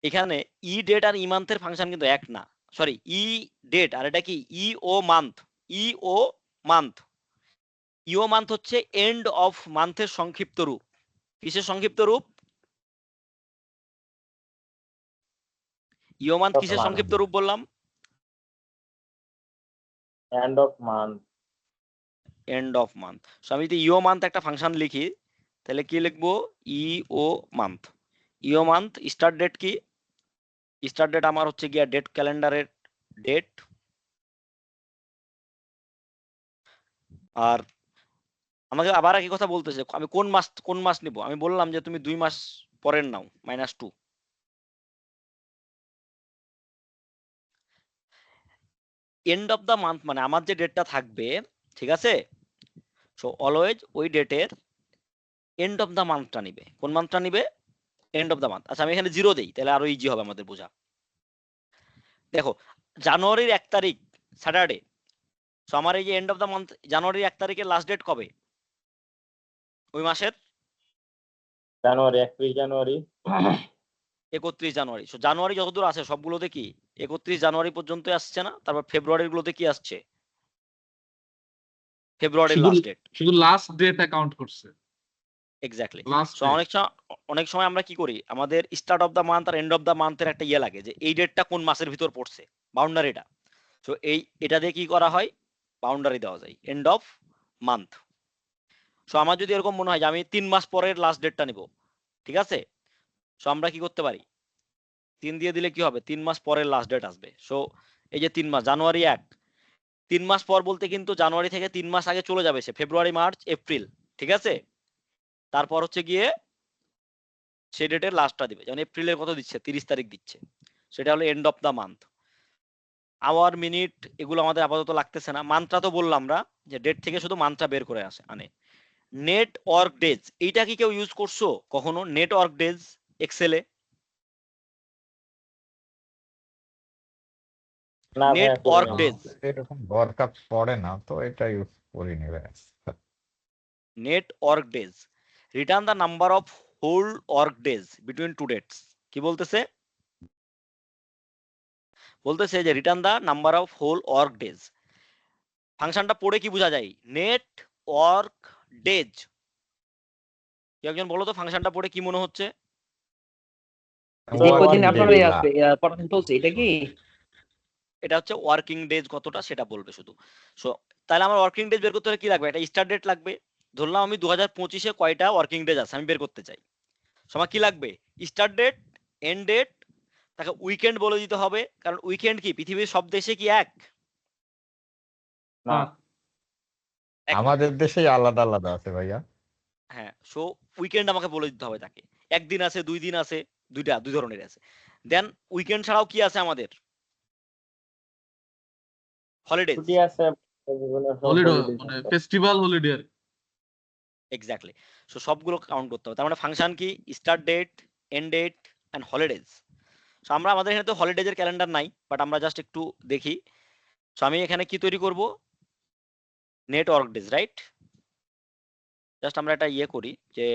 এখানে ই ডেট আর ই মান্থের ফাংশন কিন্তু এক না, সরি ই ডেট আর এটা কি ই ও মান্থ, ই ও মান্থ, ইও মান্থ হচ্ছে এন্ড অফ মান্থের সংক্ষিপ্ত রূপ। কিসের সংক্ষিপ্ত রূপ, ইও মান্থ কিসের সংক্ষিপ্ত রূপ বললাম, end of month. End of month. So আমি যদি ইও মান্থ একটা ফাংশন লিখি তাহলে কি লিখবো, ই ও মান্থ, ইও মান্থ স্টার্ট ডেট কি, স্টার্ট ডেট আমার হচ্ছে গিয়া ডেট ক্যালেন্ডারের ডেট, আর আমাকে আবার একই কথা বলতেছে আমি কোন মাস নিব, আমি বললাম যে তুমি 2 মাস পরের নাও -2। এন্ড অফ দা মান্থ মানে আমার যে ডেটটা থাকবে, ঠিক আছে, সো অলওয়েজ ওই ডেটের এন্ড অফ দ্য মান্থটা নিবে। কোন মান্থটা নিবে? And of the month. আচ্ছা আমি এখানে 0 দেই, তাহলে আরো ইজি হবে আমাদের বোঝা। দেখো জানুয়ারির 1 তারিখ স্যাটারডে, সো আমার এই যে এন্ড অফ দ্য মান্থ জানুয়ারির 1 তারিখের লাস্ট ডেট কবে? ওই মাসের জানুয়ারি, 31 জানুয়ারি। 31 জানুয়ারি। সো জানুয়ারি যতদূর আছে সবগুলোতে কি 31 জানুয়ারি পর্যন্ত আসছে না? তারপর ফেব্রুয়ারির গুলোতে কি আসছে? ফেব্রুয়ারির শুধু লাস্ট ডেট। শুধু লাস্ট ডেট অ্যাকাউন্ট করছে, এক্স্যাক্টলি। Last so date. অনেক সময় আমরা কি করি, আমাদের স্টার্ট অফ দ্য মান্থ আর এন্ড অফ দ্য মান্থের একটা ইয়ে লাগে যে এই ডেটটা কোন মাসের ভিতর পড়ছে, বাউন্ডারিটা। সো এটা দিয়ে কি করা হয়, বাউন্ডারি দেওয়া যায় এন্ড অফ মান্থ। সো আমার যদি এরকম মনে হয় যে আমি 3 মাস পরের লাস্ট ডেটটা নিব, ঠিক আছে, সো আমরা কি করতে পারি, 3 দিয়ে দিলে কি হবে, 3 মাস পরের লাস্ট ডেট আসবে। সো এই যে 3 মাস, জানুয়ারি 1, 3 মাস পর বলতে কিন্তু জানুয়ারি থেকে 3 মাস আগে চলে যাবে সে, ফেব্রুয়ারি, মার্চ, এপ্রিল, ঠিক আছে। তারপর হচ্ছে গিয়ে সেই ডেটের লাস্টটা দিবে, যেমন এপ্রিলের কত দিচ্ছে, 30 তারিখ দিচ্ছে, সেটা হলো end of the month. Hour, minute এগুলো আমাদের আপাতত লাগতেছে না, মান্থটা তো বললাম আমরা যে ডেট থেকে শুধু মান্থটা বের করে আনে। নেট ওয়ার্ক ডেজ, এইটা কি কেউ ইউজ করছো কখনো? নেট ওয়ার্ক ডেজ এক্সেলে, না নেট ভাইয়া, করি ওয়ার্ক নাই। ডেজ। এরকম দরকার পড়ে না, তো এটা ইউজ করিনি ভাই। Net work days, return the number of whole work days between two dates. কি বলতেছে? বলতেছে যে return the number of whole work days. ফাংশনটা পড়ে কি বোঝা যায়? Net work days. কেউ একজন বলো তো ফাংশনটা পড়ে কি মনে হচ্ছে? যে ওয়ার্কিং কদিন Working আপনার ডে day। না, পড়াশোনা চলছে এটা কি? এটা হচ্ছে ওয়ার্কিং ডেজ কতটা সেটা বলবে শুধু। সো তাহলে আমার ওয়ার্কিং ডেজ বের করতে হলে কি লাগবে? একটা স্টার্ট ডেট লাগবে। ধরলাম আমি 2025-এ কয়টা ওয়ার্কিং ডেজ আছে আমি বের করতে চাই, সো আমার কি লাগবে? স্টার্ট ডেট, এন্ড ডেট, তাকে উইকেন্ড বলে দিতে হবে, কারণ উইকেন্ড কি পৃথিবীর সব দেশে কি এক? না, এক না। আমাদের দেশেই আলাদা আলাদা আছে ভাইয়া। হ্যাঁ, সো উইকেন্ড আমাকে বলে দিতে হবে তাকে। একদিন আছে, 2 দিন আছে, দুই ধরনের আছে। দেন উইকেন্ড ছাড়াও কি আছে আমাদের? হলিডেজ। ছুটি আছে, বিভিন্ন সব হলিডে holidays মানে আছে। ফেস্টিভ্যাল হলিডে আর কি। এক্স্যাক্টলি। সো সবগুলো কাউন্ট করতে হবে। তার মানে ফাংশন কি? Start date, end date and holidays. So আমরা আমাদের এখানে তো হলিডেজের ক্যালেন্ডার নাই, বাট আমরা জাস্ট একটু দেখি। সো আমি এখানে কি তৈরি করব? Net work days, right? Just আমরা একটা ইয়ে করি যে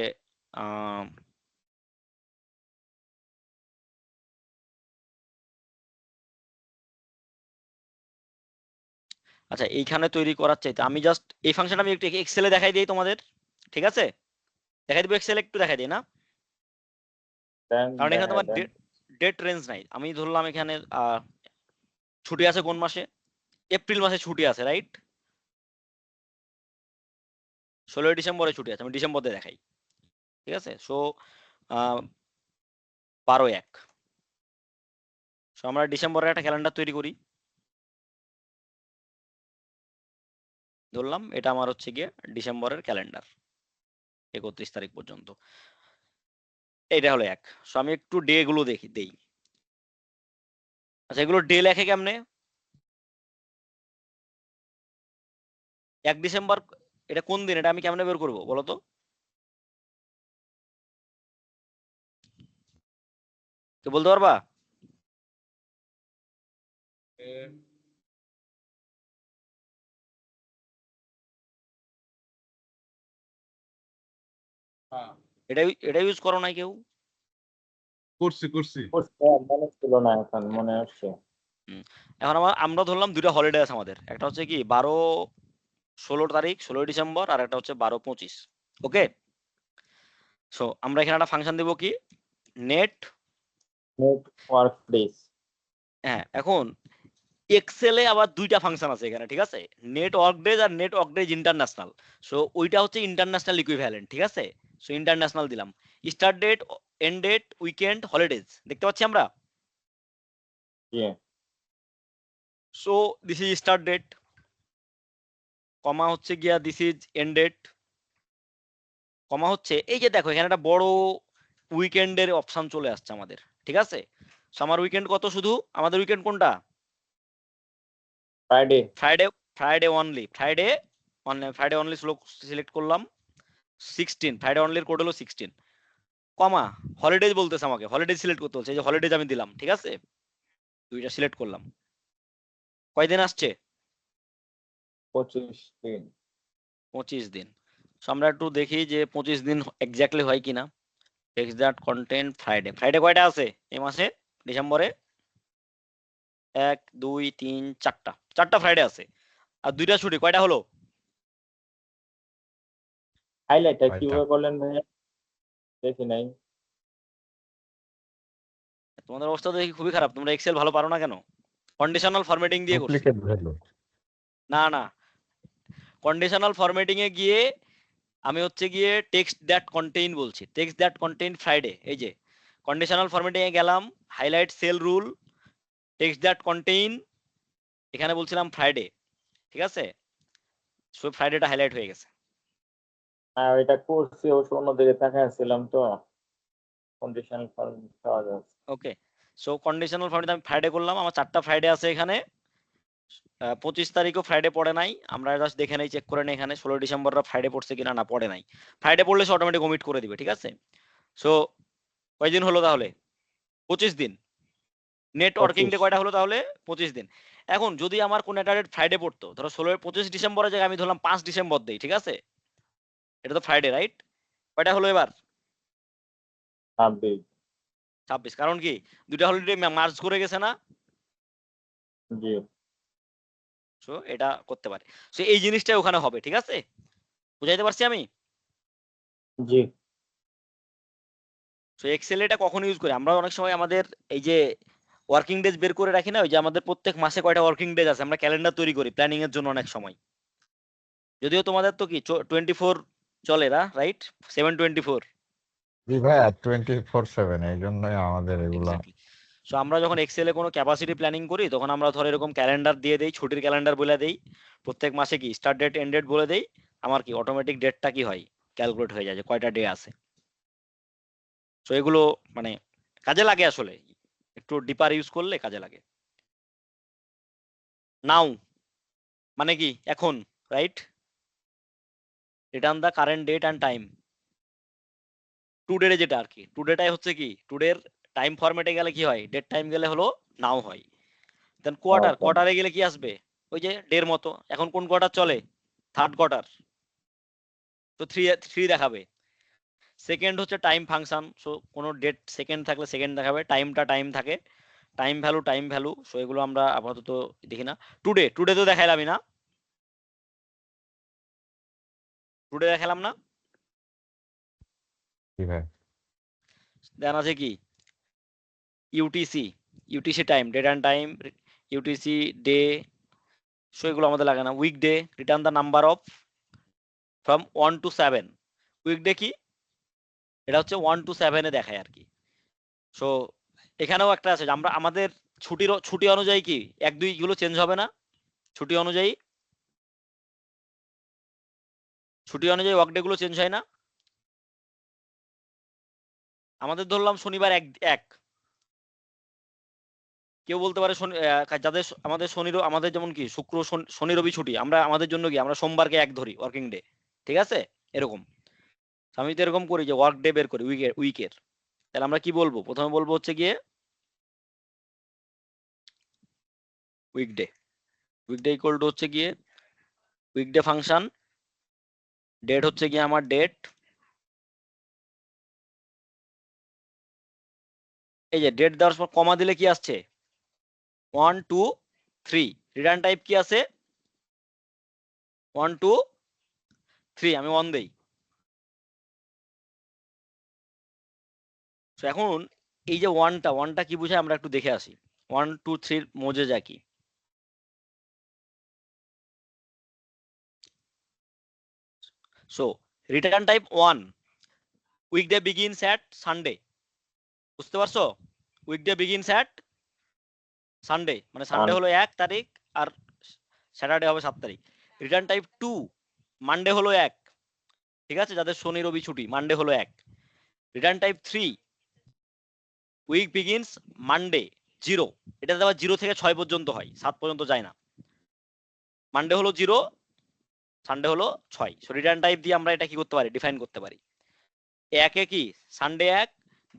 আচ্ছা এইখানে তৈরি করার চাইতে আমি জাস্ট এই ফাংশনটা আমি একটু এক্সেলে দেখাই দিই তোমাদের, ঠিক আছে? দেখাই দিব এক্সেলে, একটু দেখাই দিই না, কারণ এখানে তোমার দেন। ডেট রেঞ্জ নাই। আমি ধরলাম এখানে ছুটি আছে কোন মাসে? এপ্রিল মাসে ছুটি আছে, রাইট? 16 ডিসেম্বরে ছুটি আছে, আমি ডিসেম্বর দিয়ে দেখাই, ঠিক আছে? সো 12/1। সো আমরা ডিসেম্বরের একটা ক্যালেন্ডার তৈরি করি। ধরলাম এটা আমার হচ্ছে গিয়ে ডিসেম্বরের ক্যালেন্ডার 31 তারিখ পর্যন্ত। এইটা হলো 1। সো আমি একটু ডে গুলো দেই। আচ্ছা এগুলো ডে লেখে কেমনে? 1 ডিসেম্বর এটা কোন দিন, এটা আমি কেমনে বের করবো বলো তো? কে বলতে পারবা? এটা ইউজ করো নাই কেউ? করছি মনে ছিল না, এখন মনে আসছে। এখন আমরা ধরলাম দুইটা হলিডে আছে আমাদের, একটা হচ্ছে কি 16 তারিখ 16 ডিসেম্বর, আর একটা হচ্ছে 12-25। ওকে, সো আমরা এখানে একটা ফাংশন দেব কি, নেট। Net work days. হ্যাঁ, এখন এক্সেলে আবার দুইটা ফাংশন আছে এখানে, ঠিক আছে? নেট ওয়ার্ক ডেজ আর net work days international. So ওইটা হচ্ছে ইন্টারন্যাশনাল ইকুইভ্যালেন্ট, ঠিক আছে? সো ইন্টারন্যাশনাল দিলাম। Start date, end date, weekend, holidays দেখতে পাচ্ছি আমরা। জি। So this is start date, comma হচ্ছে গিয়া this is end date, comma হচ্ছে এই যে দেখো এখানে একটা বড় উইকেন্ডের অপশন চলে আসছে আমাদের, ঠিক আছে? সো আমার উইকেন্ড কত, শুধু আমাদের উইকেন্ড কোনটা? Friday. Friday only, Friday only select করলাম। 16 ফ্রাইডে অনলির কোড হলো 16 কমা হলিডেজ বলতেছে আমাকে হলিডেজ সিলেক্ট করতে বলছে এই যে হলিডেজ আমি দিলাম ঠিক আছে দুইটা সিলেক্ট করলাম কয়দিন আসছে 25 দিন। 25 দিন সো আমরা একটু দেখি যে 25 দিন এক্স্যাক্টলি হয় কিনা text that content Friday Friday কয়টা আছে এই মাসে ডিসেম্বরে 1 2 3 4টা ফ্রাইডে আছে আর দুইটা ছুটি কয়টা হলো হাইলাইটটা কয়টা? কিভাবে করলেন ভাইয়া? দেখি নাই। তোমাদের অবস্থা তো দেখি খুবই খারাপ তোমরা এক্সেল ভালো পারো না কেন কন্ডিশনাল ফরম্যাটিং দিয়ে করছি ডুপ্লিকেট ভ্যালু। না কন্ডিশনাল ফরম্যাটিং এ গিয়ে আমি হচ্ছে গিয়ে টেক্সট দ্যাট কন্টেইন বলছি টেক্সট দ্যাট কন্টেইন ফ্রাইডে এই যে কন্ডিশনাল ফরম্যাটিং এ গেলাম highlight sell rule text that contain এখানে বলছিলাম ফ্রাইডে ঠিক আছে সো ফ্রাইডেটা হাইলাইট হয়ে গেছে আর এটা করছি অবশ্য অন্যদিকে তাকাইছিলাম তো কন্ডিশনাল ফর্ম পাওয়া যাচ্ছে। ওকে সো কন্ডিশনাল ফরম্যাট আমি ফ্রাইডে করলাম আমার 4টা ফ্রাইডে আছে এখানে 25 তারিখও ফ্রাইডে পড়ে নাই আমরা জাস্ট দেখে নেই চেক করে নেই এখানে 16 ডিসেম্বররা ফ্রাইডে পড়ছে কিনা না পড়ে নাই ফ্রাইডে পড়লে সে অটোমেটিক ওমিট করে দিবে ঠিক আছে সো কয়দিন হলো তাহলে 25 দিন নেট ওয়ার্কিং ডে 25 কয়টা হলো তাহলে 25 দিন এখন যদি আমার কোন একটা ডেট ফ্রাইডে পড়তো ধরো 25 ডিসেম্বরের জায়গায় আমি ধরলাম 5 ডিসেম্বর দেই ঠিক আছে এটা তো ফ্রাইডে রাইট কয়টা হলো এবার 26। 26 কারণ কি দুইটা হলিডে মার্জ করে গেছে না জি সো এটা করতে পারে সো এই জিনিসটাই ওখানে হবে ঠিক আছে বুঝাইতে পারছি আমি জি সো এক্সেল এটা কখন ইউজ করি আমরা অনেক সময় আমাদের এই যে ওয়ার্কিং ডেজ বের করে রাখি না ওই যে আমাদের প্রত্যেক মাসে কয়টা ওয়ার্কিং ডেজ আছে আমরা ক্যালেন্ডার তৈরি করি প্ল্যানিং এর জন্য অনেক সময় যদিও তোমাদের তো কি 24 চলে না রাইট 7/24 জি ভাইয়া 24/7 এই জন্যই আমাদের এগুলা। এক্স্যাক্টলি সো আমরা যখন এক্সেলে কোনো ক্যাপাসিটি প্ল্যানিং করি তখন আমরা ধর এরকম ক্যালেন্ডার দিয়ে দেই ছুটির ক্যালেন্ডার বলে দেই প্রত্যেক মাসে কি স্টার্ট ডেট এন্ড ডেট বলে দেই আমার কি অটোমেটিক ডেটটা কি হয় ক্যালকুলেট হয়ে যায় যে কয়টা ডে আছে সো এগুলো মানে কাজে লাগে আসলে একটু ডিপার ইউজ করলে কাজে লাগে নাও মানে কি এখন right return the current date and time today যেটা আর কি টুডেটাই হচ্ছে কি টুডের টাইম ফরম্যাটে গেলে কি হয় ডেট টাইম গেলে হলো নাও হয় দেন কোয়ার্টারে গেলে কি আসবে ওই যে ডের মতো এখন কোন কোয়ার্টার চলে থার্ড কোয়ার্টার তো 3 দেখাবে সেকেন্ড হচ্ছে টাইম ফাংশন সো কোনো ডেট সেকেন্ড থাকলে সেকেন্ড দেখাবে টাইমটা টাইম থাকে টাইম ভ্যালু সো এগুলো আমরা আপাতত দেখি না টুডে তো দেখাইলামই না টুডে দেখালাম না জি ভাই দেন আছে কি UTC time date and time UTC day so এগুলো আমাদের লাগে না weekday return the number of from 1 to 7 weekday কি এটা হচ্ছে 1 to 7 এ দেখায় আর কি সো এখানেও একটা আছে যে আমরা আমাদের ছুটি অনুযায়ী কি 1 2 গুলো চেঞ্জ হবে না ছুটি অনুযায়ী ওয়ার্কডে গুলো চেঞ্জ হয় না আমাদের ধরলাম শনিবার এক কেউ বলতে পারে যাদের আমাদের আমাদের যেমন কি শুক্র শনি রবি ছুটি আমরা আমাদের জন্য কি আমরা সোমবারকে 1 ধরি ওয়ার্কিং ডে ঠিক আছে এরকম আমি তো এরকম করি যে ওয়ার্ক ডে বের করি উইকের তাহলে আমরা কি বলবো প্রথমে বলবো হচ্ছে গিয়ে উইকডে ইকুয়াল টু হচ্ছে গিয়ে উইকডে ফাংশন ডেট হচ্ছে গিয়ে আমার ডেট এই যে ডেট দেওয়ার পর কমা দিলে কি আসছে 1 2 3 রিটার্ন টাইপ কি আছে 1 2 3 আমি 1 দেই তো এখন এই যে ওয়ানটা কি বুঝায় আমরা একটু দেখে আসি 1 2 3 মজে যা কি so return type 1 weekday begins at Sunday বুঝতে পারছো উইকডে বিগিনস অ্যাট সানডে মানে সানডে হলো 1 তারিখ আর স্যাটারডে হবে 7 তারিখ রিটার্ন টাইপ 2 মানডে হলো 1 ঠিক আছে যাদের শনি রবি ছুটি মানডে হলো 1 return type 3 week begins Monday 0 এটা আবার 0 থেকে 6 পর্যন্ত হয় 7 পর্যন্ত যায় না মানডে হলো 0 সানডে হলো 6। সো রিটার্ন টাইপ দিয়ে আমরা এটা কি করতে পারি, ডিফাইন করতে পারি। 1 কি সানডে 1,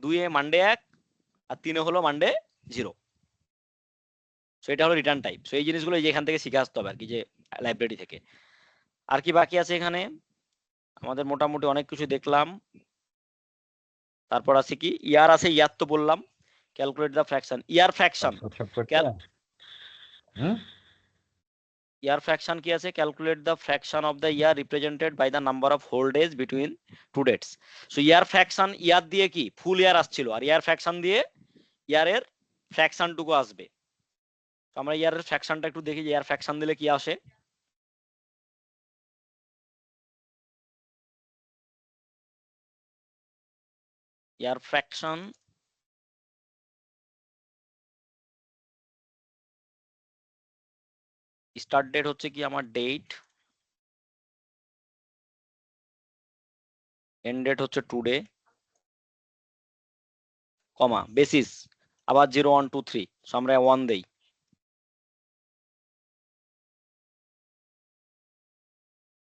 2 মানডে 1, আর 3 হলো মানডে 0। সো এটা হলো রিটার্ন টাইপ। সো এই জিনিসগুলো এই যে এখান থেকে শিখে আসতে হবে আর কি, যে লাইব্রেরি থেকে। আর কি বাকি আছে এখানে, আমাদের মোটামুটি অনেক কিছু দেখলাম। তারপর আছে কি ইয়ার আছে, ইয়ার তো বললাম, calculate the fraction, year fraction. Year fraction কি আছে, calculate the fraction of the year represented by the number of whole days between two dates. So year fraction, year দিয়ে কি ফুল ইয়ার আসছিল, আর ইয়ার ফ্র্যাকশন দিয়ে ইয়ারের ফ্র্যাকশনটুকু আসবে। তো আমরা ইয়ারের ফ্র্যাকশনটা একটু দেখি যে ইয়ার ফ্র্যাকশন দিলে কি আসে। ইয়ার ফ্র্যাকশন স্টার্ট ডেট হচ্ছে কি আমার ডেট, এন্ড ডেট হচ্ছে টুডে, কমা বেসিস আবার 0 1 2 3। সো আমরা 1 দেই।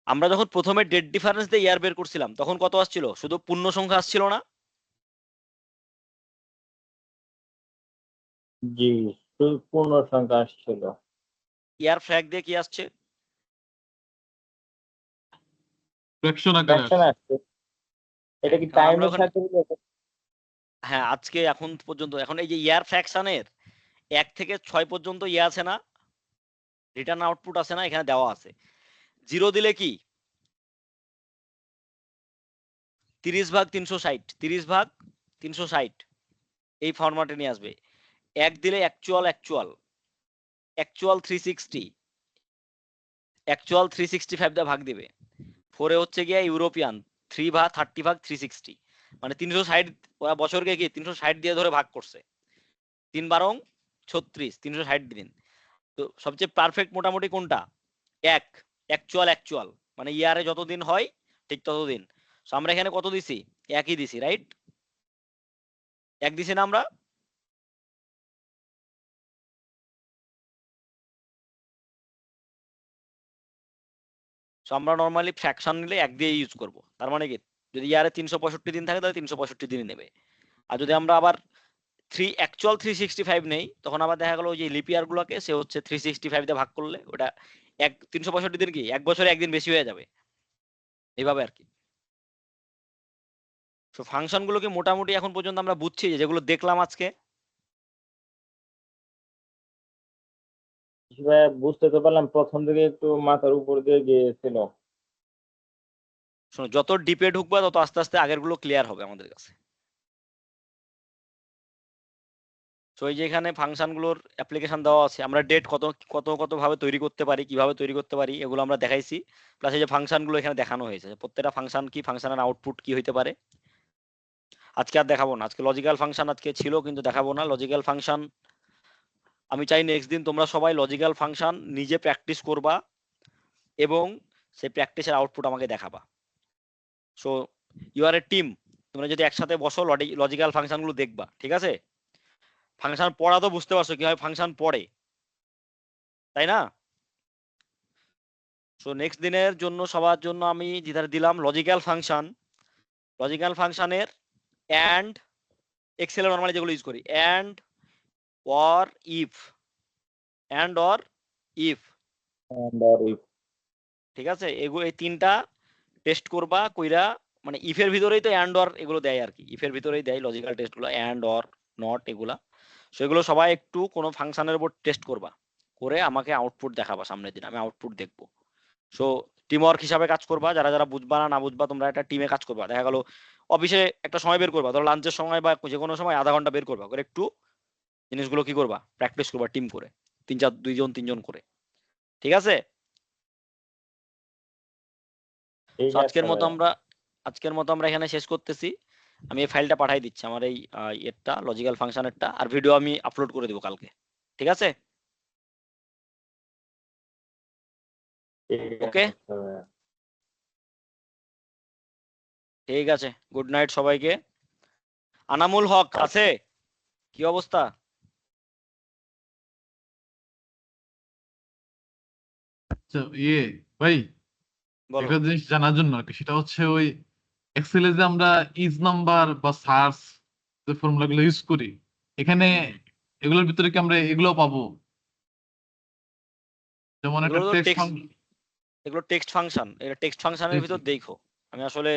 আমরা যখন প্রথমে ডেট ডিফারেন্স দিয়ে ইয়ার বের করছিলাম তখন কত আসছিল, শুধু পূর্ণ সংখ্যা আসছিল না? জি, পূর্ণ সংখ্যা আসছিল। ইয়ার ফ্র্যাক দিয়ে কি আসছে? ফ্র্যাকশন আকারে ফ্র্যাকশন আসছে। এটা কি কারণ আমরা টাইমের ওখানে, সাথে related? হ্যাঁ আজকে এখন পর্যন্ত, এখন এই যে ইয়ার ফ্র্যাকশনের 1 থেকে 6 পর্যন্ত ইয়ে আছে না, রিটার্ন আউটপুট আছে না, এখানে দেওয়া আছে। 0 দিলে কি 30/360, 30/360 এই ফরম্যাটে নিয়ে আসবে। 1 দিলে অ্যাকচুয়াল 365 দিয়ে ভাগ দিবে। 4 হচ্ছে গিয়ে ইউরোপিয়ান 30/360, মানে 360, ওরা বছরকে কি 360 দিয়ে ধরে ভাগ করছে। 3 বারং 36, 360 দিন। তো সবচেয়ে পারফেক্ট মোটামুটি কোনটা, অ্যাকচুয়াল, মানে ইয়ারে যত দিন হয় ঠিক ততদিন। সো আমরা এখানে কত দিছি, একই দিছি, রাইট? 1 দিছি না আমরা? সো আমরা নরমালি ফ্র্যাকশন নিলে 1 দিয়ে ইউজ করব। তার মানে কি যদি ইয়ারে 365 দিন থাকে তাহলে 365 দিনই নেবে। আর যদি আমরা আবার অ্যাকচুয়াল 365 নেই, তখন আবার দেখা গেল ওই যে লিপ ইয়ার গুলোকে সে হচ্ছে 365 দিয়ে ভাগ করলে ওটা 365 দিন কি 1 বছরে 1 দিন বেশি হয়ে যাবে, এইভাবে আর কি। তো ফাংশন গুলোকে মোটামুটি এখন পর্যন্ত আমরা বুঝছি, যেগুলো দেখলাম আজকে। ভাই বুঝতে তো পারলাম, প্রথম দিকে একটু মাথার উপর দিয়ে গিয়েছিল। শোনো, যত ডিপে ঢুকবা তত আস্তে আস্তে আগের গুলো ক্লিয়ার হবে আমাদের কাছে। তো এই যে এখানে ফাংশন গুলোর অ্যাপ্লিকেশন দেওয়া আছে, আমরা ডেট কত কত কত ভাবে তৈরি করতে পারি, কিভাবে তৈরি করতে পারি, এগুলো আমরা দেখাইছি। প্লাস এই যে ফাংশন গুলো এখানে দেখানো হয়েছে, প্রত্যেকটা ফাংশন কি, ফাংশনের আউটপুট কি হইতে পারে। আজকে আর দেখাবো না, আজকে লজিক্যাল ফাংশন আজকে ছিল কিন্তু দেখাবো না লজিক্যাল ফাংশন। আমি চাই নেক্সট দিন তোমরা সবাই লজিক্যাল ফাংশন নিজে প্র্যাকটিস করবা এবং সেই প্র্যাকটিসের আউটপুট আমাকে দেখাবা। So you are a team, তোমরা যদি একসাথে বসো লজিক্যাল ফাংশন গুলো দেখবা, ঠিক আছে? ফাংশন পড়া তো বুঝতে পারছো কিভাবে ফাংশন পড়ে, তাই না? সো নেক্সট দিনের জন্য সবার জন্য আমি যেটা দিলাম লজিক্যাল ফাংশনের অ্যান্ড, এক্সেলে নরমালি যেগুলো ইউজ করি, অ্যান্ড অর ইফ, ঠিক আছে? এগুলো এই 3টা টেস্ট করবা কইরা, মানে ইফের ভিতরেই তো অ্যান্ড অর এগুলো দেয় আর কি, ইফের ভিতরেই দেয় লজিক্যাল টেস্ট গুলো, অ্যান্ড অর নট এগুলা। সেগুলো সবাই একটু কোনো ফাংশনের উপর টেস্ট করবা, করে আমাকে আউটপুট দেখাবা সামনের দিন, আমি আউটপুট দেখবো। সো টিম ওয়ার্ক হিসাবে কাজ করবা, যারা যারা বুঝবা না বুঝবা তোমরা একটা টিমে কাজ করবা। দেখা গেল অফিসে একটা সময় বের করবা, ধরো লাঞ্চের সময় বা যে কোনো সময় আধা ঘন্টা বের করবা, করে একটু জিনিসগুলো কি করবা, প্র্যাকটিস করবা টিম করে, 2জন 3জন করে, ঠিক আছে? ঠিক So, আছে আজকের মতো আমরা এখানে শেষ করতেছি। আমি এই ফাইলটা পাঠিয়ে দিচ্ছি, আমার এই এরটা লজিক্যাল ফাংশনেরটা, আর ভিডিও আমি আপলোড করে দেবো কালকে, ঠিক আছে? ঠিক ওকে, আছে ভাইয়া। ঠিক আছে, গুড নাইট সবাইকে। আনামুল হক আছে, কি অবস্থা? আচ্ছা ভাই বলো। একটা জিনিস জানার জন্য আর কি, সেটা হচ্ছে ওই এক্সেলে যে আমরা ইজ নাম্বার বা সার্চ যে ফর্মুলা গুলো ইউজ করি, এখানে এগুলোর ভিতরে কি আমরা এগুলো পাবো? যেমন একটা এগুলো তো টেক্সট টেক্সট, এগুলো টেক্সট ফাংশন, এটা টেক্সট ফাংশনের ভিতর দেখো, আমি আসলে